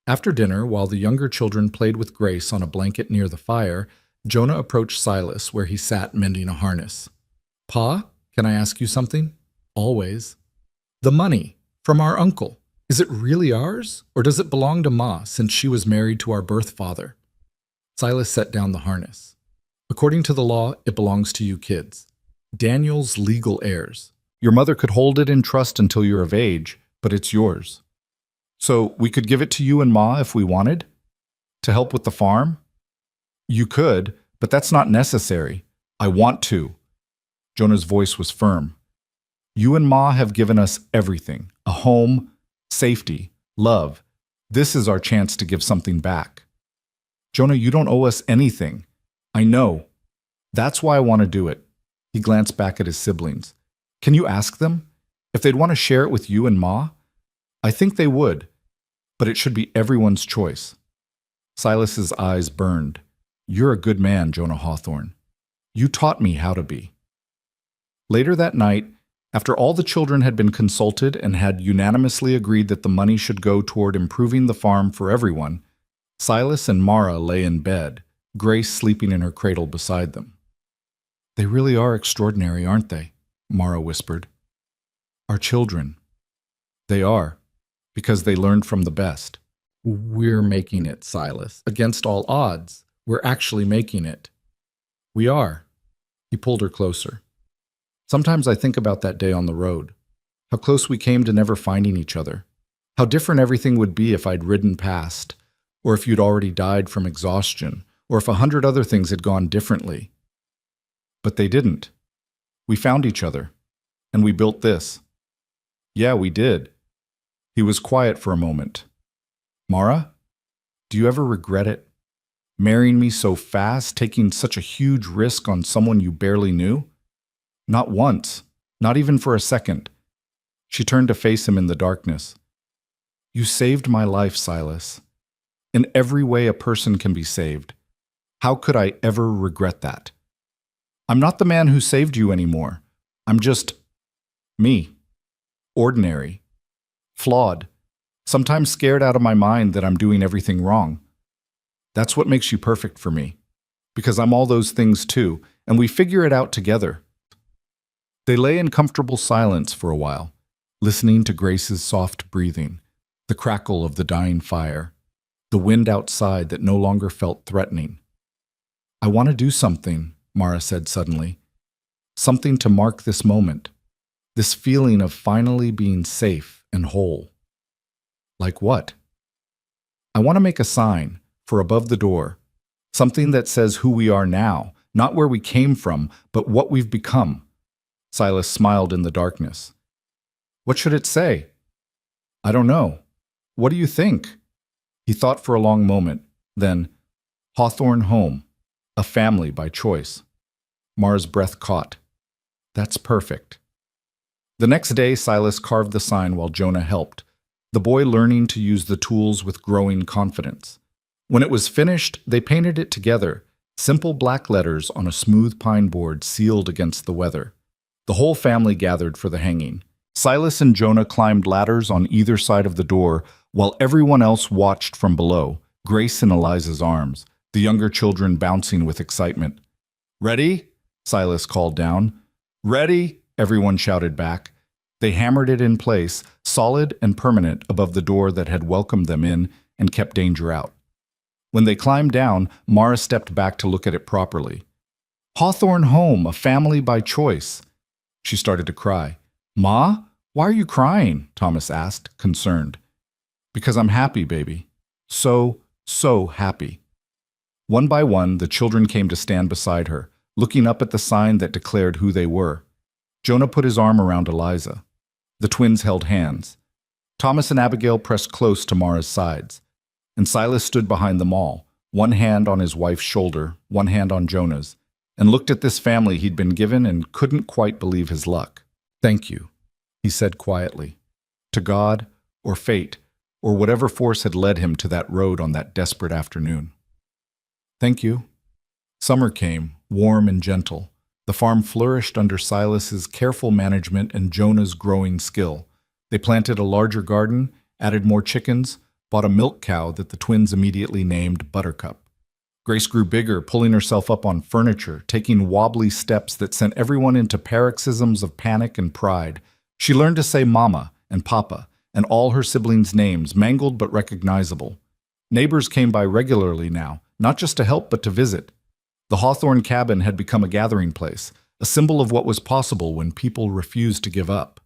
After dinner, while the younger children played with Grace on a blanket near the fire, Jonah approached Silas where he sat mending a harness. Pa, can I ask you something? Always. The money, from our uncle. Is it really ours, or does it belong to Ma since she was married to our birth father? Silas set down the harness. According to the law, it belongs to you kids. Daniel's legal heirs. Your mother could hold it in trust until you're of age, but it's yours. So we could give it to you and Ma if we wanted? To help with the farm? You could, but that's not necessary. I want to. Jonah's voice was firm. You and Ma have given us everything. A home, safety, love. This is our chance to give something back. Jonah, you don't owe us anything. I know. That's why I want to do it. He glanced back at his siblings. Can you ask them? If they'd want to share it with you and Ma? I think they would. But it should be everyone's choice. Silas's eyes burned. You're a good man, Jonah Hawthorne. You taught me how to be. Later that night, after all the children had been consulted and had unanimously agreed that the money should go toward improving the farm for everyone, Silas and Mara lay in bed, Grace sleeping in her cradle beside them. They really are extraordinary, aren't they? Mara whispered. Our children. They are, because they learned from the best. We're making it, Silas. Against all odds, we're actually making it. We are. He pulled her closer. Sometimes I think about that day on the road, how close we came to never finding each other, how different everything would be if I'd ridden past, or if you'd already died from exhaustion, or if 100 other things had gone differently. But they didn't. We found each other, and we built this. Yeah, we did. He was quiet for a moment. Mara, do you ever regret it? Marrying me so fast, taking such a huge risk on someone you barely knew? Not once, not even for a second. She turned to face him in the darkness. You saved my life, Silas. In every way a person can be saved. How could I ever regret that? I'm not the man who saved you anymore. I'm just me. Ordinary. Flawed. Sometimes scared out of my mind that I'm doing everything wrong. That's what makes you perfect for me. Because I'm all those things too, and we figure it out together. They lay in comfortable silence for a while, listening to Grace's soft breathing, the crackle of the dying fire, the wind outside that no longer felt threatening. I want to do something, Mara said suddenly. Something to mark this moment, this feeling of finally being safe and whole. Like what? I want to make a sign for above the door, something that says who we are now, not where we came from, but what we've become. Silas smiled in the darkness. What should it say? I don't know. What do you think? He thought for a long moment, then, Hawthorne Home, a family by choice. Mara's breath caught. That's perfect. The next day, Silas carved the sign while Jonah helped, the boy learning to use the tools with growing confidence. When it was finished, they painted it together, simple black letters on a smooth pine board sealed against the weather. The whole family gathered for the hanging. Silas and Jonah climbed ladders on either side of the door, while everyone else watched from below, Grace in Eliza's arms, the younger children bouncing with excitement. Ready? Silas called down. Ready? Everyone shouted back. They hammered it in place, solid and permanent above the door that had welcomed them in and kept danger out. When they climbed down, Mara stepped back to look at it properly. Hawthorne Home, a family by choice. She started to cry. Ma, why are you crying? Thomas asked, concerned. Because I'm happy, baby. So happy. One by one, the children came to stand beside her, looking up at the sign that declared who they were. Jonah put his arm around Eliza. The twins held hands. Thomas and Abigail pressed close to Mara's sides, and Silas stood behind them all, one hand on his wife's shoulder, one hand on Jonah's, and looked at this family he'd been given and couldn't quite believe his luck. Thank you, he said quietly, to God or fate or whatever force had led him to that road on that desperate afternoon. Thank you. Summer came, warm and gentle. The farm flourished under Silas's careful management and Jonah's growing skill. They planted a larger garden, added more chickens, bought a milk cow that the twins immediately named Buttercup. Grace grew bigger, pulling herself up on furniture, taking wobbly steps that sent everyone into paroxysms of panic and pride. She learned to say Mama and Papa, and all her siblings' names, mangled but recognizable. Neighbors came by regularly now, not just to help but to visit. The Hawthorne cabin had become a gathering place, a symbol of what was possible when people refused to give up.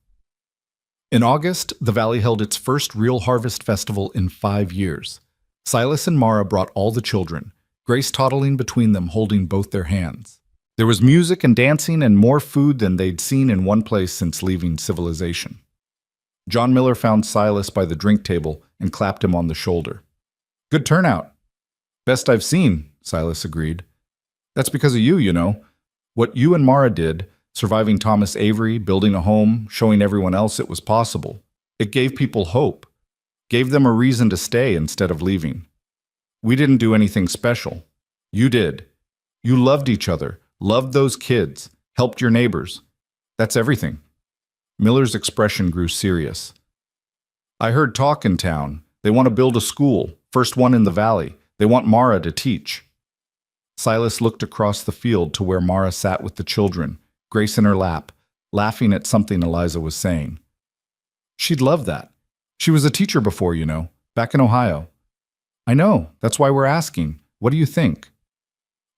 In August, the valley held its first real harvest festival in 5 years. Silas and Mara brought all the children, Grace toddling between them holding both their hands. There was music and dancing and more food than they'd seen in one place since leaving civilization. John Miller found Silas by the drink table and clapped him on the shoulder. Good turnout. Best I've seen, Silas agreed. That's because of you, you know. What you and Mara did, surviving Thomas Avery, building a home, showing everyone else it was possible. It gave people hope. Gave them a reason to stay instead of leaving. We didn't do anything special. You did. You loved each other, loved those kids, helped your neighbors. That's everything. Miller's expression grew serious. I heard talk in town. They want to build a school, first one in the valley. They want Mara to teach. Silas looked across the field to where Mara sat with the children, Grace in her lap, laughing at something Eliza was saying. She'd love that. She was a teacher before, you know, back in Ohio. I know, that's why we're asking. What do you think?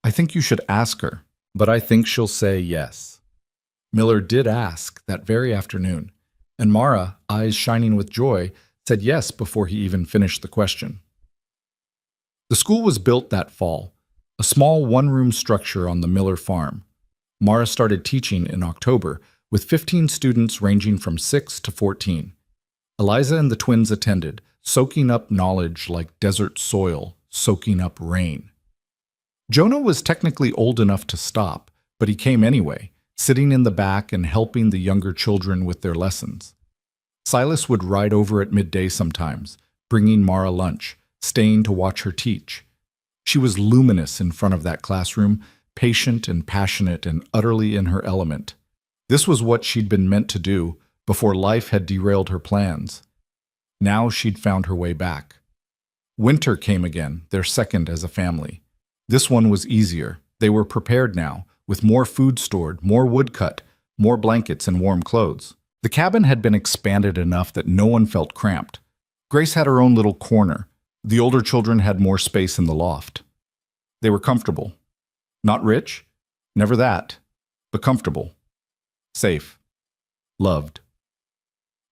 I think you should ask her, but I think she'll say yes. Miller did ask that very afternoon, and Mara, eyes shining with joy, said yes before he even finished the question. The school was built that fall, a small one-room structure on the Miller farm. Mara started teaching in October, with 15 students ranging from 6 to 14. Eliza and the twins attended, soaking up knowledge like desert soil, soaking up rain. Jonah was technically old enough to stop, but he came anyway, sitting in the back and helping the younger children with their lessons. Silas would ride over at midday sometimes, bringing Mara lunch, staying to watch her teach. She was luminous in front of that classroom, patient and passionate and utterly in her element. This was what she'd been meant to do before life had derailed her plans. Now she'd found her way back. Winter came again, their second as a family. This one was easier. They were prepared now, with more food stored, more wood cut, more blankets and warm clothes. The cabin had been expanded enough that no one felt cramped. Grace had her own little corner. The older children had more space in the loft. They were comfortable. Not rich, never that, but comfortable. Safe. Loved.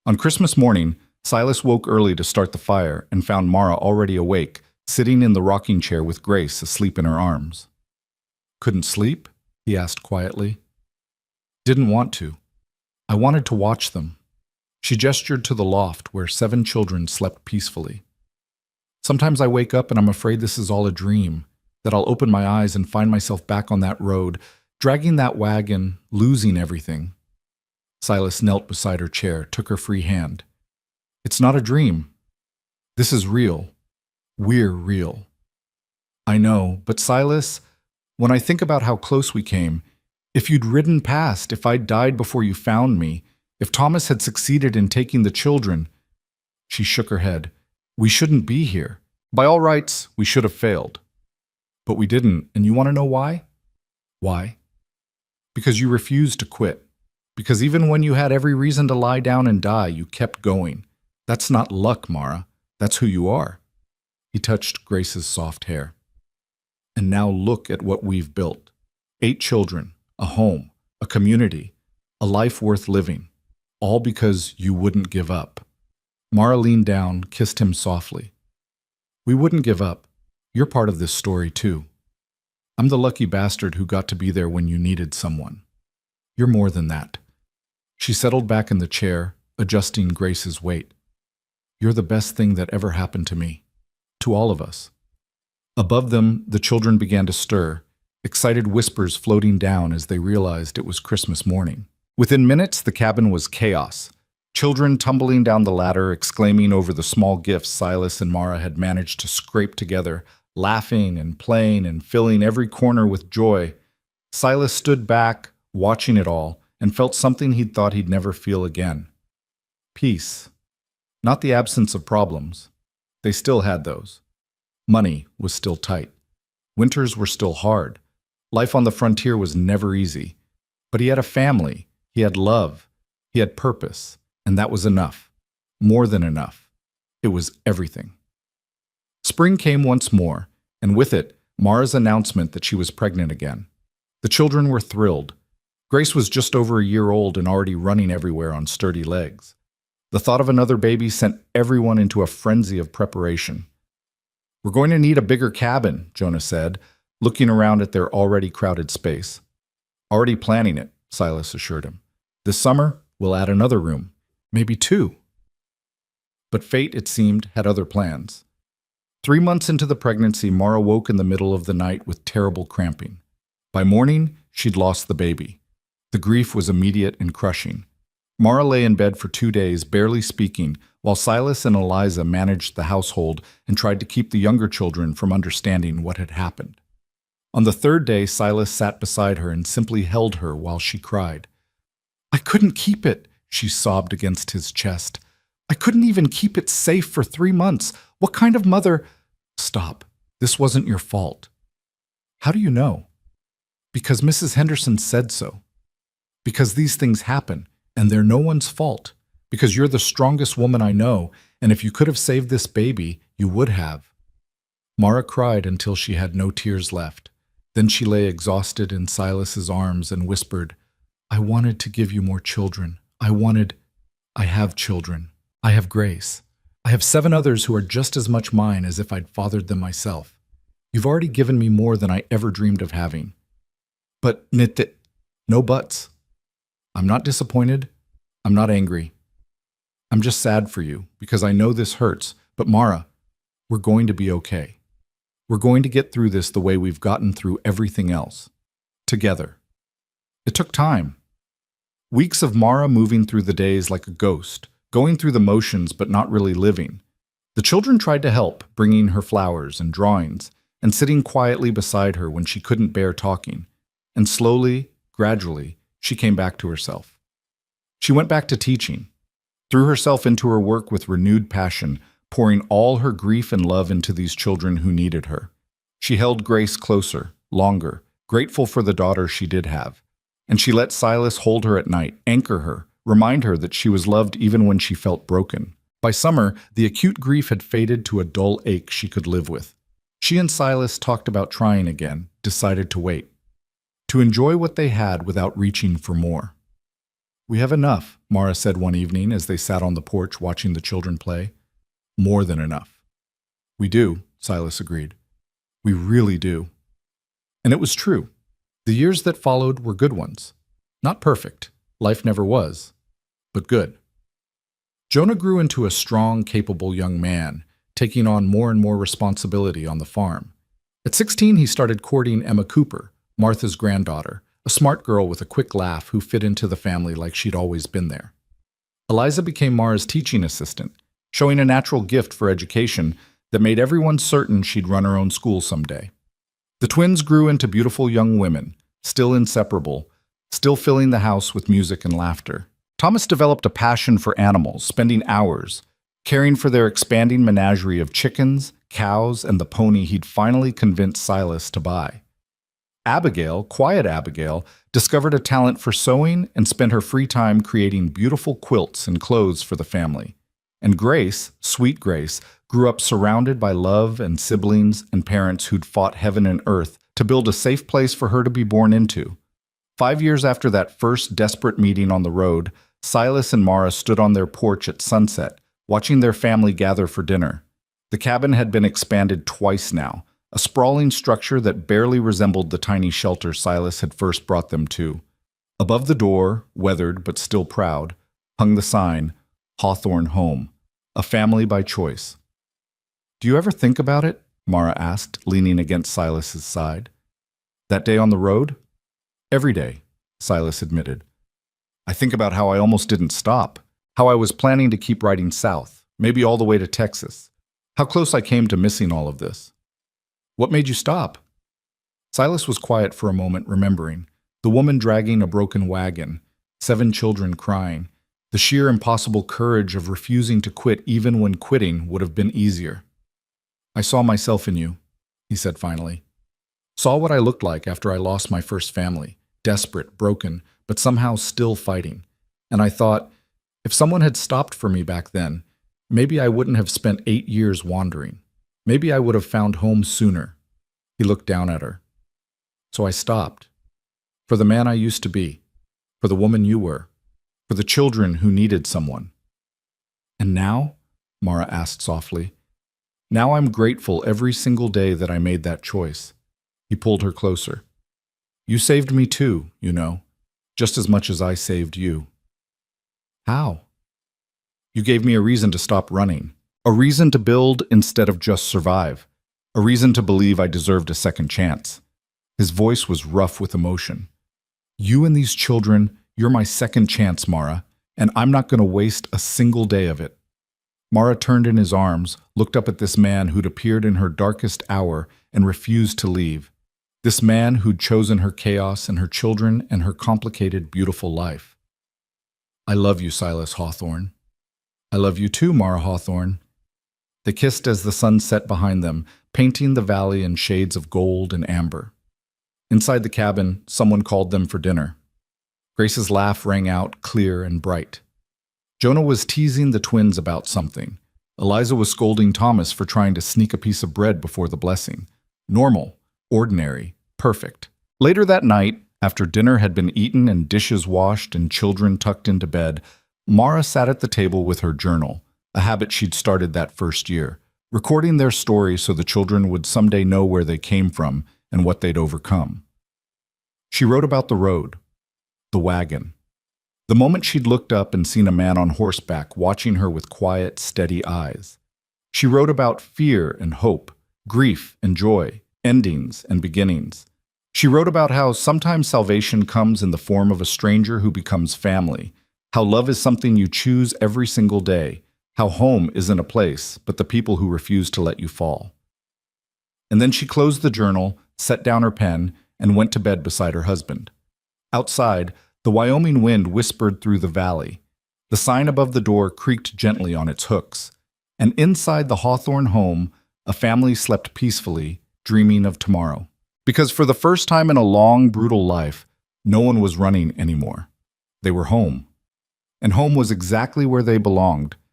On Christmas morning, Silas woke early to start the fire and found Mara already awake, sitting in the rocking chair with Grace asleep in her arms. "Couldn't sleep?" he asked quietly. "Didn't want to. I wanted to watch them." She gestured to the loft where 7 children slept peacefully. "Sometimes I wake up and I'm afraid this is all a dream, that I'll open my eyes and find myself back on that road, dragging that wagon, losing everything." Silas knelt beside her chair, took her free hand. "It's not a dream. This is real. We're real." "I know, but Silas, when I think about how close we came, if you'd ridden past, if I'd died before you found me, if Thomas had succeeded in taking the children—" She shook her head. "We shouldn't be here. By all rights, we should have failed. But we didn't, and you want to know why?" "Why?" "Because you refused to quit. Because even when you had every reason to lie down and die, you kept going. That's not luck, Mara. That's who you are." He touched Grace's soft hair. "And now look at what we've built. 8 children, a home, a community, a life worth living. All because you wouldn't give up." Mara leaned down, kissed him softly. "We wouldn't give up. You're part of this story, too. I'm the lucky bastard who got to be there when you needed someone. You're more than that." She settled back in the chair, adjusting Grace's weight. "You're the best thing that ever happened to me. To all of us." Above them, the children began to stir, excited whispers floating down as they realized it was Christmas morning. Within minutes, the cabin was chaos. Children tumbling down the ladder, exclaiming over the small gifts Silas and Mara had managed to scrape together, laughing and playing and filling every corner with joy. Silas stood back, watching it all, and felt something he'd thought he'd never feel again. Peace. Not the absence of problems. They still had those. Money was still tight. Winters were still hard. Life on the frontier was never easy. But he had a family. He had love. He had purpose. And that was enough. More than enough. It was everything. Spring came once more, and with it, Mara's announcement that she was pregnant again. The children were thrilled. Grace was just over a year old and already running everywhere on sturdy legs. The thought of another baby sent everyone into a frenzy of preparation. "We're going to need a bigger cabin," Jonah said, looking around at their already crowded space. "Already planning it," Silas assured him. "This summer, we'll add another room. Maybe 2. But fate, it seemed, had other plans. 3 months into the pregnancy, Mara woke in the middle of the night with terrible cramping. By morning, she'd lost the baby. The grief was immediate and crushing. Mara lay in bed for 2 days, barely speaking, while Silas and Eliza managed the household and tried to keep the younger children from understanding what had happened. On the 3rd day, Silas sat beside her and simply held her while she cried. "I couldn't keep it," she sobbed against his chest. "I couldn't even keep it safe for 3 months. What kind of mother—" "Stop. This wasn't your fault." "How do you know?" "Because Mrs. Henderson said so. Because these things happen, and they're no one's fault. Because you're the strongest woman I know, and if you could have saved this baby, you would have." Mara cried until she had no tears left. Then she lay exhausted in Silas's arms and whispered, "I wanted to give you more children. I have children. I have Grace. I have 7 others who are just as much mine as if I'd fathered them myself. You've already given me more than I ever dreamed of having. But no buts. I'm not disappointed. I'm not angry. I'm just sad for you, because I know this hurts. But Mara, we're going to be okay. We're going to get through this the way we've gotten through everything else. Together." It took time. Weeks of Mara moving through the days like a ghost, going through the motions but not really living. The children tried to help, bringing her flowers and drawings, and sitting quietly beside her when she couldn't bear talking. And slowly, gradually, she came back to herself. She went back to teaching, threw herself into her work with renewed passion, pouring all her grief and love into these children who needed her. She held Grace closer, longer, grateful for the daughter she did have. And she let Silas hold her at night, anchor her, remind her that she was loved even when she felt broken. By summer, the acute grief had faded to a dull ache she could live with. She and Silas talked about trying again, decided to wait. To enjoy what they had without reaching for more. "We have enough," Mara said one evening as they sat on the porch watching the children play. More than enough. We do, Silas agreed. We really do. And it was true. The years that followed were good ones. Not perfect. Life never was. But good. Jonah grew into a strong, capable young man, taking on more and more responsibility on the farm. At 16, he started courting Emma Cooper, Martha's granddaughter, a smart girl with a quick laugh who fit into the family like she'd always been there. Eliza became Mara's teaching assistant, showing a natural gift for education that made everyone certain she'd run her own school someday. The twins grew into beautiful young women, still inseparable, still filling the house with music and laughter. Thomas developed a passion for animals, spending hours caring for their expanding menagerie of chickens, cows, and the pony he'd finally convinced Silas to buy. Abigail, quiet Abigail, discovered a talent for sewing and spent her free time creating beautiful quilts and clothes for the family. And Grace, sweet Grace, grew up surrounded by love and siblings and parents who'd fought heaven and earth to build a safe place for her to be born into. 5 years after that first desperate meeting on the road, Silas and Mara stood on their porch at sunset, watching their family gather for dinner. The cabin had been expanded twice now, a sprawling structure that barely resembled the tiny shelter Silas had first brought them to. Above the door, weathered but still proud, hung the sign, Hawthorne Home, a family by choice. Do you ever think about it? Mara asked, leaning against Silas's side. That day on the road? Every day, Silas admitted. I think about how I almost didn't stop, how I was planning to keep riding south, maybe all the way to Texas, how close I came to missing all of this. What made you stop? Silas was quiet for a moment, remembering. The woman dragging a broken wagon, 7 children crying, the sheer impossible courage of refusing to quit even when quitting would have been easier. I saw myself in you, he said finally. Saw what I looked like after I lost my first family, desperate, broken, but somehow still fighting. And I thought, if someone had stopped for me back then, maybe I wouldn't have spent 8 years wandering. Maybe I would have found home sooner. He looked down at her. So I stopped. For the man I used to be. For the woman you were. For the children who needed someone. And now? Mara asked softly. Now I'm grateful every single day that I made that choice. He pulled her closer. You saved me too, you know, just as much as I saved you. How? You gave me a reason to stop running, a reason to build instead of just survive, a reason to believe I deserved a second chance. His voice was rough with emotion. You and these children, you're my second chance, Mara, and I'm not going to waste a single day of it. Mara turned in his arms, looked up at this man who'd appeared in her darkest hour and refused to leave. This man who'd chosen her chaos and her children and her complicated, beautiful life. I love you, Silas Hawthorne. I love you too, Mara Hawthorne. They kissed as the sun set behind them, painting the valley in shades of gold and amber. Inside the cabin, someone called them for dinner. Grace's laugh rang out, clear and bright. Jonah was teasing the twins about something. Eliza was scolding Thomas for trying to sneak a piece of bread before the blessing. Normal, ordinary, perfect. Later that night, after dinner had been eaten and dishes washed and children tucked into bed, Mara sat at the table with her journal, a habit she'd started that first year, recording their story so the children would someday know where they came from and what they'd overcome. She wrote about the road, the wagon. The moment she'd looked up and seen a man on horseback watching her with quiet, steady eyes. She wrote about fear and hope, grief and joy, endings and beginnings. She wrote about how sometimes salvation comes in the form of a stranger who becomes family, how love is something you choose every single day, how home isn't a place, but the people who refuse to let you fall. And then she closed the journal, set down her pen, and went to bed beside her husband. Outside, the Wyoming wind whispered through the valley. The sign above the door creaked gently on its hooks. And inside the Hawthorne home, a family slept peacefully, dreaming of tomorrow. Because for the first time in a long, brutal life, no one was running anymore. They were home. And home was exactly where they belonged,